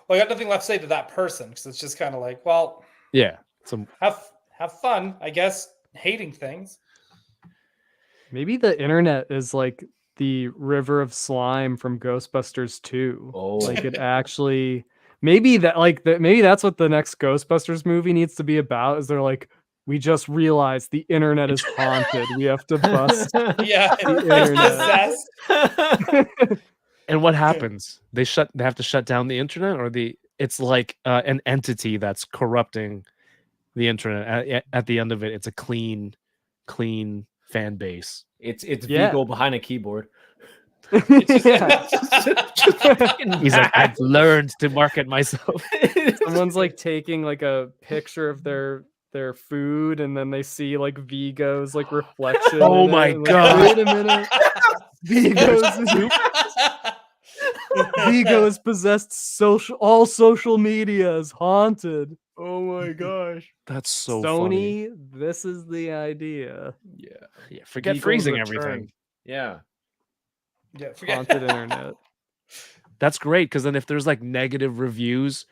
Well, I got nothing left to say to that person because it's just kind of like, well, Yeah. So have fun, I guess, hating things. Maybe the internet is like the river of slime from Ghostbusters 2. Oh. Like it actually maybe that's what the next Ghostbusters movie needs to be about, is they're like, we just realized the internet is haunted. We have to bust Yeah. the internet. Possessed. and what happens? They have to shut down the internet, or it's like an entity that's corrupting the internet. At the end of it, it's a clean fan base. It's Yeah. Vigo behind a keyboard. Yeah. He's like, I've learned to market myself. Someone's like taking like a picture of their their food, and then they see like Vigo's like reflection. Oh in my it, and, God. Wait a minute. Vigo has possessed all social media is haunted. Oh my gosh. That's so funny. Sony, this is the idea. Yeah. Yeah, forget Vigo's freezing return. everything. Yeah. Yeah, forget Haunted internet. That's great because then if there's like negative reviews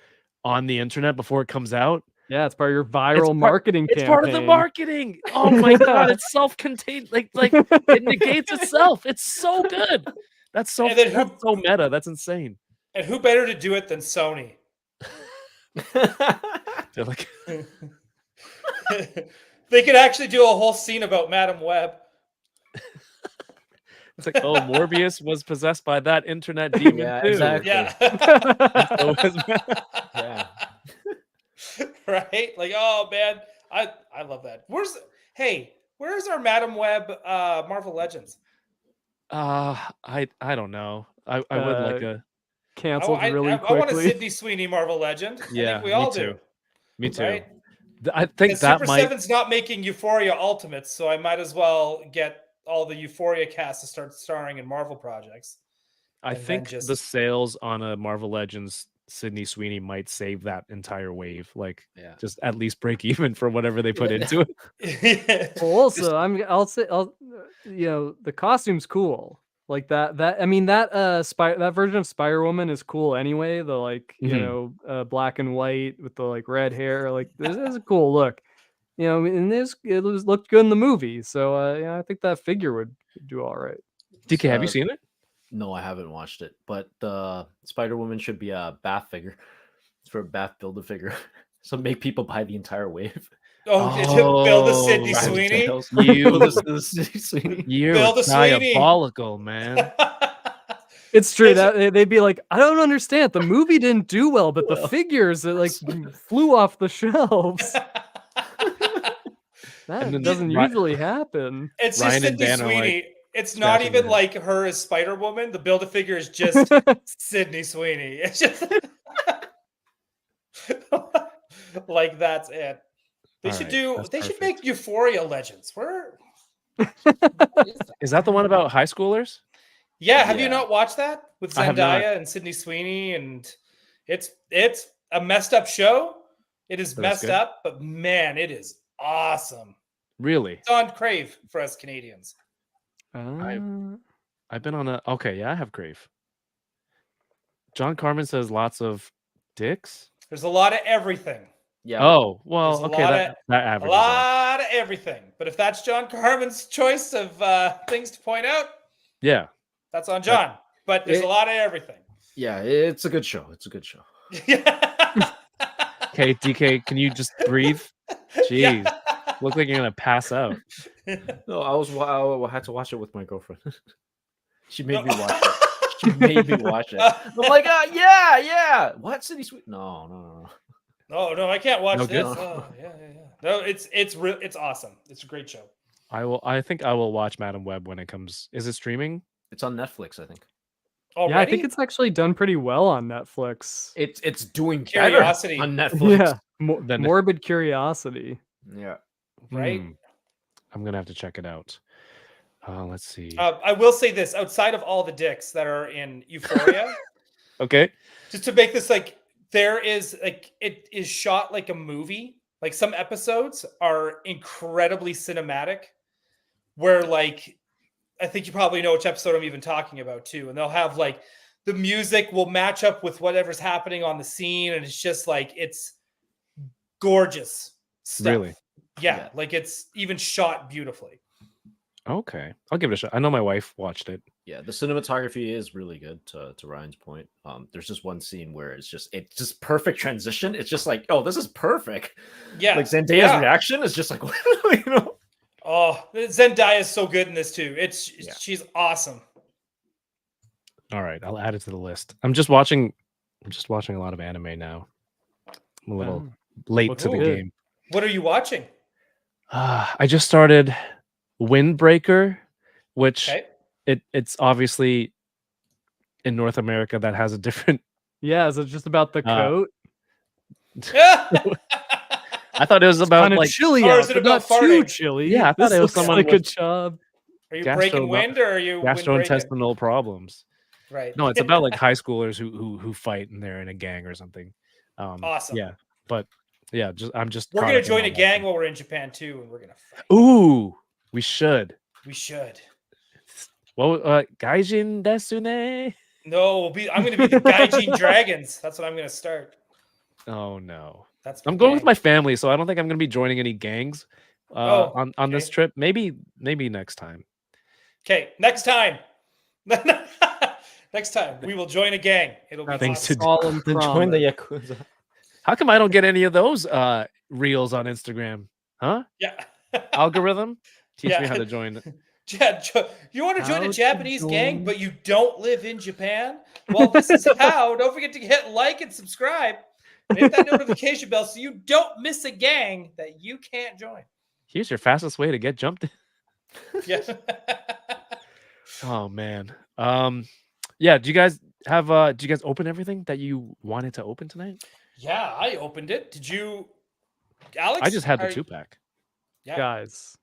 on the internet before it comes out, Yeah, it's part of your viral marketing it's campaign. part of the marketing. Oh my God, it's self-contained. Like it negates itself. It's so good. That's so And then that's so meta. That's insane. And who better to do it than Sony? They're like, they could actually do a whole scene about Madam Web. it's like, oh, Morbius was possessed by that internet demon Yeah, too. exactly. Yeah. So was- Yeah. Right? Like, oh man, I love that. Where's our Madam Web Marvel Legends? I don't know. I would like a Canceled really I quickly. want a Sydney Sweeney Marvel Legend. I yeah. think we all too. do. Me too. Right? I think And that Super might. 7's not making Euphoria Ultimates, so I might as well get all the Euphoria cast to start starring in Marvel projects. I and then think just- the sales on a Marvel Legends Sydney Sweeney might save that entire wave. Like, Yeah. just at least break even for whatever they put into it. Well, also, the costume's cool. Like that version of Spider-Woman is cool anyway. The black and white with the like red hair, like this is a cool look. And it looked good in the movie. So I think that figure would do all right. DK, have you seen it? No, I haven't watched it, but the Spider-Woman should be a Bath figure. It's for a Bath Build-A-Figure. So make people buy the entire wave. Oh, build a Sydney Ryan Sweeney. You're Build a Sweeney. diabolical, man. It's true that they'd be like, I don't understand. The movie didn't do well, but the figures like flew off the shelves. That doesn't usually happen. It's Ryan just and Sydney Dan are, Sweeney. like, It's not scratching even their like her as Spider-Woman. The Build-A-Figure is just Sydney Sweeney. It's just like that's it. They All should right, do. that's They should perfect. make Euphoria Legends. Where? Is that the one about high schoolers? Yeah, have you Yeah. not watched that with I have not. Zendaya and Sydney Sweeney? And it's a messed up show. It is But it's messed good? up, but man, it is awesome. Really? It's on Crave for us Canadians. I've been on a. Okay, yeah, I have Crave. John Carmen says lots of dicks. There's a lot of everything. Yeah. Oh, well, There's a okay, lot that A averages out. lot of everything. But if that's John Carmen's choice of things to point out, Yeah. that's on John. But there's a lot of everything. Yeah, it's a good show. It's a good show. Okay, DK, can you just breathe? Jeez. Look like you're gonna pass out. No, I had to watch it with my girlfriend. She made me watch it. She made me watch it. I'm like, yeah. What City Sweet? No. No, I can't watch No this. good? Oh, yeah. No, it's awesome. It's a great show. I think I will watch Madam Web when it comes. Is it streaming? It's on Netflix, I think. Already? Yeah, I think it's actually done pretty well on Netflix. It's doing Curiosity. better on Netflix. Yeah, Then- morbid curiosity. Yeah. right. I'm gonna have to check it out. Let's see. I will say this: outside of all the dicks that are in Euphoria, Okay. just to make this like, there is like it is shot like a movie. Like some episodes are incredibly cinematic, where like I think you probably know which episode I'm even talking about too, and they'll have like the music will match up with whatever's happening on the scene, and it's just like it's gorgeous stuff. Really? Yeah, like it's even shot beautifully. Okay. I'll give it a shot. I know my wife watched it. Yeah, the cinematography is really good to Ryan's point. There's just one scene where it's just perfect transition. It's just like, oh, this is perfect. Yeah. Like Zendaya's reaction is just like, you know. Oh, Zendaya is so good in this too. Yeah. She's awesome. All right, I'll add it to the list. I'm just watching a lot of anime now. I'm a little late Looks to the good. game. What are you watching? I just started Windbreaker, which Okay. it's obviously in North America that has a different. Yeah, is it just about the coat? I thought it was about Kind of like chilly Or out, is it but about not too farting? chilly. Yeah, I thought This it was looks someone like a with job. Are you gastro breaking wind or are you wind breaking? gastrointestinal problems. Right. No, it's about like high schoolers who fight and they're in a gang or something. Awesome. Yeah, but yeah, I'm just. We're caught gonna up in join all a that gang stuff. while we're in Japan too, and we're gonna fight. Ooh, we should. We should. Well, Gaijin Desune. No, I'm gonna be the Gaijin Dragons. That's what I'm gonna start. Oh no, That's I'm going with gang. my family, so I don't think I'm gonna be joining any gangs. On this okay. trip, maybe next time. Okay, next time. Next time we will join a gang. It'll be Things to awesome. do. Solemn Join the promise. Yakuza. How come I don't get any of those reels on Instagram? Huh? Yeah. Algorithm? Teach me Yeah. how to join. Yeah, you want to join How a to Japanese gang, join- but you don't live in Japan? Well, this is how. Don't forget to hit like and subscribe. And hit that notification bell so you don't miss a gang that you can't join. Here's your fastest way to get jumped in. Yeah. Oh man. Yeah, do you guys open everything that you wanted to open tonight? Yeah, I opened it. Did you, Alex? I just had the are- 2-pack. Yeah. Guys.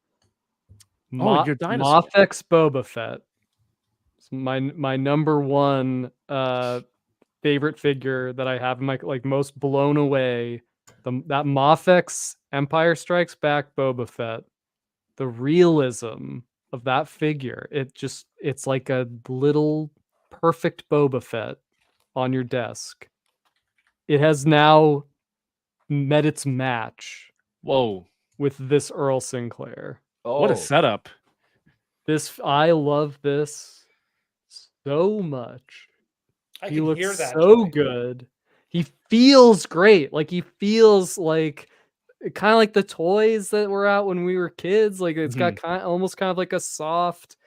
Your dinosaur. Mothx Boba Fett. It's my number one favorite figure that I have in my like most blown away. That Mothx Empire Strikes Back Boba Fett. The realism of that figure. It's like a little perfect Boba Fett on your desk. It has now met its match Whoa. with this Earl Sinclair. What a setup. I love this so much. I He can looks hear that. so Joey. good. He feels great. Like he feels like kind of like the toys that were out when we were kids. Like it's got almost kind of like a soft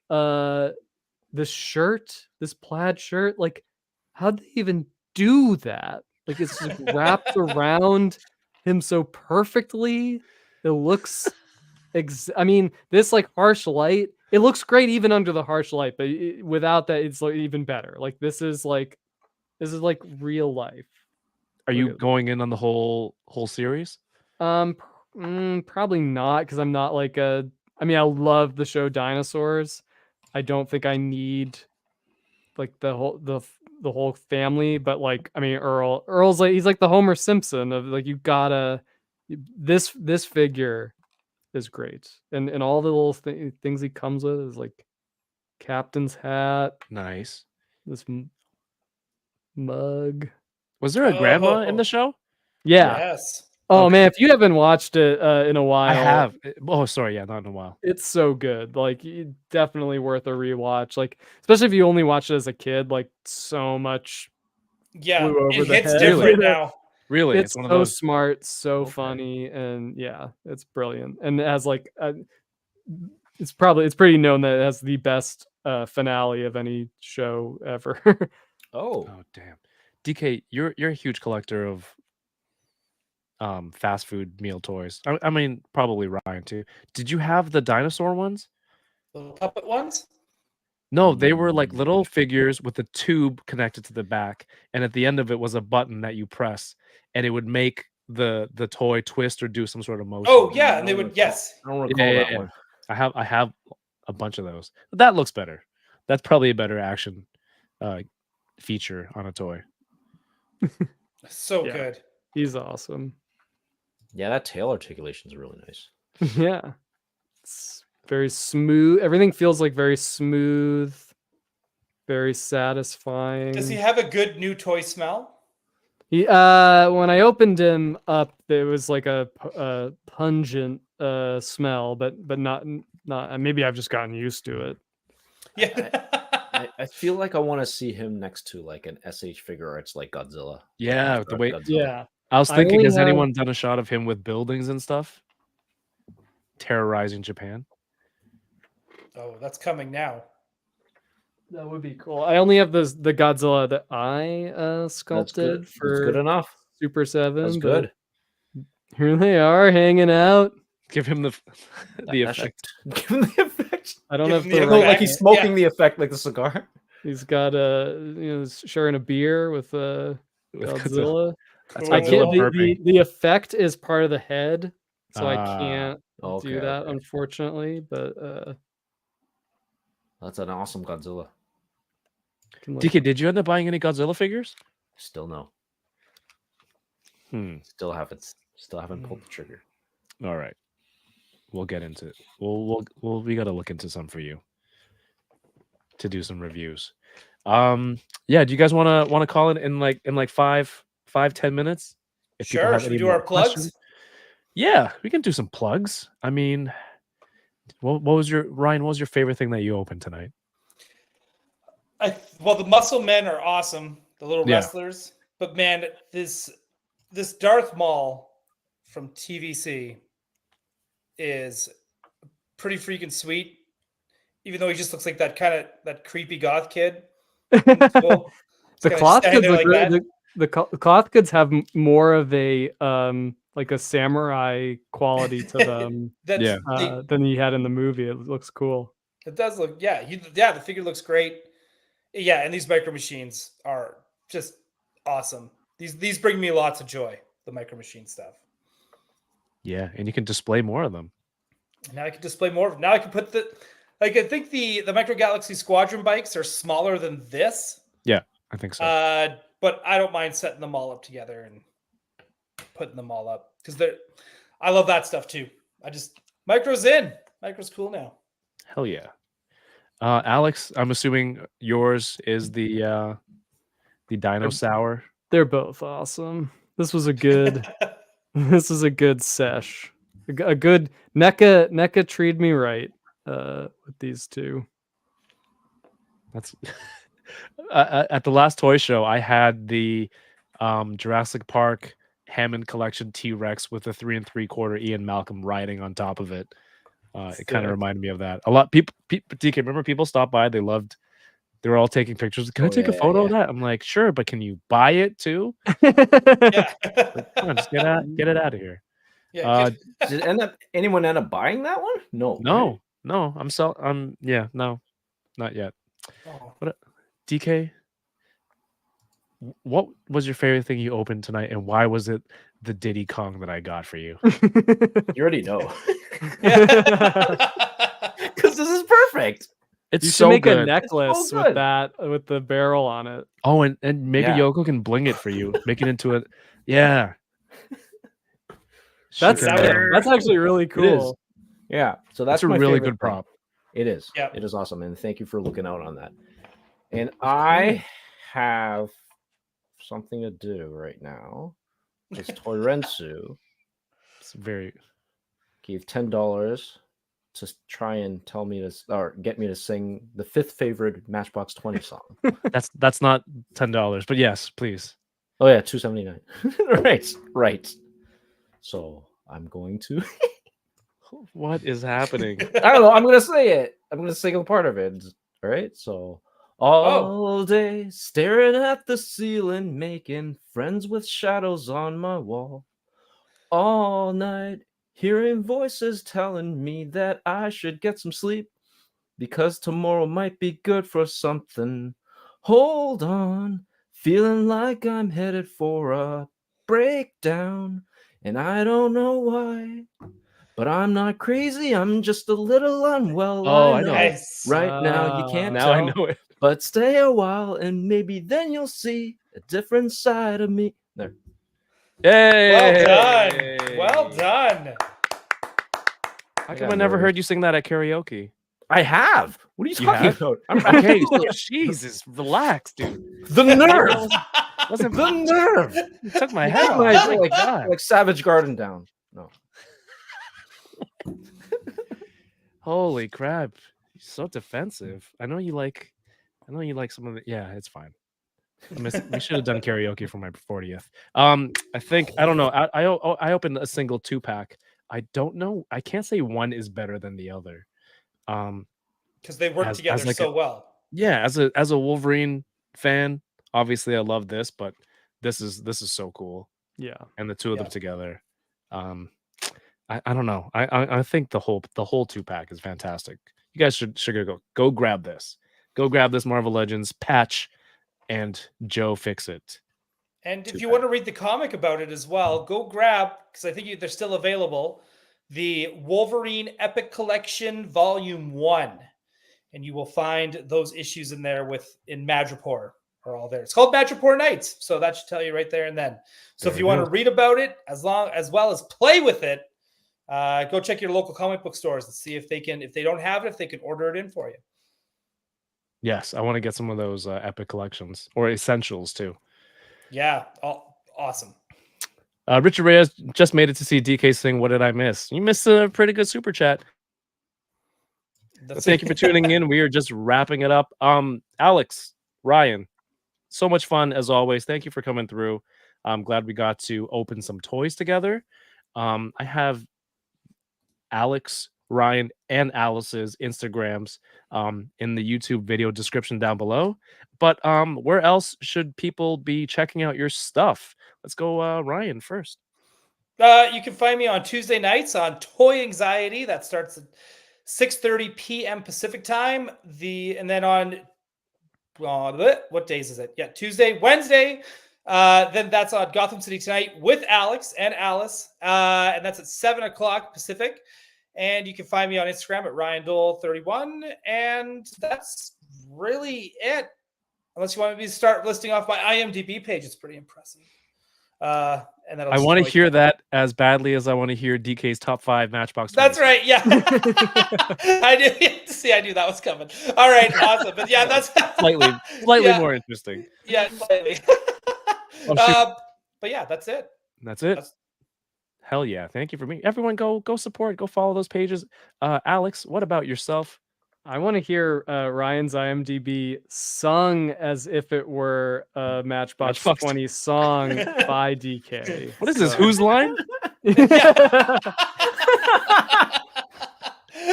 this shirt, this plaid shirt. Like how'd they even do that? Like it's just wrapped around him so perfectly. It looks I mean, this like harsh light, it looks great even under the harsh light, but without that, it's like even better. Like this is like real life. Are you going in on the whole series? Probably not, because I'm not like I mean, I love the show Dinosaurs. I don't think I need like the whole family, but like I mean, Earl's like he's like the Homer Simpson of like you gotta this figure is great, and all the little things he comes with is like captain's hat, Nice. this mug. Was there a grandma in the show? Yeah. Yes. Oh Okay. man, if you haven't watched it in a while, I have. Oh, sorry. Yeah, not in a while. it's so good. Like definitely worth a rewatch. Like especially if you only watched it as a kid, like so much Yeah. flew over It the hits head. different now. Really? It's one of so those. smart, so Okay. funny, and yeah, it's brilliant. And it has like it's pretty known that it has the best finale of any show ever. Oh, Oh, damn. DK, you're a huge collector of fast food meal toys. I mean, probably Ryan too. Did you have the dinosaur ones? Little puppet ones. No, they were like little figures with a tube connected to the back, and at the end of it was a button that you press, and it would make the toy twist or do some sort of motion. Oh yeah, and they would yes. I don't recall that one. I have a bunch of those. That looks better. That's probably a better action feature on a toy. So Yeah. good. He's awesome. Yeah, that tail articulation is really nice. Yeah. It's very smooth. Everything feels like very smooth, very satisfying. Does he have a good new toy smell? He when I opened him up, there was like a pungent smell, but not maybe I've just gotten used to it. Yeah. I feel like I want to see him next to like an SH figure arts like Godzilla. Yeah, the way. Godzilla. Yeah. I was I thinking, only has have- anyone done a shot of him with buildings and stuff, terrorizing Japan? Oh, that's coming now. That would be cool. I only have the Godzilla that I sculpted That's for good enough. Super 7. That's but good. Here they are hanging out. Give him the the That should- effect. Give him the effect. I don't Give have him the the Oh, right. like he's Yeah. smoking the effect like the cigar. He's got sharing a beer with With Godzilla. That's I Godzilla can't. burping. The effect is part of the head, so I Ah, can't Okay, do that okay. unfortunately. But That's an awesome Godzilla. can, like, DK, did you end up buying any Godzilla figures? Still no. Still haven't pulled the trigger. All right, we'll get into it. We got to look into some for you to do some reviews. Yeah. Do you guys want to call it in like 5-10 minutes? If people Sure. have Should any we do more our plugs? questions? Yeah, we can do some plugs. I mean, what was your Ryan? What was your favorite thing that you opened tonight? Well, the Muscle Men are awesome, the little Yeah. wrestlers. But man, this Darth Maul from TVC is pretty freaking sweet. Even though he just looks like that creepy goth kid. Cool. the kinda cloth standing goods there look like really, that. the cloth goods have more of a like a samurai quality to them That's Yeah. than he had in the movie. It looks cool. it does look the figure looks great. Yeah, and these micro machines are just awesome. These bring me lots of joy, the micro machine stuff. Yeah, and you can display more of them. Now I can display more. Now I can put I think the Micro Galaxy Squadron bikes are smaller than this. Yeah, I think so. But I don't mind setting them all up together and putting them all up because I love that stuff too. Micro's in. Micro's cool now. Hell yeah. Alex, I'm assuming yours is the Dino Sour. They're both awesome. This was a good this is a good sesh. A good NECA treated me right with these two. That's at the last toy show. I had the Jurassic Park Hammond Collection T-Rex with a 3 3/4 Ian Malcolm riding on top of it. It kind of reminded me of that. A lot people, DK, remember people stopped by. They were all taking pictures. Can I take a photo of that? I'm like, sure, but can you buy it too? Yeah. Like, come on, just get it out of here. Yeah. Did anyone end up buying that one? No. No, no, not yet. Oh. What, DK? What was your favorite thing you opened tonight, and why was it the Diddy Kong that I got for you? You already know. Yeah. Because this is perfect. It's You should so make good. a necklace good. with that with the barrel on it. Oh, and maybe Yeah. Yoko can bling it for you. Make it into a yeah. That's Sugar That- man. that's actually really cool. Yeah. So that's That's a my really favorite good thing. prop. It is. Yeah. It is awesome. And thank you for looking out on that. And I have something to do right now. It's Toy Rensu It's very gave $10 to try and tell me to or get me to sing the 5th favorite Matchbox 20 song. that's not $10, but yes, please. Oh yeah, $2.79. Right. So I'm going to What is happening? I don't know. I'm gonna say it. I'm gonna sing a part of it. All right. So all day staring at the ceiling, making friends with shadows on my wall. All night hearing voices telling me that I should get some sleep because tomorrow might be good for something. Hold on, feeling like I'm headed for a breakdown, and I don't know why. But I'm not crazy, I'm just a little unwell. Oh, I I know. Nice. Right now, you can't Now tell. I know it. But stay a while, and maybe then you'll see a different side of me. There. Yay! Well done. Well done. How come I never heard you sing that at karaoke? I have. What are you You talking have? about? Okay, so Jesus, relax, dude. The nerve. Wasn't The nerve. You took my head off. Like, Oh my God. like Savage Garden down. No. Holy crap! You're so defensive. I know you like some of the. Yeah, it's fine. We should have done karaoke for my 40th. I think I don't know. I opened a single 2-pack. I don't know. I can't say one is better than the other. Because they work together like so well. Yeah, as a Wolverine fan, obviously I love this, but this is so cool. Yeah. And the two of them together. I don't know. I think the whole 2-pack is fantastic. You guys should go grab this. Go grab this Marvel Legends patch and Joe Fix It. And if Too you bad. want to read the comic about it as well, go grab, because I think they're still available, the Wolverine Epic Collection Volume 1. And you will find those issues in there in Madripoor are all there. It's called Madripoor Nights. So that should tell you right there and then. So if Very you want good. to read about it as well as play with it, go check your local comic book stores and see if they don't have it, if they can order it in for you. Yes, I want to get some of those epic collections or essentials too. Yeah, awesome. Richard Reyes just made it to see DK sing "What Did I Miss?" You missed a pretty good super chat. Thank you for tuning in. We are just wrapping it up. Alex, Ryan, so much fun as always. Thank you for coming through. I'm glad we got to open some toys together. I have Alex, Ryan, and Alice's Instagrams in the YouTube video description down below. But where else should people be checking out your stuff? Let's go, Ryan, first. You can find me on Tuesday nights on Toy Anxiety. That starts at 6:30 p.m. Pacific time. And then on what days is it? Yeah, Tuesday, Wednesday. Then that's on Gotham City Tonight with Alex and Alice. And that's at 7 o'clock Pacific. And you can find me on Instagram at RyanDoell31. And that's really it. Unless you want me to start listing off my IMDb page. It's pretty impressive. And I want to hear that as badly as I want to hear DK's top 5 Matchbox. That's right. Yeah. I do. See, I knew that was coming. All right. Awesome. But yeah, that's slightly yeah. more interesting. Yeah, slightly. Oh, but yeah, that's it. That's it. Hell yeah. Thank you for me. Everyone go support, go follow those pages. Alex, what about yourself? I want to hear Ryan's IMDb sung as if it were a Matchbox 20 song by DK. What is this? Whose line?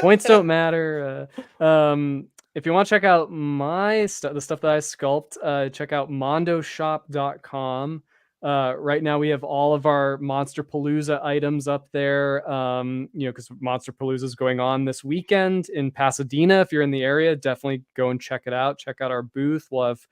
Points don't matter. If you want to check out my stuff, the stuff that I sculpt, check out mondoshop.com. Right now we have all of our Monster Palooza items up there. Because Monster Palooza is going on this weekend in Pasadena. If you're in the area, definitely go and check it out. Check out our booth. We'll have,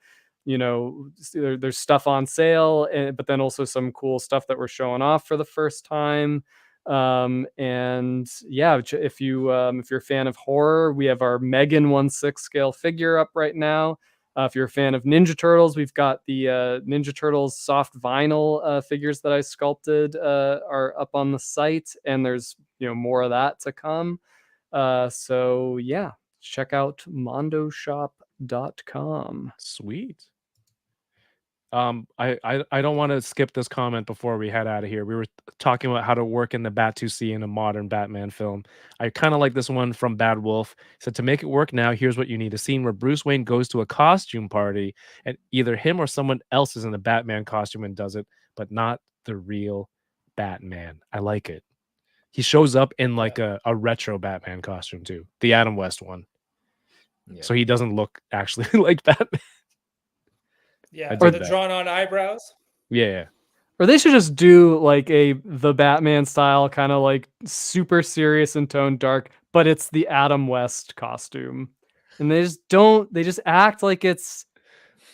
there's stuff on sale, but then also some cool stuff that we're showing off for the first time. And yeah, if you're a fan of horror, we have our Megan 1/6 scale figure up right now. If you're a fan of Ninja Turtles, we've got the Ninja Turtles soft vinyl figures that I sculpted are up on the site, and there's more of that to come. So yeah, check out mondoshop.com. Sweet. I don't want to skip this comment before we head out of here. We were talking about how to work in the Bat-2C in a modern Batman film. I kind of like this one from Bad Wolf. He said, to make it work now, here's what you need. A scene where Bruce Wayne goes to a costume party and either him or someone else is in a Batman costume and does it, but not the real Batman. I like it. He shows up in like a retro Batman costume too. The Adam West one. Yeah. So he doesn't look actually like Batman. Yeah, or the drawn-on eyebrows. Yeah. Or they should just do like the Batman style, kind of like super serious and tone dark, but it's the Adam West costume, and they just act like it's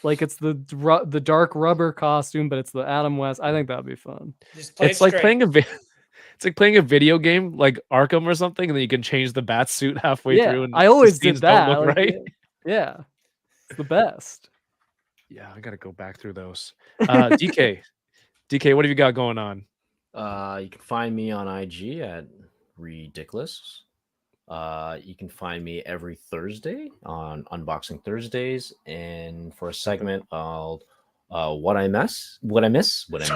the dark rubber costume, but it's the Adam West. I think that'd be fun. It's like playing a video game like Arkham or something, and then you can change the bat suit halfway through. And I always did that. Don't look right. Yeah, it's the best. Yeah, I gotta go back through those. DK, what have you got going on? You can find me on IG at Ridiculous. You can find me every Thursday on Unboxing Thursdays, and for a segment called What I Miss, What I Miss with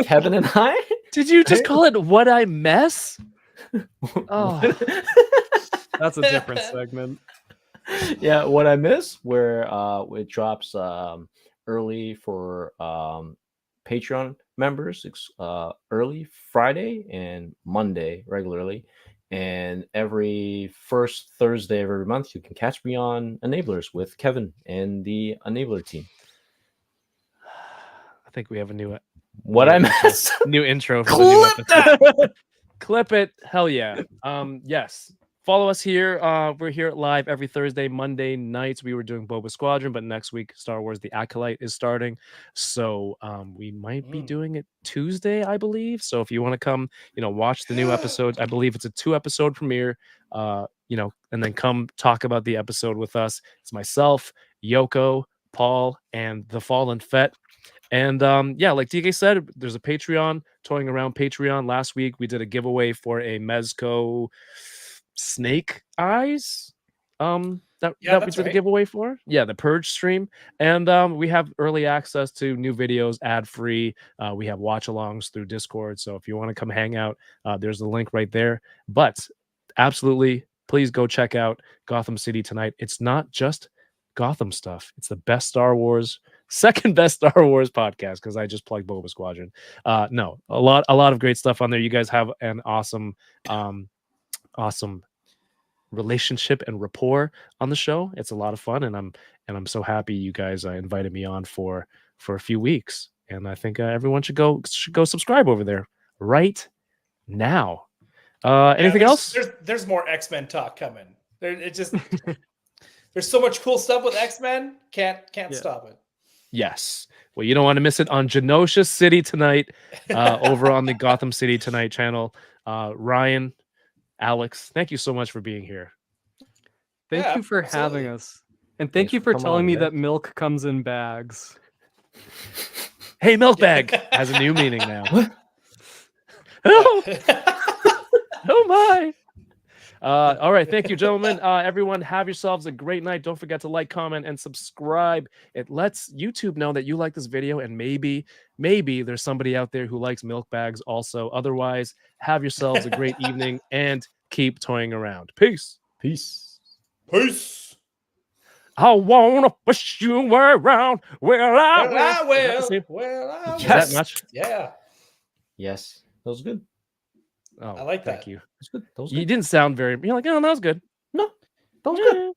Kevin and I. Did you just call it What I Mess? Oh, that's a different segment. Yeah, What I Miss, where it drops early for Patreon members, early Friday and Monday regularly, and every first Thursday of every month you can catch me on Enablers with Kevin and the Enabler team. I think we have a new What I Miss new intro for the new episode. Clip it. Hell yeah. Yes. follow us here. We're here live every Thursday, Monday nights. We were doing Boba Squadron, but next week Star Wars: The Acolyte is starting, so we might be doing it Tuesday, I believe. So if you want to come, watch the new episode, I believe it's a 2-episode premiere. And then come talk about the episode with us. It's myself, Yoko, Paul, and the Fallen Fett. And like DK said, there's a Patreon, Toying Around Patreon. Last week we did a giveaway for a Mezco Snake Eyes. That we did a giveaway for. Yeah, the Purge stream. And we have early access to new videos, ad-free. We have watch-alongs through Discord. So if you want to come hang out, there's the link right there. But absolutely, please go check out Gotham City Tonight. It's not just Gotham stuff. It's the best Star Wars, second best Star Wars podcast, because I just plugged Boba Squadron. No, a lot of great stuff on there. You guys have an awesome relationship and rapport on the show. It's a lot of fun, and I'm so happy you guys invited me on for a few weeks. And I think everyone should go subscribe over there right now. Anything else? There's more X-Men talk coming. There's so much cool stuff with X-Men. Can't stop it. Yes. Well, you don't want to miss it on Genosha City Tonight, over on the Gotham City Tonight channel. Ryan, Alex, thank you so much for being here. Thank you for having us. And thank you for telling me that milk comes in bags. Hey, milk bag has a new meaning now. What? Oh my. All right. Thank you, gentlemen. Everyone, have yourselves a great night. Don't forget to like, comment, and subscribe. It lets YouTube know that you like this video, and maybe there's somebody out there who likes milk bags also. Otherwise, have yourselves a great evening and keep toying around. Peace. Peace. Peace. I wanna push you around. Well, I will. Is that much? Yeah. Yes. That was good. Oh, I like that. Thank you. That's good. That was You good. didn't sound very. You're like, oh, that was good. No, that was good.